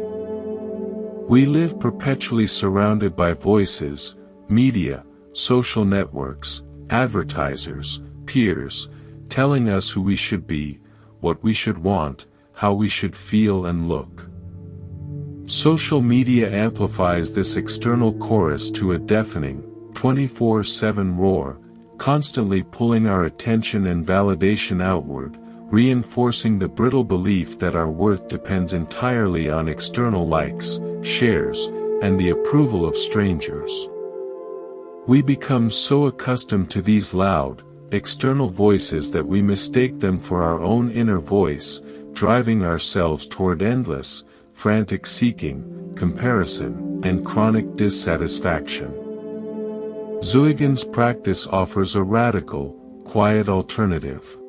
[SPEAKER 1] We live perpetually surrounded by voices, media, social networks, advertisers, peers, telling us who we should be, what we should want, how we should feel and look. Social media amplifies this external chorus to a deafening, 24/7 roar, constantly pulling our attention and validation outward, reinforcing the brittle belief that our worth depends entirely on external likes, shares, and the approval of strangers. We become so accustomed to these loud, external voices that we mistake them for our own inner voice, driving ourselves toward endless, frantic seeking, comparison, and chronic dissatisfaction. Zuigen's practice offers a radical, quiet alternative.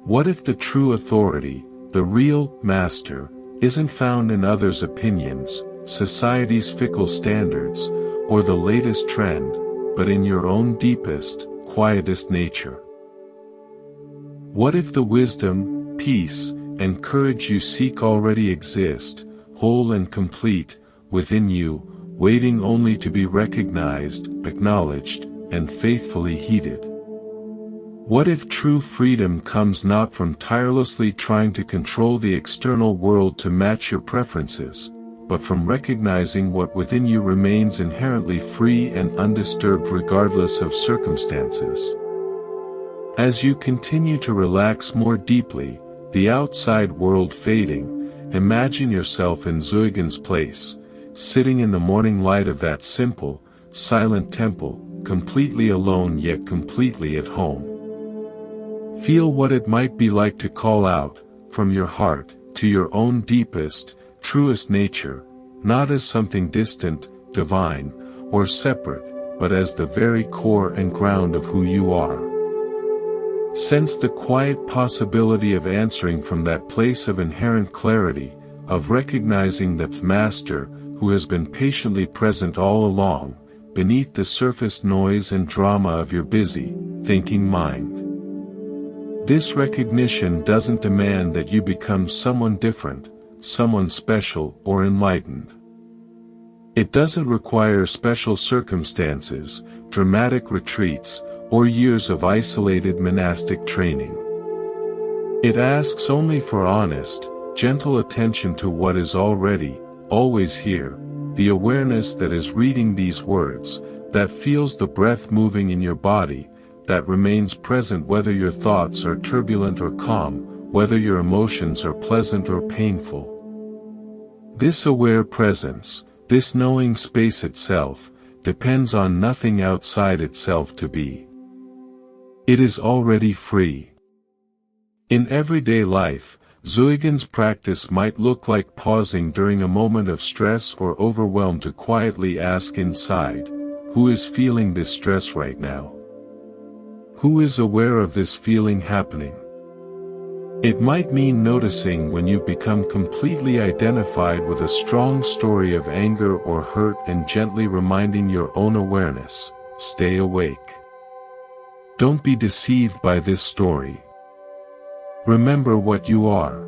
[SPEAKER 1] What if the true authority, the real master, isn't found in others' opinions, society's fickle standards, or the latest trend, but in your own deepest, quietest nature? What if the wisdom, peace, and courage you seek already exist, whole and complete, within you, waiting only to be recognized, acknowledged, and faithfully heeded? What if true freedom comes not from tirelessly trying to control the external world to match your preferences, but from recognizing what within you remains inherently free and undisturbed regardless of circumstances? As you continue to relax more deeply, the outside world fading, imagine yourself in Zuigen's place, sitting in the morning light of that simple, silent temple, completely alone yet completely at home. Feel what it might be like to call out, from your heart, to your own deepest, truest nature, not as something distant, divine, or separate, but as the very core and ground of who you are. Sense the quiet possibility of answering from that place of inherent clarity, of recognizing the Master, who has been patiently present all along, beneath the surface noise and drama of your busy, thinking mind. This recognition doesn't demand that you become someone different, someone special or enlightened. It doesn't require special circumstances, dramatic retreats, or years of isolated monastic training. It asks only for honest, gentle attention to what is already, always here, the awareness that is reading these words, that feels the breath moving in your body, that remains present whether your thoughts are turbulent or calm, whether your emotions are pleasant or painful. This aware presence, this knowing space itself, depends on nothing outside itself to be. It is already free. In everyday life, Zuigen's practice might look like pausing during a moment of stress or overwhelm to quietly ask inside, who is feeling this stress right now? Who is aware of this feeling happening? It might mean noticing when you become completely identified with a strong story of anger or hurt and gently reminding your own awareness, stay awake. Don't be deceived by this story. Remember what you are.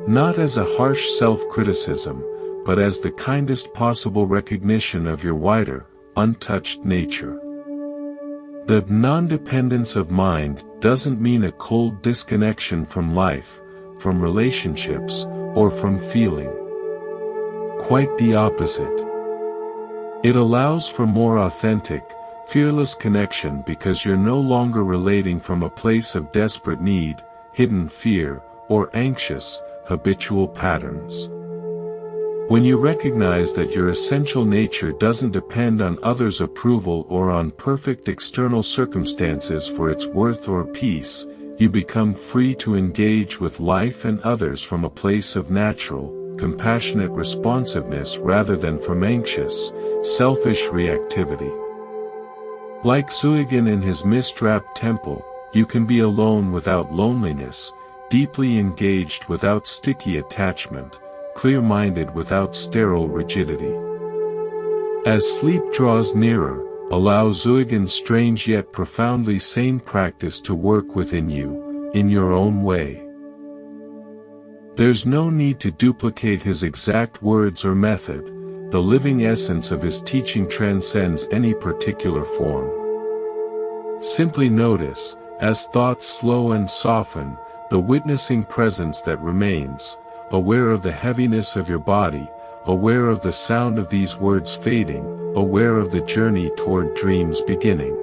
[SPEAKER 1] Not as a harsh self-criticism, but as the kindest possible recognition of your wider, untouched nature. The non-dependence of mind doesn't mean a cold disconnection from life, from relationships, or from feeling. Quite the opposite. It allows for more authentic, fearless connection because you're no longer relating from a place of desperate need, hidden fear, or anxious, habitual patterns. When you recognize that your essential nature doesn't depend on others' approval or on perfect external circumstances for its worth or peace, you become free to engage with life and others from a place of natural, compassionate responsiveness rather than from anxious, selfish reactivity. Like Soyen in his mist-wrapped temple, you can be alone without loneliness, deeply engaged without sticky attachment, clear-minded without sterile rigidity. As sleep draws nearer, allow Soyen's strange yet profoundly sane practice to work within you, in your own way. There's no need to duplicate his exact words or method. The living essence of his teaching transcends any particular form. Simply notice, as thoughts slow and soften, the witnessing presence that remains, aware of the heaviness of your body, aware of the sound of these words fading, aware of the journey toward dreams beginning.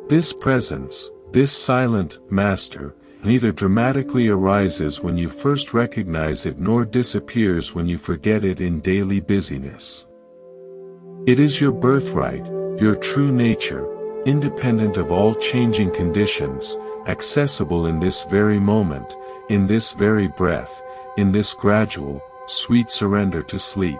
[SPEAKER 1] This presence, this silent master, neither dramatically arises when you first recognize it nor disappears when you forget it in daily busyness. It is your birthright, your true nature, independent of all changing conditions, accessible in this very moment, in this very breath, in this gradual, sweet surrender to sleep.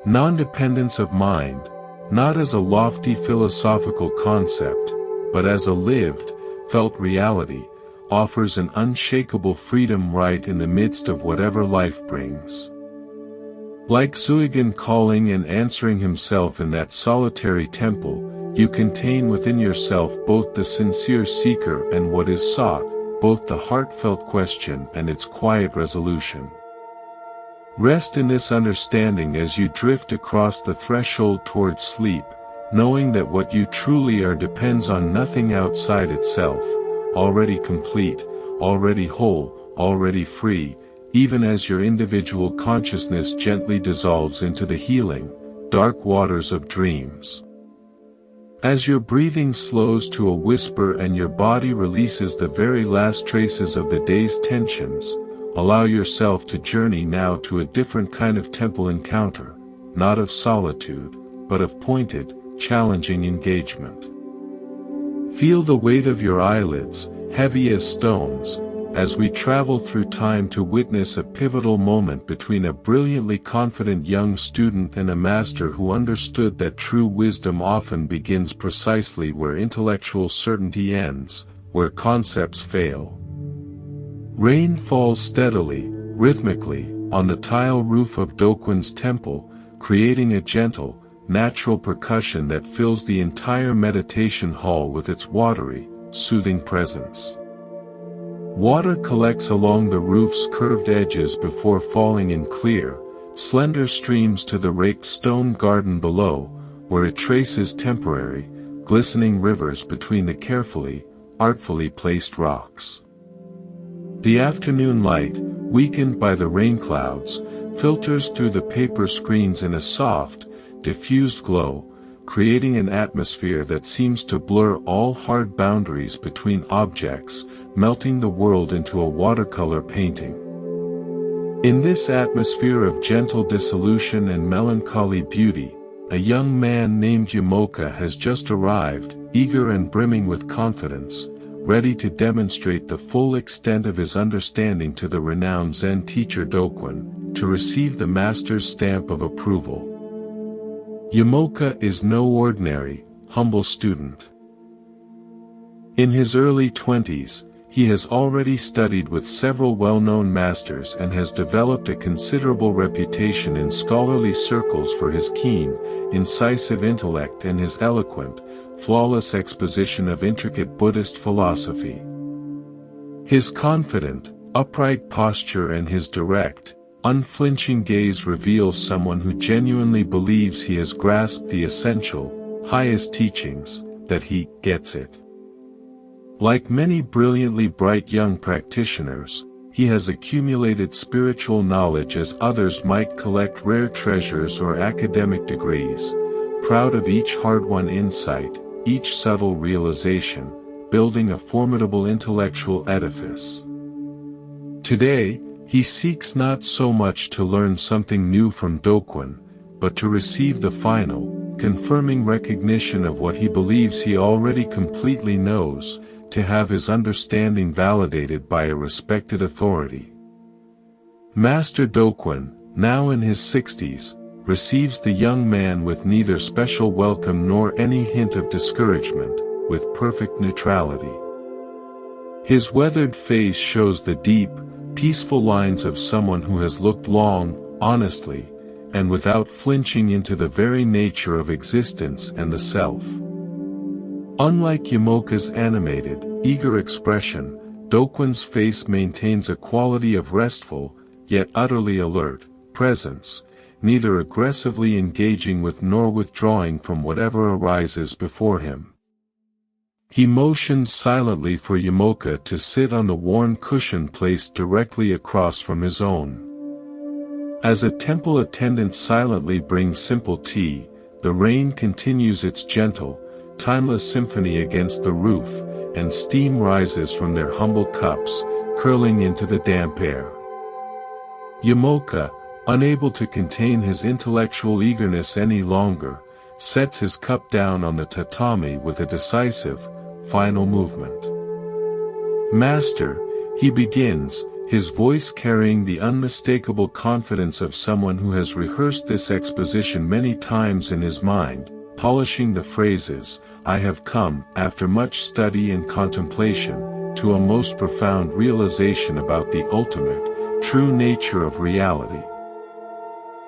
[SPEAKER 1] Non-dependence of mind, not as a lofty philosophical concept, but as a lived, felt reality, offers an unshakable freedom right in the midst of whatever life brings. Like Soyen calling and answering himself in that solitary temple, you contain within yourself both the sincere seeker and what is sought, both the heartfelt question and its quiet resolution. Rest in this understanding as you drift across the threshold toward sleep, knowing that what you truly are depends on nothing outside itself, already complete, already whole, already free, even as your individual consciousness gently dissolves into the healing, dark waters of dreams. As your breathing slows to a whisper and your body releases the very last traces of the day's tensions, allow yourself to journey now to a different kind of temple encounter, not of solitude, but of pointed, challenging engagement. Feel the weight of your eyelids, heavy as stones, as we travel through time to witness a pivotal moment between a brilliantly confident young student and a master who understood that true wisdom often begins precisely where intellectual certainty ends, where concepts fail. Rain falls steadily, rhythmically, on the tile roof of Dokwan's temple, creating a gentle, natural percussion that fills the entire meditation hall with its watery, soothing presence. Water collects along the roof's curved edges before falling in clear, slender streams to the raked stone garden below, where it traces temporary, glistening rivers between the carefully, artfully placed rocks. The afternoon light, weakened by the rain clouds, filters through the paper screens in a soft, diffused glow, creating an atmosphere that seems to blur all hard boundaries between objects, melting the world into a watercolor painting. In this atmosphere of gentle dissolution and melancholy beauty, a young man named Yamoka has just arrived, eager and brimming with confidence, ready to demonstrate the full extent of his understanding to the renowned Zen teacher Dokwan, to receive the master's stamp of approval. Yamoka is no ordinary, humble student. In his early 20s, he has already studied with several well-known masters and has developed a considerable reputation in scholarly circles for his keen, incisive intellect and his eloquent, flawless exposition of intricate Buddhist philosophy. His confident, upright posture and his direct, unflinching gaze reveals someone who genuinely believes he has grasped the essential, highest teachings, that he gets it. Like many brilliantly bright young practitioners, he has accumulated spiritual knowledge as others might collect rare treasures or academic degrees, proud of each hard-won insight, each subtle realization, building a formidable intellectual edifice. Today, he seeks not so much to learn something new from Dokun, but to receive the final, confirming recognition of what he believes he already completely knows, to have his understanding validated by a respected authority. Master Dokun, now in his 60s, receives the young man with neither special welcome nor any hint of discouragement, with perfect neutrality. His weathered face shows the deep, peaceful lines of someone who has looked long, honestly, and without flinching into the very nature of existence and the self. Unlike Yamoka's animated, eager expression, Dokun's face maintains a quality of restful, yet utterly alert, presence, neither aggressively engaging with nor withdrawing from whatever arises before him. He motions silently for Yamoka to sit on the worn cushion placed directly across from his own. As a temple attendant silently brings simple tea, the rain continues its gentle, timeless symphony against the roof, and steam rises from their humble cups, curling into the damp air. Yamoka, unable to contain his intellectual eagerness any longer, sets his cup down on the tatami with a decisive, final movement. "Master," he begins, his voice carrying the unmistakable confidence of someone who has rehearsed this exposition many times in his mind, polishing the phrases, "I have come, after much study and contemplation, to a most profound realization about the ultimate, true nature of reality."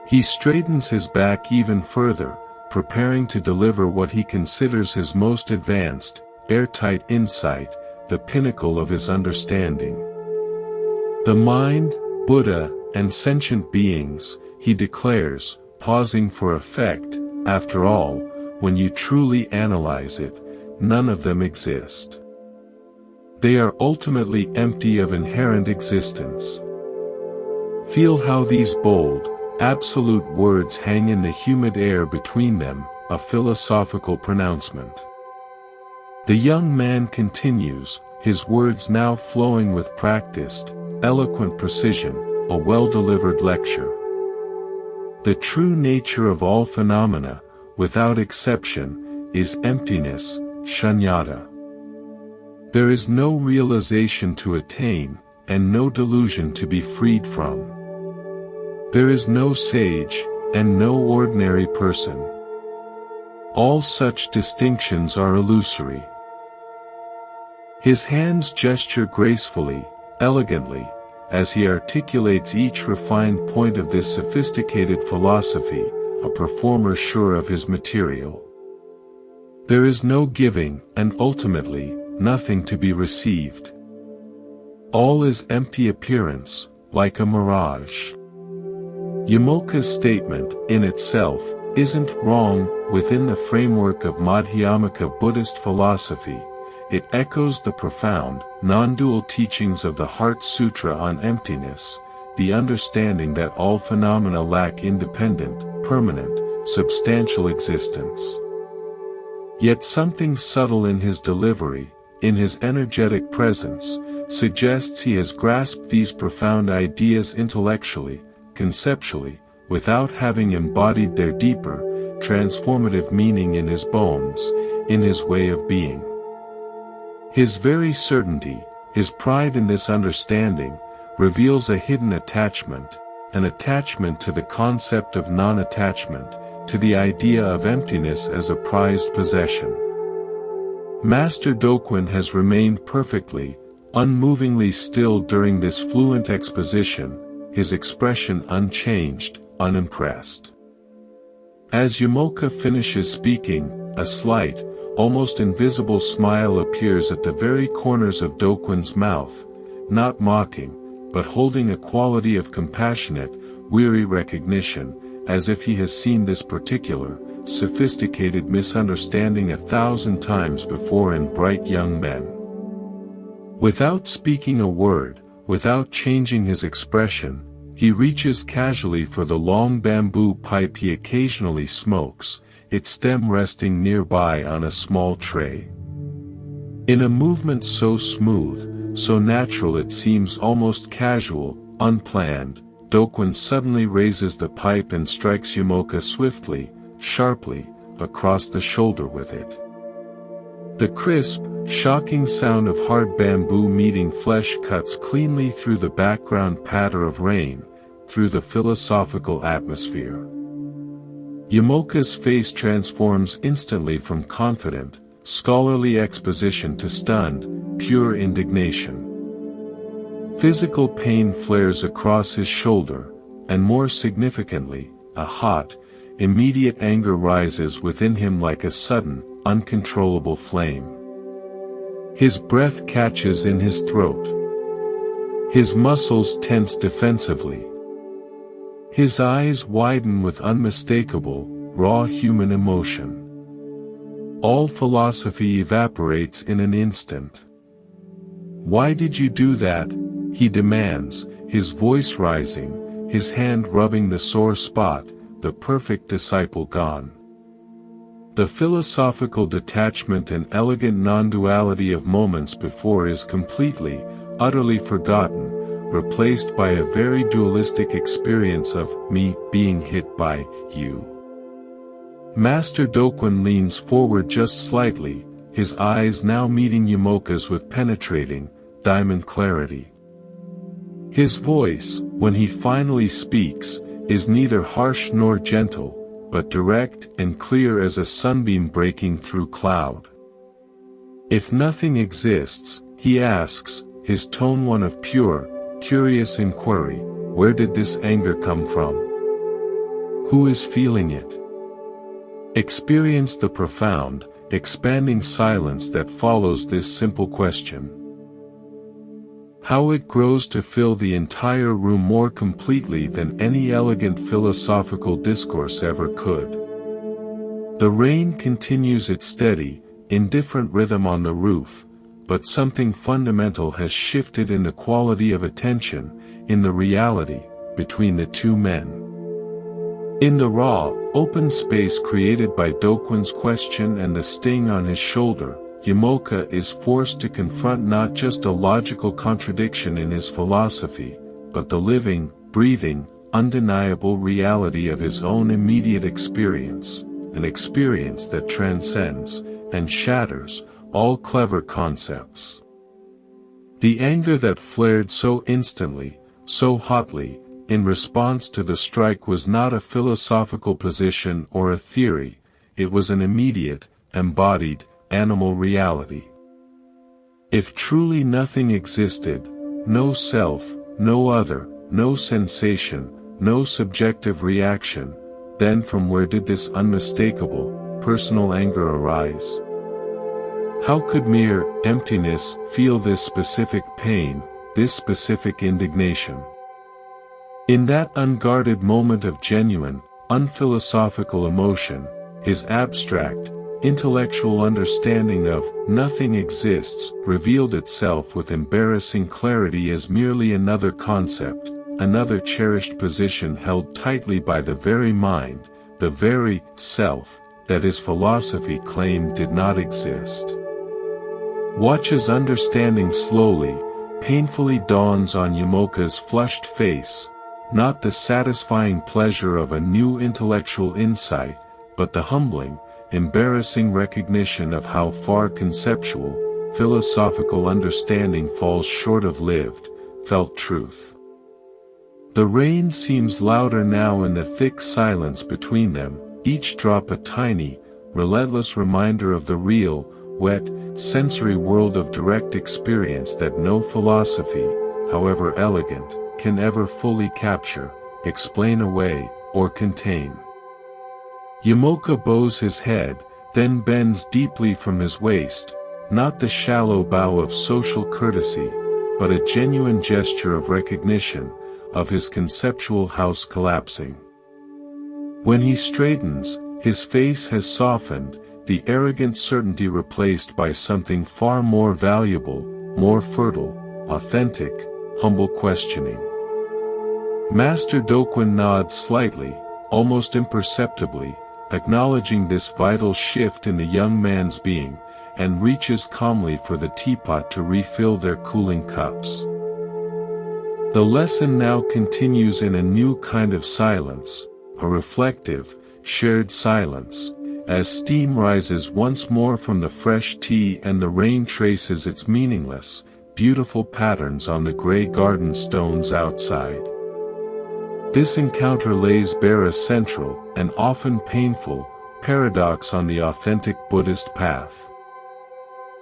[SPEAKER 1] He straightens his back even further, preparing to deliver what he considers his most advanced, airtight insight, the pinnacle of his understanding. The mind, Buddha, and sentient beings, he declares, pausing for effect, after all, when you truly analyze it, none of them exist. They are ultimately empty of inherent existence. Feel how these bold, absolute words hang in the humid air between them, a philosophical pronouncement. The young man continues, his words now flowing with practiced, eloquent precision, a well-delivered lecture. The true nature of all phenomena, without exception, is emptiness, shunyata. There is no realization to attain, and no delusion to be freed from. There is no sage, and no ordinary person. All such distinctions are illusory. His hands gesture gracefully, elegantly, as he articulates each refined point of this sophisticated philosophy, a performer sure of his material. There is no giving, and ultimately, nothing to be received. All is empty appearance, like a mirage. Yamoka's statement, in itself, isn't wrong. Within the framework of Madhyamaka Buddhist philosophy, it echoes the profound, non-dual teachings of the Heart Sutra on emptiness, the understanding that all phenomena lack independent, permanent, substantial existence. Yet something subtle in his delivery, in his energetic presence, suggests he has grasped these profound ideas intellectually, conceptually, without having embodied their deeper, transformative meaning in his bones, in his way of being. His very certainty, his pride in this understanding, reveals a hidden attachment, an attachment to the concept of non-attachment, to the idea of emptiness as a prized possession. Master Dokun has remained perfectly, unmovingly still during this fluent exposition, his expression unchanged, unimpressed. As Yamoka finishes speaking, a slight, almost invisible smile appears at the very corners of Dokun's mouth, not mocking, but holding a quality of compassionate, weary recognition, as if he has seen this particular, sophisticated misunderstanding 1,000 times before in bright young men. Without speaking a word, Without changing his expression, he reaches casually for the long bamboo pipe he occasionally smokes, its stem resting nearby on a small tray. In a movement so smooth, so natural it seems almost casual, unplanned, Dokun suddenly raises the pipe and strikes Yamoka swiftly, sharply, across the shoulder with it. The crisp, shocking sound of hard bamboo meeting flesh cuts cleanly through the background patter of rain, through the philosophical atmosphere. Yamoka's face transforms instantly from confident, scholarly exposition to stunned, pure indignation. Physical pain flares across his shoulder, and more significantly, a hot, immediate anger rises within him like a sudden, uncontrollable flame. His breath catches in his throat. His muscles tense defensively. His eyes widen with unmistakable, raw human emotion. All philosophy evaporates in an instant. "Why did you do that?" he demands, his voice rising, his hand rubbing the sore spot, the perfect disciple gone. The philosophical detachment and elegant non-duality of moments before is completely, utterly forgotten, replaced by a very dualistic experience of me being hit by you. Master Dokun leans forward just slightly, his eyes now meeting Yamoka's with penetrating, diamond clarity. His voice, when he finally speaks, is neither harsh nor gentle, but direct and clear as a sunbeam breaking through cloud. "If nothing exists," he asks, his tone one of pure, curious inquiry, "where did this anger come from? Who is feeling it?" Experience the profound, expanding silence that follows this simple question. How it grows to fill the entire room more completely than any elegant philosophical discourse ever could. The rain continues its steady, indifferent rhythm on the roof, but something fundamental has shifted in the quality of attention, in the reality, between the two men. In the raw, open space created by Dokun's question and the sting on his shoulder, Yamoka is forced to confront not just a logical contradiction in his philosophy, but the living, breathing, undeniable reality of his own immediate experience, an experience that transcends, and shatters, all clever concepts. The anger that flared so instantly, so hotly, in response to the strike was not a philosophical position or a theory, it was an immediate, embodied, animal reality. If truly nothing existed, no self, no other, no sensation, no subjective reaction, then from where did this unmistakable, personal anger arise? How could mere emptiness feel this specific pain, this specific indignation? In that unguarded moment of genuine, unphilosophical emotion, his abstract, intellectual understanding of nothing exists revealed itself with embarrassing clarity as merely another concept, another cherished position held tightly by the very mind, the very self, that his philosophy claimed did not exist. Watch as understanding slowly, painfully dawns on Yamoka's flushed face, not the satisfying pleasure of a new intellectual insight, but the humbling, embarrassing recognition of how far conceptual, philosophical understanding falls short of lived, felt truth. The rain seems louder now in the thick silence between them, each drop a tiny, relentless reminder of the real, wet, sensory world of direct experience that no philosophy, however elegant, can ever fully capture, explain away, or contain. Yamoka bows his head, then bends deeply from his waist, not the shallow bow of social courtesy, but a genuine gesture of recognition, of his conceptual house collapsing. When he straightens, his face has softened, the arrogant certainty replaced by something far more valuable, more fertile, authentic, humble questioning. Master Doquan nods slightly, almost imperceptibly, acknowledging this vital shift in the young man's being, and reaches calmly for the teapot to refill their cooling cups. The lesson now continues in a new kind of silence, a reflective, shared silence, as steam rises once more from the fresh tea and the rain traces its meaningless, beautiful patterns on the gray garden stones outside. This encounter lays bare a central, and often painful, paradox on the authentic Buddhist path.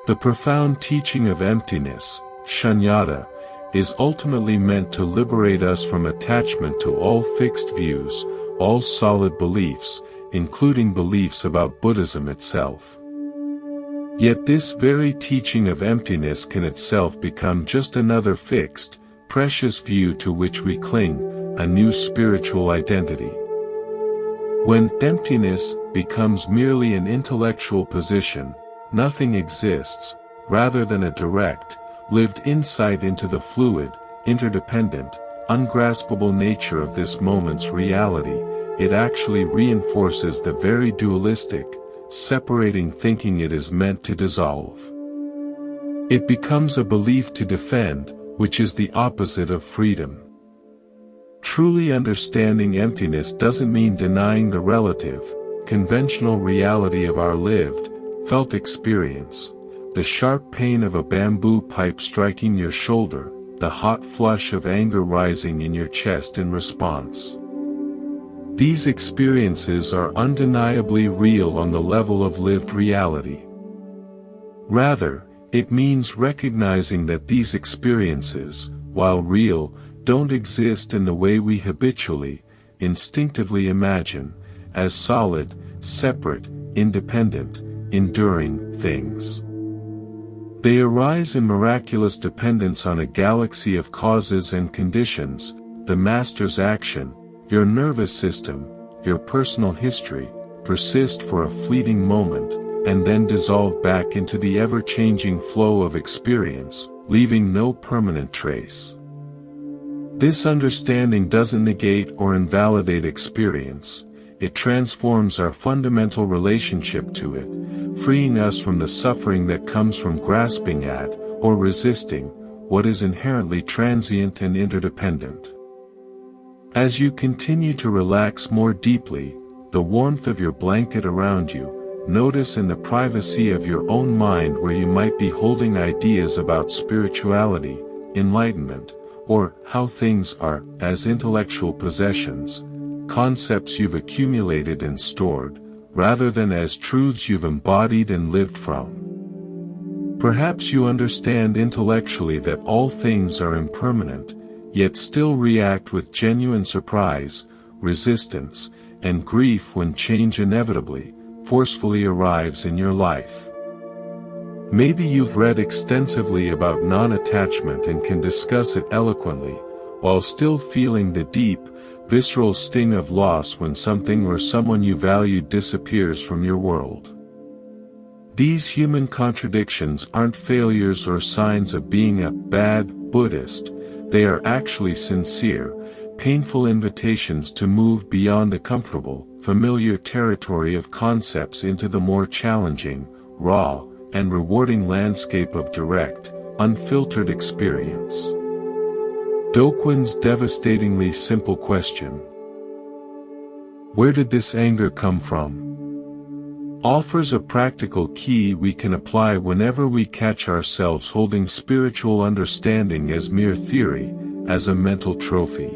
[SPEAKER 1] The profound teaching of emptiness, shunyata, is ultimately meant to liberate us from attachment to all fixed views, all solid beliefs, including beliefs about Buddhism itself. Yet this very teaching of emptiness can itself become just another fixed, precious view to which we cling, a new spiritual identity. When emptiness becomes merely an intellectual position, nothing exists, rather than a direct, lived insight into the fluid, interdependent, ungraspable nature of this moment's reality. It actually reinforces the very dualistic, separating thinking it is meant to dissolve. It becomes a belief to defend, which is the opposite of freedom. Truly understanding emptiness doesn't mean denying the relative, conventional reality of our lived, felt experience, the sharp pain of a bamboo pipe striking your shoulder, the hot flush of anger rising in your chest in response. These experiences are undeniably real on the level of lived reality. Rather, it means recognizing that these experiences, while real, don't exist in the way we habitually, instinctively imagine, as solid, separate, independent, enduring things. They arise in miraculous dependence on a galaxy of causes and conditions, the Master's action, your nervous system, your personal history, persist for a fleeting moment, and then dissolve back into the ever-changing flow of experience, leaving no permanent trace. This understanding doesn't negate or invalidate experience, it transforms our fundamental relationship to it, freeing us from the suffering that comes from grasping at, or resisting, what is inherently transient and interdependent. As you continue to relax more deeply, the warmth of your blanket around you, notice in the privacy of your own mind where you might be holding ideas about spirituality, enlightenment, or how things are, as intellectual possessions, concepts you've accumulated and stored, rather than as truths you've embodied and lived from. Perhaps you understand intellectually that all things are impermanent, yet still react with genuine surprise, resistance, and grief when change inevitably, forcefully arrives in your life. Maybe you've read extensively about non-attachment and can discuss it eloquently, while still feeling the deep, visceral sting of loss when something or someone you valued disappears from your world. These human contradictions aren't failures or signs of being a bad Buddhist, they are actually sincere, painful invitations to move beyond the comfortable, familiar territory of concepts into the more challenging, raw, and rewarding landscape of direct, unfiltered experience. Doquan's devastatingly simple question. Where did this anger come from? Offers a practical key we can apply whenever we catch ourselves holding spiritual understanding as mere theory, as a mental trophy.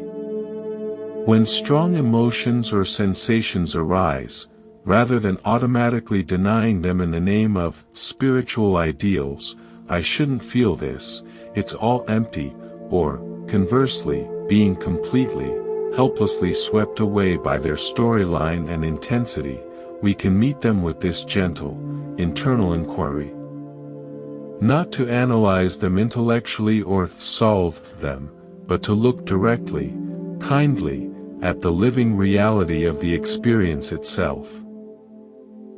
[SPEAKER 1] When strong emotions or sensations arise, rather than automatically denying them in the name of spiritual ideals, I shouldn't feel this, it's all empty, or, conversely, being completely, helplessly swept away by their storyline and intensity, we can meet them with this gentle, internal inquiry. Not to analyze them intellectually or solve them, but to look directly, kindly, at the living reality of the experience itself.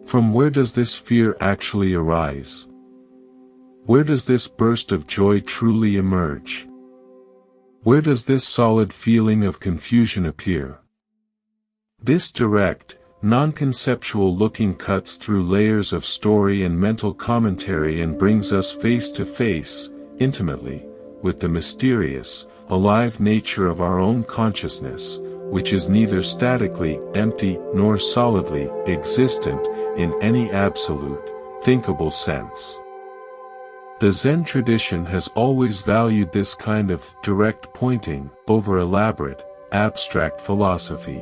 [SPEAKER 1] From where does this fear actually arise? Where does this burst of joy truly emerge? Where does this solid feeling of confusion appear? This direct, non-conceptual looking cuts through layers of story and mental commentary and brings us face to face, intimately, with the mysterious, alive nature of our own consciousness, which is neither statically empty nor solidly existent in any absolute, thinkable sense. The Zen tradition has always valued this kind of direct pointing over elaborate, abstract philosophy.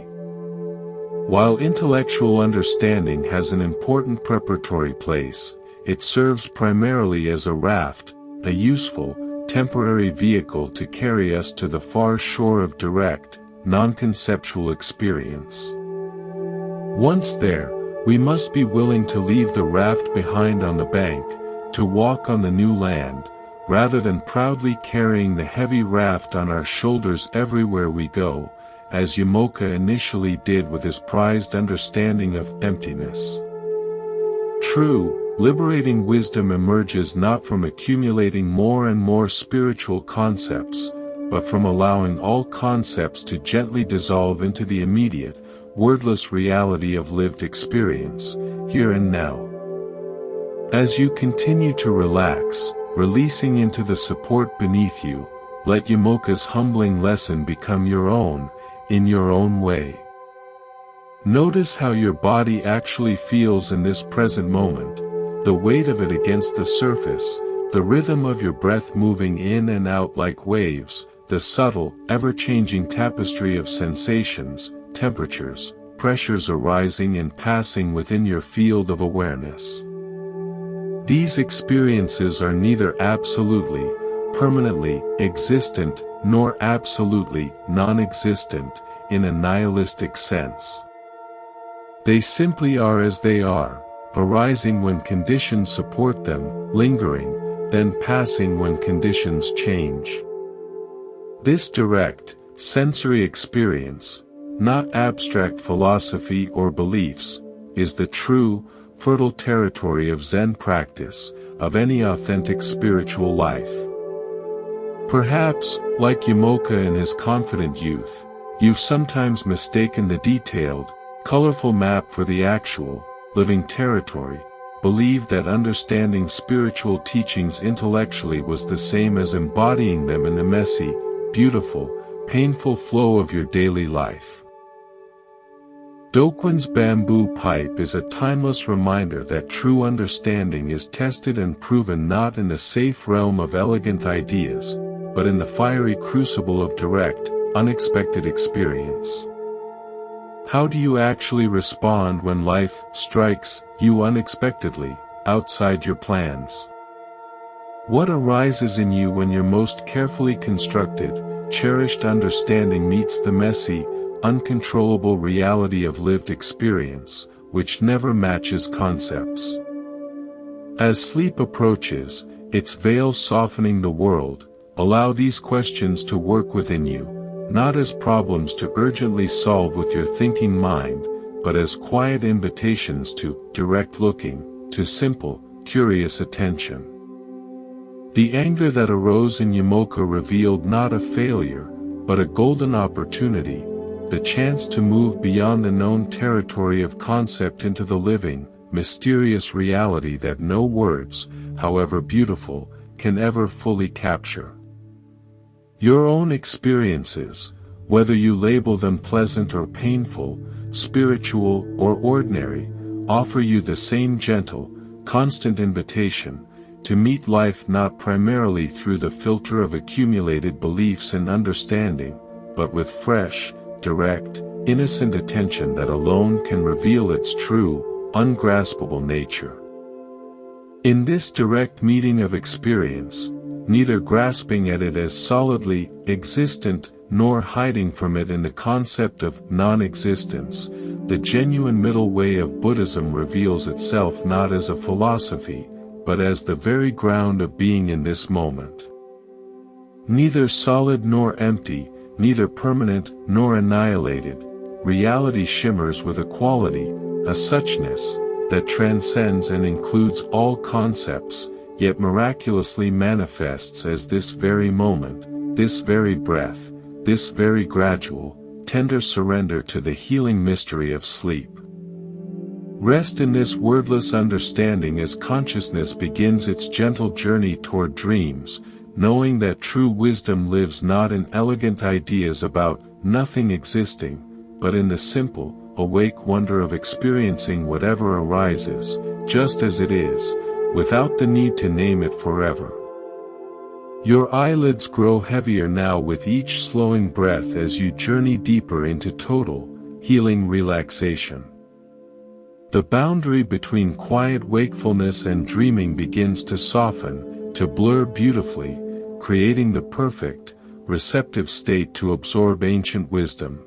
[SPEAKER 1] While intellectual understanding has an important preparatory place, it serves primarily as a raft, a useful, temporary vehicle to carry us to the far shore of direct, non-conceptual experience. Once there, we must be willing to leave the raft behind on the bank, to walk on the new land, rather than proudly carrying the heavy raft on our shoulders everywhere we go, as Yamoka initially did with his prized understanding of emptiness. True, liberating wisdom emerges not from accumulating more and more spiritual concepts, but from allowing all concepts to gently dissolve into the immediate, wordless reality of lived experience, here and now. As you continue to relax, releasing into the support beneath you, let Yamoka's humbling lesson become your own, in your own way. Notice how your body actually feels in this present moment, the weight of it against the surface, the rhythm of your breath moving in and out like waves, the subtle, ever-changing tapestry of sensations, temperatures, pressures arising and passing within your field of awareness. These experiences are neither absolutely, permanently existent, nor absolutely non-existent, in a nihilistic sense. They simply are as they are, arising when conditions support them, lingering, then passing when conditions change. This direct, sensory experience, not abstract philosophy or beliefs, is the true, fertile territory of Zen practice, of any authentic spiritual life. Perhaps, like Yamoka in his confident youth, you've sometimes mistaken the detailed, colorful map for the actual, living territory, believed that understanding spiritual teachings intellectually was the same as embodying them in the messy, beautiful, painful flow of your daily life. Dokuin's bamboo pipe is a timeless reminder that true understanding is tested and proven not in the safe realm of elegant ideas, but in the fiery crucible of direct, unexpected experience. How do you actually respond when life strikes you unexpectedly, outside your plans? What arises in you when your most carefully constructed, cherished understanding meets the messy, uncontrollable reality of lived experience, which never matches concepts? As sleep approaches, its veil softening the world, allow these questions to work within you, not as problems to urgently solve with your thinking mind, but as quiet invitations to direct looking, to simple, curious attention. The anger that arose in Yamoka revealed not a failure, but a golden opportunity, the chance to move beyond the known territory of concept into the living, mysterious reality that no words, however beautiful, can ever fully capture. Your own experiences, whether you label them pleasant or painful, spiritual or ordinary, offer you the same gentle, constant invitation to meet life not primarily through the filter of accumulated beliefs and understanding, but with fresh, direct, innocent attention that alone can reveal its true, ungraspable nature. In this direct meeting of experience, neither grasping at it as solidly existent nor hiding from it in the concept of non-existence, the genuine middle way of Buddhism reveals itself not as a philosophy, but as the very ground of being in this moment. Neither solid nor empty, neither permanent nor annihilated, reality shimmers with a quality, a suchness, that transcends and includes all concepts, yet miraculously manifests as this very moment, this very breath, this very gradual, tender surrender to the healing mystery of sleep. Rest in this wordless understanding as consciousness begins its gentle journey toward dreams, knowing that true wisdom lives not in elegant ideas about nothing existing, but in the simple, awake wonder of experiencing whatever arises, just as it is, without the need to name it forever. Your eyelids grow heavier now with each slowing breath as you journey deeper into total, healing relaxation. The boundary between quiet wakefulness and dreaming begins to soften, to blur beautifully, creating the perfect, receptive state to absorb ancient wisdom.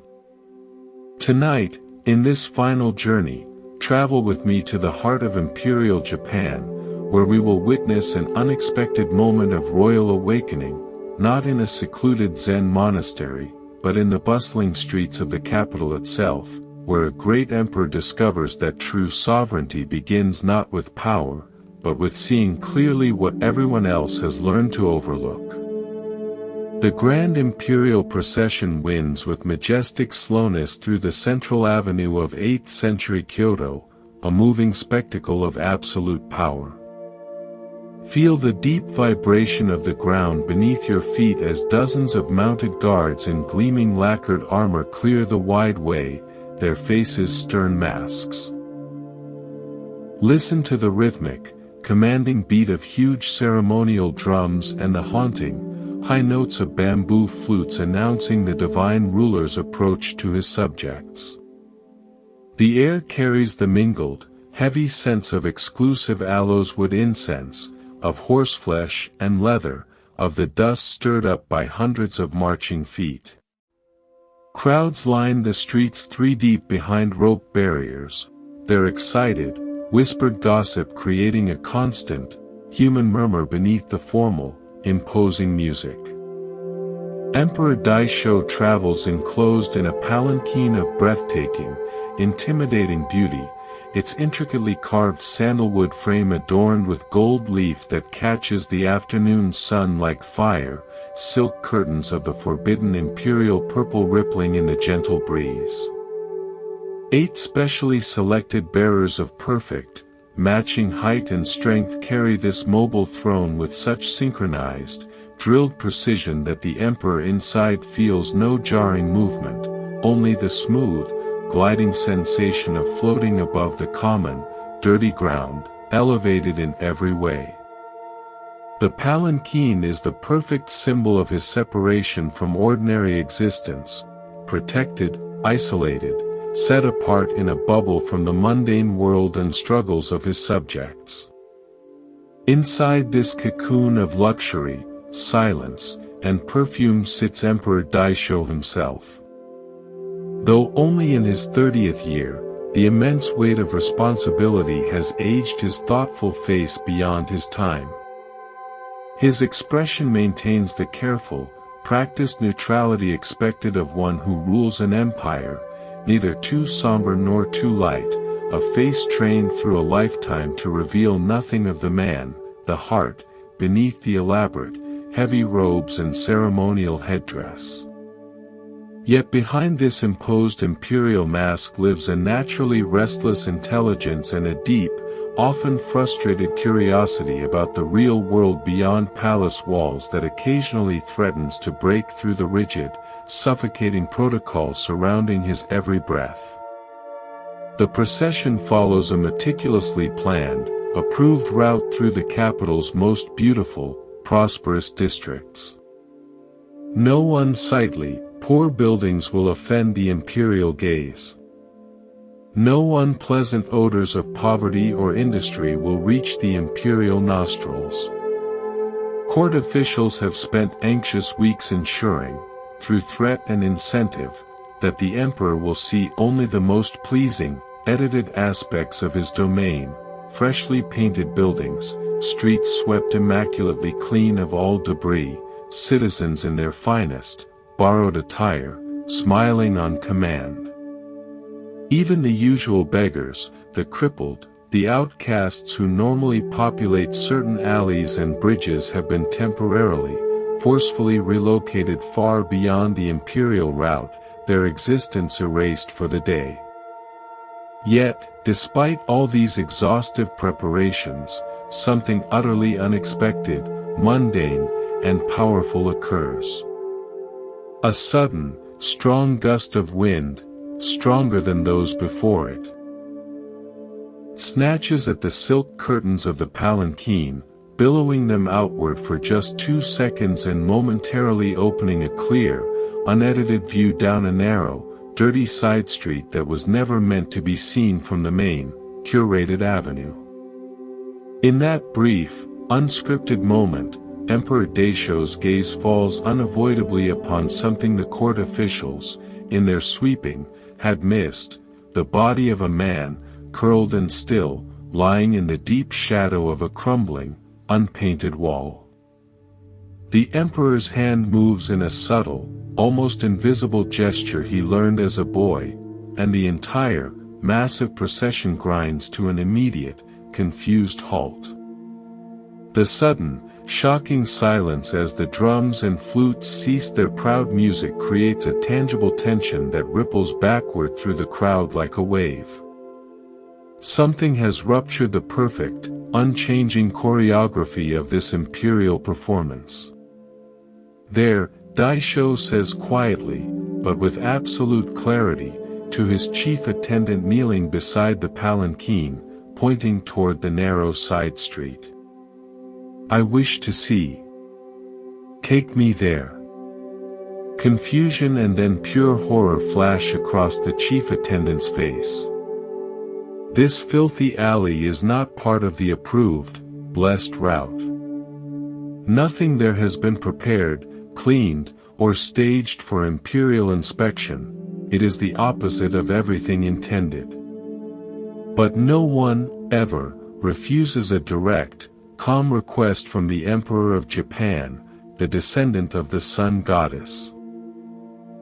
[SPEAKER 1] Tonight, in this final journey, travel with me to the heart of Imperial Japan, where we will witness an unexpected moment of royal awakening, not in a secluded Zen monastery, but in the bustling streets of the capital itself, where a great emperor discovers that true sovereignty begins not with power, but with seeing clearly what everyone else has learned to overlook. The grand imperial procession winds with majestic slowness through the central avenue of 8th century Kyoto, a moving spectacle of absolute power. Feel the deep vibration of the ground beneath your feet as dozens of mounted guards in gleaming lacquered armor clear the wide way, their faces stern masks. Listen to the rhythmic, commanding beat of huge ceremonial drums and the haunting, high notes of bamboo flutes announcing the divine ruler's approach to his subjects. The air carries the mingled, heavy scents of exclusive aloes wood incense, of horseflesh and leather, of the dust stirred up by hundreds of marching feet. Crowds line the streets 3 deep behind rope barriers, their excited, whispered gossip creating a constant, human murmur beneath the formal, imposing music. Emperor Daisho travels enclosed in a palanquin of breathtaking, intimidating beauty, its intricately carved sandalwood frame adorned with gold leaf that catches the afternoon sun like fire, silk curtains of the forbidden imperial purple rippling in the gentle breeze. 8 specially selected bearers of perfect, matching height and strength carry this mobile throne with such synchronized, drilled precision that the emperor inside feels no jarring movement, only the smooth, gliding sensation of floating above the common, dirty ground, elevated in every way. The palanquin is the perfect symbol of his separation from ordinary existence, protected, isolated, set apart in a bubble from the mundane world and struggles of his subjects. Inside this cocoon of luxury, silence, and perfume sits Emperor Daisho himself. Though only in his 30th year, the immense weight of responsibility has aged his thoughtful face beyond his time. His expression maintains the careful, practiced neutrality expected of one who rules an empire, neither too somber nor too light, a face trained through a lifetime to reveal nothing of the man, the heart, beneath the elaborate, heavy robes and ceremonial headdress. Yet behind this imposed imperial mask lives a naturally restless intelligence and a deep, often frustrated curiosity about the real world beyond palace walls that occasionally threatens to break through the rigid, suffocating protocols surrounding his every breath. The procession follows a meticulously planned, approved route through the capital's most beautiful, prosperous districts. No unsightly, poor buildings will offend the imperial gaze. No unpleasant odors of poverty or industry will reach the imperial nostrils. Court officials have spent anxious weeks ensuring, through threat and incentive, that the emperor will see only the most pleasing, edited aspects of his domain, freshly painted buildings, streets swept immaculately clean of all debris, citizens in their finest, borrowed attire, smiling on command. Even the usual beggars, the crippled, the outcasts who normally populate certain alleys and bridges have been temporarily, forcefully relocated far beyond the imperial route, their existence erased for the day. Yet, despite all these exhaustive preparations, something utterly unexpected, mundane, and powerful occurs. A sudden, strong gust of wind, stronger than those before it, snatches at the silk curtains of the palanquin, billowing them outward for just 2 seconds and momentarily opening a clear, unedited view down a narrow, dirty side street that was never meant to be seen from the main, curated avenue. In that brief, unscripted moment, Emperor Daisho's gaze falls unavoidably upon something the court officials, in their sweeping, had missed: the body of a man, curled and still, lying in the deep shadow of a crumbling, unpainted wall. The emperor's hand moves in a subtle, almost invisible gesture he learned as a boy, and the entire, massive procession grinds to an immediate, confused halt. The sudden, shocking silence as the drums and flutes cease their proud music creates a tangible tension that ripples backward through the crowd like a wave. Something has ruptured the perfect, unchanging choreography of this imperial performance. There, Daisho says quietly, but with absolute clarity, to his chief attendant kneeling beside the palanquin, pointing toward the narrow side street. "I wish to see. Take me there." Confusion and then pure horror flash across the chief attendant's face. This filthy alley is not part of the approved, blessed route. Nothing there has been prepared, cleaned, or staged for imperial inspection. It is the opposite of everything intended. But no one, ever, refuses a direct, calm request from the Emperor of Japan, the descendant of the Sun Goddess.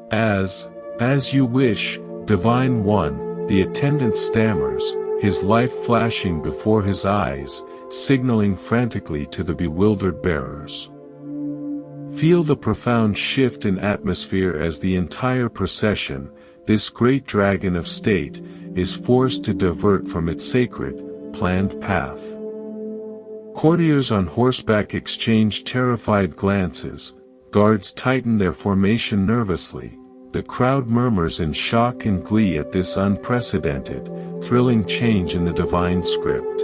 [SPEAKER 1] As you wish, Divine One," the attendant stammers, his life flashing before his eyes, signaling frantically to the bewildered bearers. Feel the profound shift in atmosphere as the entire procession, this great dragon of state, is forced to divert from its sacred, planned path. Courtiers on horseback exchange terrified glances, guards tighten their formation nervously, the crowd murmurs in shock and glee at this unprecedented, thrilling change in the divine script.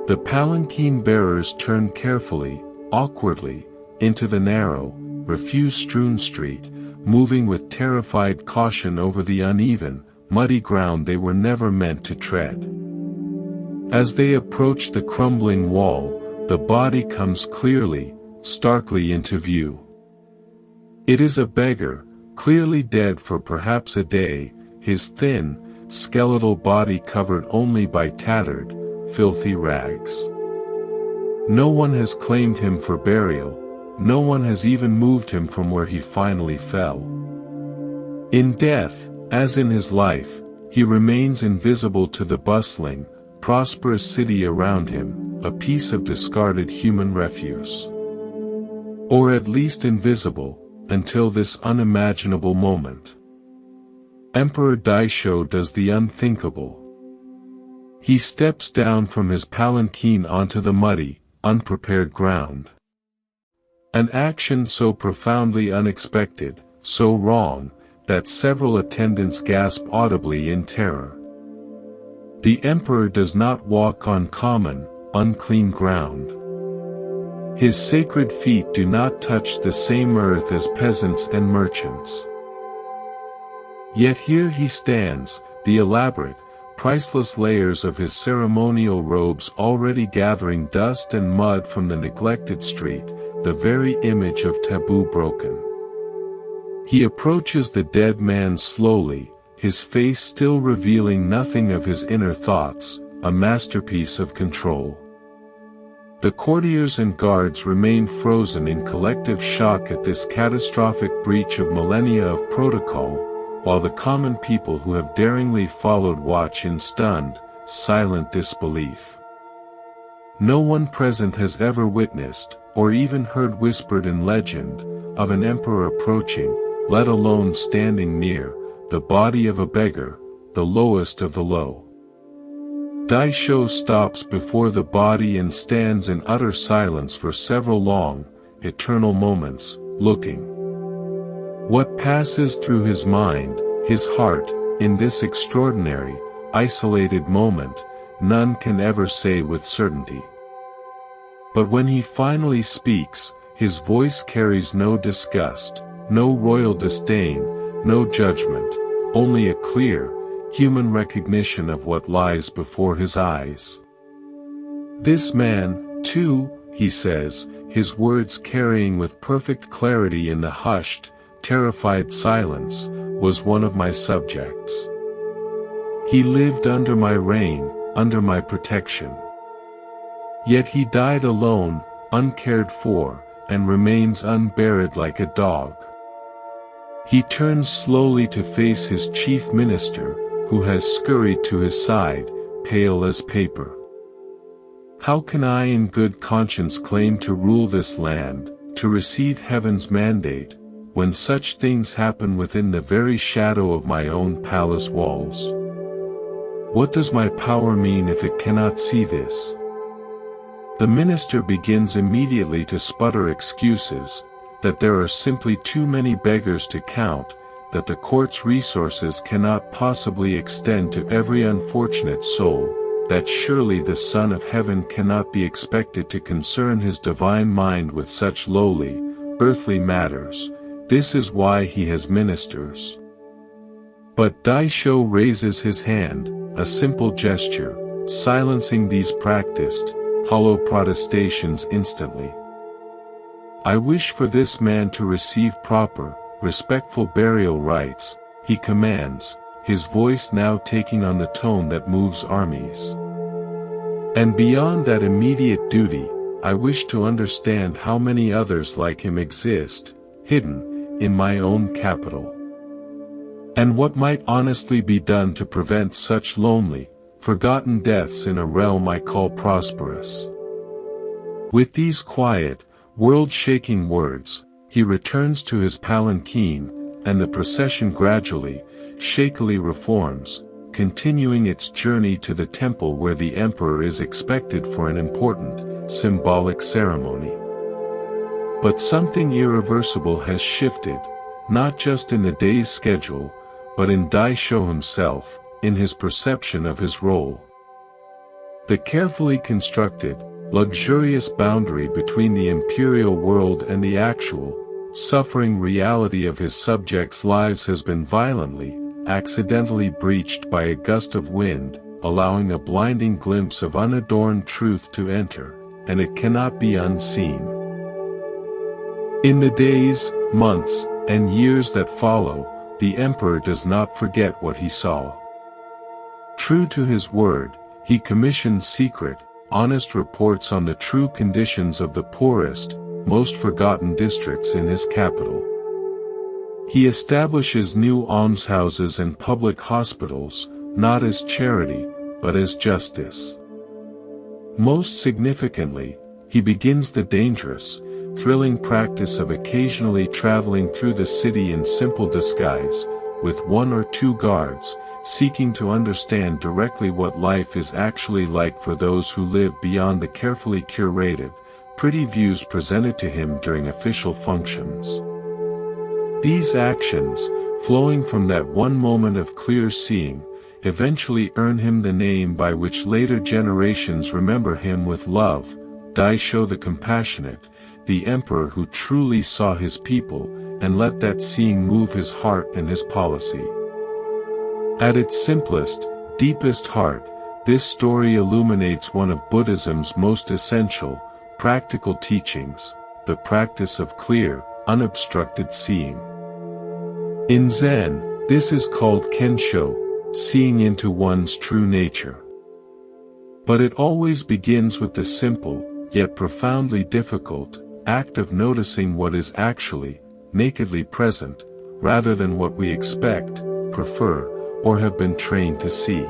[SPEAKER 1] The palanquin bearers turn carefully, awkwardly, into the narrow, refuse-strewn street, moving with terrified caution over the uneven, muddy ground they were never meant to tread. As they approach the crumbling wall, the body comes clearly, starkly into view. It is a beggar, clearly dead for perhaps a day, his thin, skeletal body covered only by tattered, filthy rags. No one has claimed him for burial, no one has even moved him from where he finally fell. In death, as in his life, he remains invisible to the bustling, prosperous city around him, a piece of discarded human refuse. Or at least invisible, until this unimaginable moment. Emperor Daisho does the unthinkable. He steps down from his palanquin onto the muddy, unprepared ground. An action so profoundly unexpected, so wrong, that several attendants gasp audibly in terror. The emperor does not walk on common, unclean ground. His sacred feet do not touch the same earth as peasants and merchants. Yet here he stands, the elaborate, priceless layers of his ceremonial robes already gathering dust and mud from the neglected street, the very image of taboo broken. He approaches the dead man slowly, his face still revealing nothing of his inner thoughts, a masterpiece of control. The courtiers and guards remain frozen in collective shock at this catastrophic breach of millennia of protocol, while the common people who have daringly followed watch in stunned, silent disbelief. No one present has ever witnessed, or even heard whispered in legend, of an emperor approaching, let alone standing near, the body of a beggar, the lowest of the low. Daisho stops before the body and stands in utter silence for several long, eternal moments, looking. What passes through his mind, his heart, in this extraordinary, isolated moment, none can ever say with certainty. But when he finally speaks, his voice carries no disgust, no royal disdain, no judgment, only a clear, human recognition of what lies before his eyes. This man, too, he says, his words carrying with perfect clarity in the hushed, terrified silence, was one of my subjects. He lived under my reign, under my protection. Yet he died alone, uncared for, and remains unburied like a dog. He turns slowly to face his chief minister, who has scurried to his side, pale as paper. How can I in good conscience claim to rule this land, to receive heaven's mandate, when such things happen within the very shadow of my own palace walls? What does my power mean if it cannot see this? The minister begins immediately to sputter excuses, that there are simply too many beggars to count, that the court's resources cannot possibly extend to every unfortunate soul, that surely the Son of Heaven cannot be expected to concern his divine mind with such lowly, earthly matters. This is why he has ministers. But Daisho raises his hand, a simple gesture, silencing these practiced, hollow protestations instantly. I wish for this man to receive proper, respectful burial rites, he commands, his voice now taking on the tone that moves armies. And beyond that immediate duty, I wish to understand how many others like him exist, hidden, in my own capital. And what might honestly be done to prevent such lonely, forgotten deaths in a realm I call prosperous. With these quiet, world-shaking words, he returns to his palanquin, and the procession gradually, shakily reforms, continuing its journey to the temple where the emperor is expected for an important, symbolic ceremony. But something irreversible has shifted, not just in the day's schedule, but in Daisho himself, in his perception of his role. The carefully constructed, luxurious boundary between the imperial world and the actual, suffering reality of his subjects' lives has been violently, accidentally breached by a gust of wind, allowing a blinding glimpse of unadorned truth to enter, and it cannot be unseen. In the days, months, and years that follow, the emperor does not forget what he saw. True to his word, he commissions secret, honest reports on the true conditions of the poorest, most forgotten districts in his capital. He establishes new almshouses and public hospitals, not as charity, but as justice. Most significantly, he begins the dangerous, thrilling practice of occasionally traveling through the city in simple disguise, with one or two guards, seeking to understand directly what life is actually like for those who live beyond the carefully curated, pretty views presented to him during official functions. These actions, flowing from that one moment of clear seeing, eventually earn him the name by which later generations remember him with love, Daisho the Compassionate, the emperor who truly saw his people, and let that seeing move his heart and his policy. At its simplest, deepest heart, this story illuminates one of Buddhism's most essential, practical teachings, the practice of clear, unobstructed seeing. In Zen, this is called Kensho, seeing into one's true nature. But it always begins with the simple, yet profoundly difficult, act of noticing what is actually, nakedly present, rather than what we expect, prefer, or have been trained to see.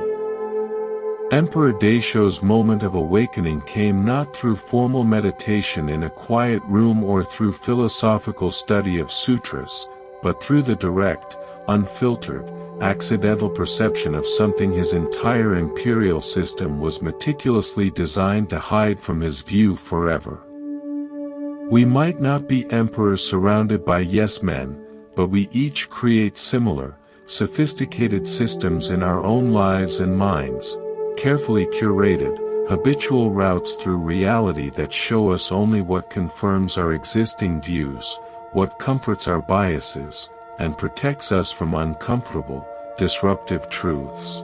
[SPEAKER 1] Emperor Daisho's moment of awakening came not through formal meditation in a quiet room or through philosophical study of sutras, but through the direct, unfiltered, accidental perception of something his entire imperial system was meticulously designed to hide from his view forever. We might not be emperors surrounded by yes-men, but we each create similar, sophisticated systems in our own lives and minds, carefully curated, habitual routes through reality that show us only what confirms our existing views, what comforts our biases, and protects us from uncomfortable, disruptive truths.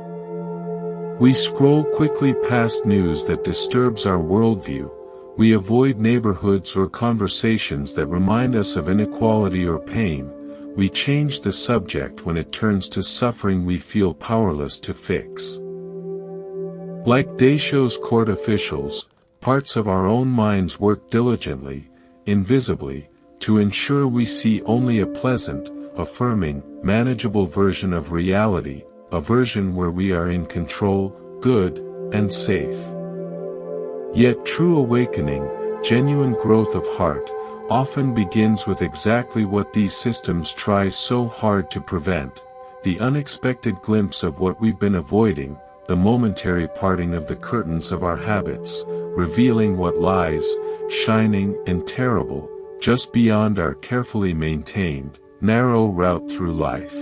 [SPEAKER 1] We scroll quickly past news that disturbs our worldview. We avoid neighborhoods or conversations that remind us of inequality or pain. We change the subject when it turns to suffering we feel powerless to fix. Like Daisho's court officials, parts of our own minds work diligently, invisibly, to ensure we see only a pleasant, affirming, manageable version of reality, a version where we are in control, good, and safe. Yet true awakening, genuine growth of heart, often begins with exactly what these systems try so hard to prevent, the unexpected glimpse of what we've been avoiding, the momentary parting of the curtains of our habits, revealing what lies, shining and terrible, just beyond our carefully maintained, narrow route through life.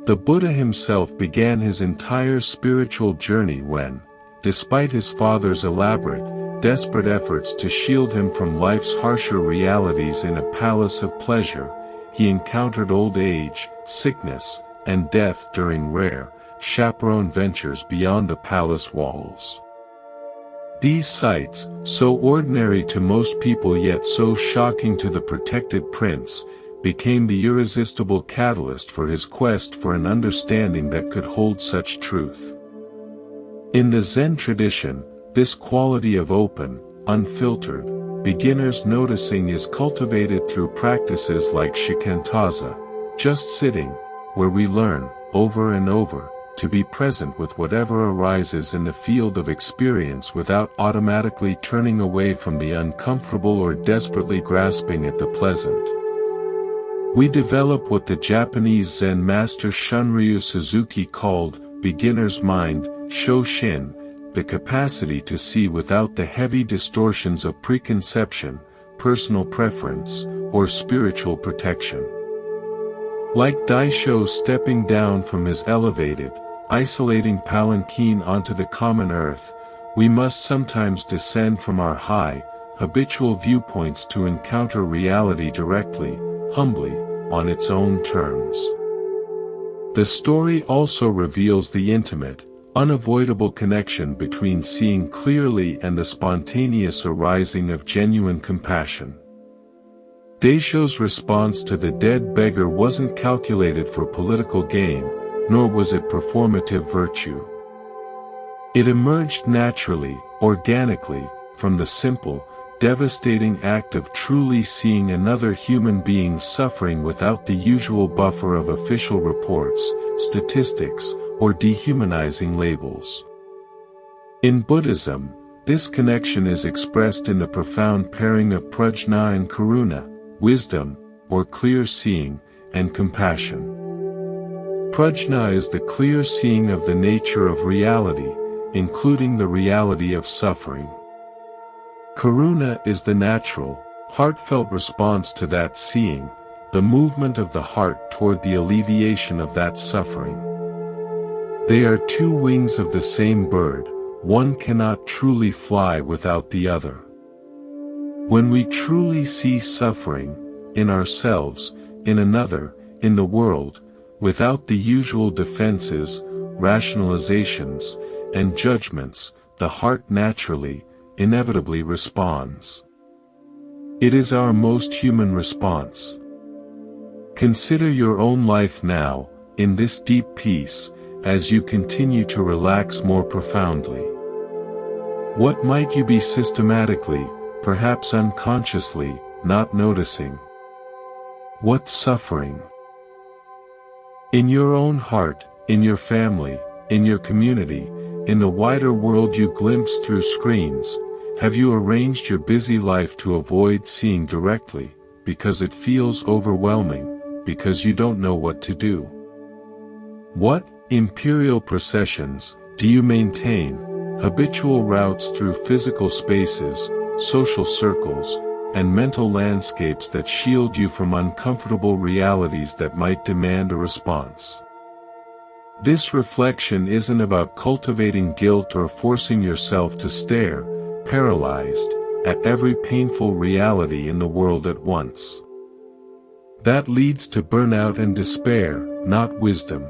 [SPEAKER 1] The Buddha himself began his entire spiritual journey when, despite his father's elaborate, desperate efforts to shield him from life's harsher realities in a palace of pleasure, he encountered old age, sickness, and death during rare, chaperoned ventures beyond the palace walls. These sights, so ordinary to most people yet so shocking to the protected prince, became the irresistible catalyst for his quest for an understanding that could hold such truth. In the Zen tradition, this quality of open, unfiltered, beginner's noticing is cultivated through practices like shikantaza, just sitting, where we learn, over and over, to be present with whatever arises in the field of experience without automatically turning away from the uncomfortable or desperately grasping at the pleasant. We develop what the Japanese Zen master Shunryu Suzuki called, beginner's mind, Shoshin, the capacity to see without the heavy distortions of preconception, personal preference, or spiritual protection. Like Daisho stepping down from his elevated, isolating palanquin onto the common earth, we must sometimes descend from our high, habitual viewpoints to encounter reality directly, humbly, on its own terms. The story also reveals the intimate, unavoidable connection between seeing clearly and the spontaneous arising of genuine compassion. Daisho's response to the dead beggar wasn't calculated for political gain, nor was it performative virtue. It emerged naturally, organically, from the simple, devastating act of truly seeing another human being suffering without the usual buffer of official reports, statistics, or dehumanizing labels. In Buddhism, this connection is expressed in the profound pairing of prajna and karuna, wisdom, or clear seeing, and compassion. Prajna is the clear seeing of the nature of reality, including the reality of suffering. Karuna is the natural, heartfelt response to that seeing, the movement of the heart toward the alleviation of that suffering. They are two wings of the same bird, one cannot truly fly without the other. When we truly see suffering, in ourselves, in another, in the world, without the usual defenses, rationalizations, and judgments, the heart naturally, inevitably responds. It is our most human response. Consider your own life now, in this deep peace, as you continue to relax more profoundly. What might you be systematically, perhaps unconsciously, not noticing? What suffering? In your own heart, in your family, in your community, in the wider world you glimpse through screens, have you arranged your busy life to avoid seeing directly, because it feels overwhelming, because you don't know what to do? What imperial processions do you maintain, habitual routes through physical spaces, social circles, and mental landscapes that shield you from uncomfortable realities that might demand a response? This reflection isn't about cultivating guilt or forcing yourself to stare, paralyzed, at every painful reality in the world at once. That leads to burnout and despair, not wisdom.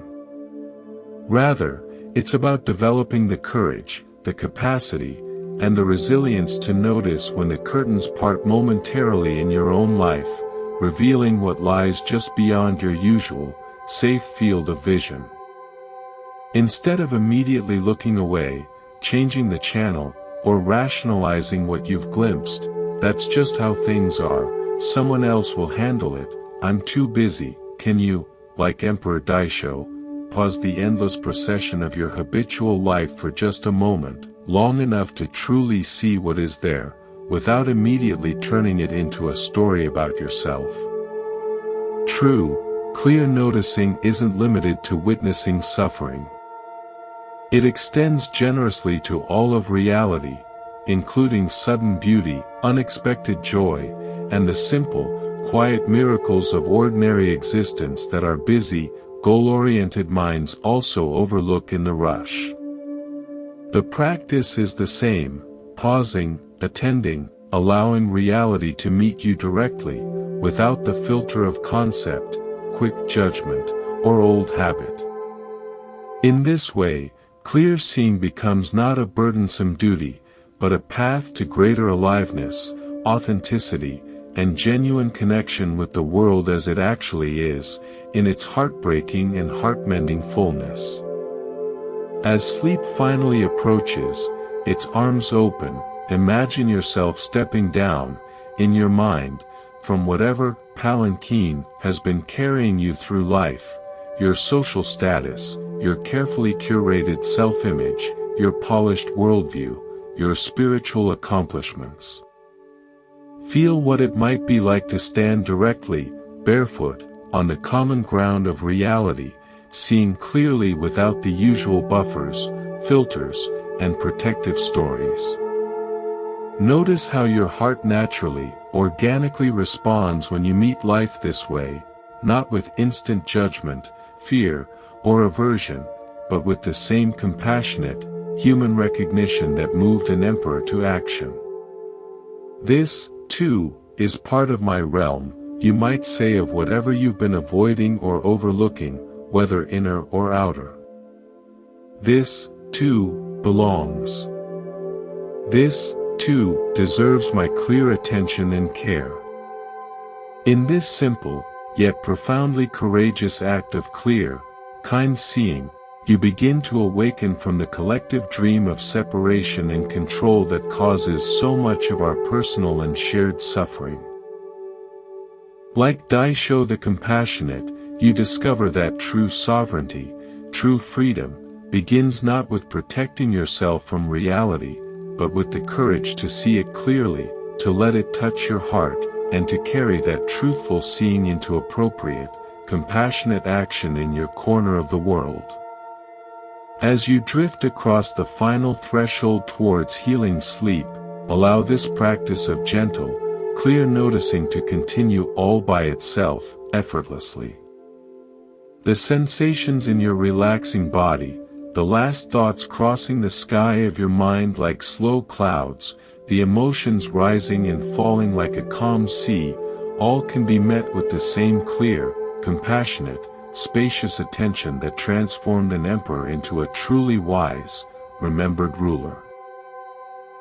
[SPEAKER 1] Rather, it's about developing the courage, the capacity, and the resilience to notice when the curtains part momentarily in your own life, revealing what lies just beyond your usual, safe field of vision. Instead of immediately looking away, changing the channel, or rationalizing what you've glimpsed, "That's just how things are, someone else will handle it, I'm too busy," can you, like Emperor Daisho, pause the endless procession of your habitual life for just a moment, long enough to truly see what is there, without immediately turning it into a story about yourself? True, clear noticing isn't limited to witnessing suffering. It extends generously to all of reality, including sudden beauty, unexpected joy, and the simple, quiet miracles of ordinary existence that our busy, goal-oriented minds also overlook in the rush. The practice is the same: pausing, attending, allowing reality to meet you directly, without the filter of concept, quick judgment, or old habit. In this way, clear seeing becomes not a burdensome duty, but a path to greater aliveness, authenticity, and genuine connection with the world as it actually is, in its heartbreaking and heart-mending fullness. As sleep finally approaches, its arms open, imagine yourself stepping down, in your mind, from whatever palanquin has been carrying you through life, your social status, your carefully curated self-image, your polished worldview, your spiritual accomplishments. Feel what it might be like to stand directly, barefoot, on the common ground of reality, seeing clearly without the usual buffers, filters, and protective stories. Notice how your heart naturally, organically responds when you meet life this way, not with instant judgment, fear, or aversion, but with the same compassionate, human recognition that moved an emperor to action. This, too, is part of my realm, you might say, of whatever you've been avoiding or overlooking, whether inner or outer. This, too, belongs. This, too, deserves my clear attention and care. In this simple, yet profoundly courageous act of clear, kind seeing, you begin to awaken from the collective dream of separation and control that causes so much of our personal and shared suffering. Like Daisho the Compassionate, you discover that true sovereignty, true freedom, begins not with protecting yourself from reality, but with the courage to see it clearly, to let it touch your heart, and to carry that truthful seeing into appropriate, compassionate action in your corner of the world. As you drift across the final threshold towards healing sleep, allow this practice of gentle, clear noticing to continue all by itself, effortlessly. The sensations in your relaxing body, the last thoughts crossing the sky of your mind like slow clouds, the emotions rising and falling like a calm sea, all can be met with the same clear, compassionate, spacious attention that transformed an emperor into a truly wise, remembered ruler.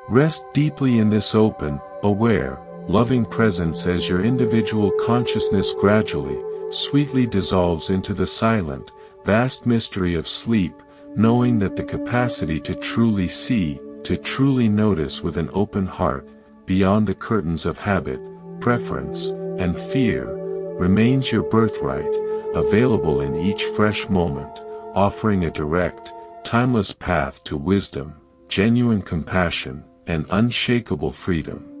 [SPEAKER 1] Rest deeply in this open, aware, loving presence as your individual consciousness gradually, sweetly dissolves into the silent, vast mystery of sleep, knowing that the capacity to truly see, to truly notice with an open heart, beyond the curtains of habit, preference, and fear, remains your birthright, available in each fresh moment, offering a direct, timeless path to wisdom, genuine compassion, and unshakable freedom.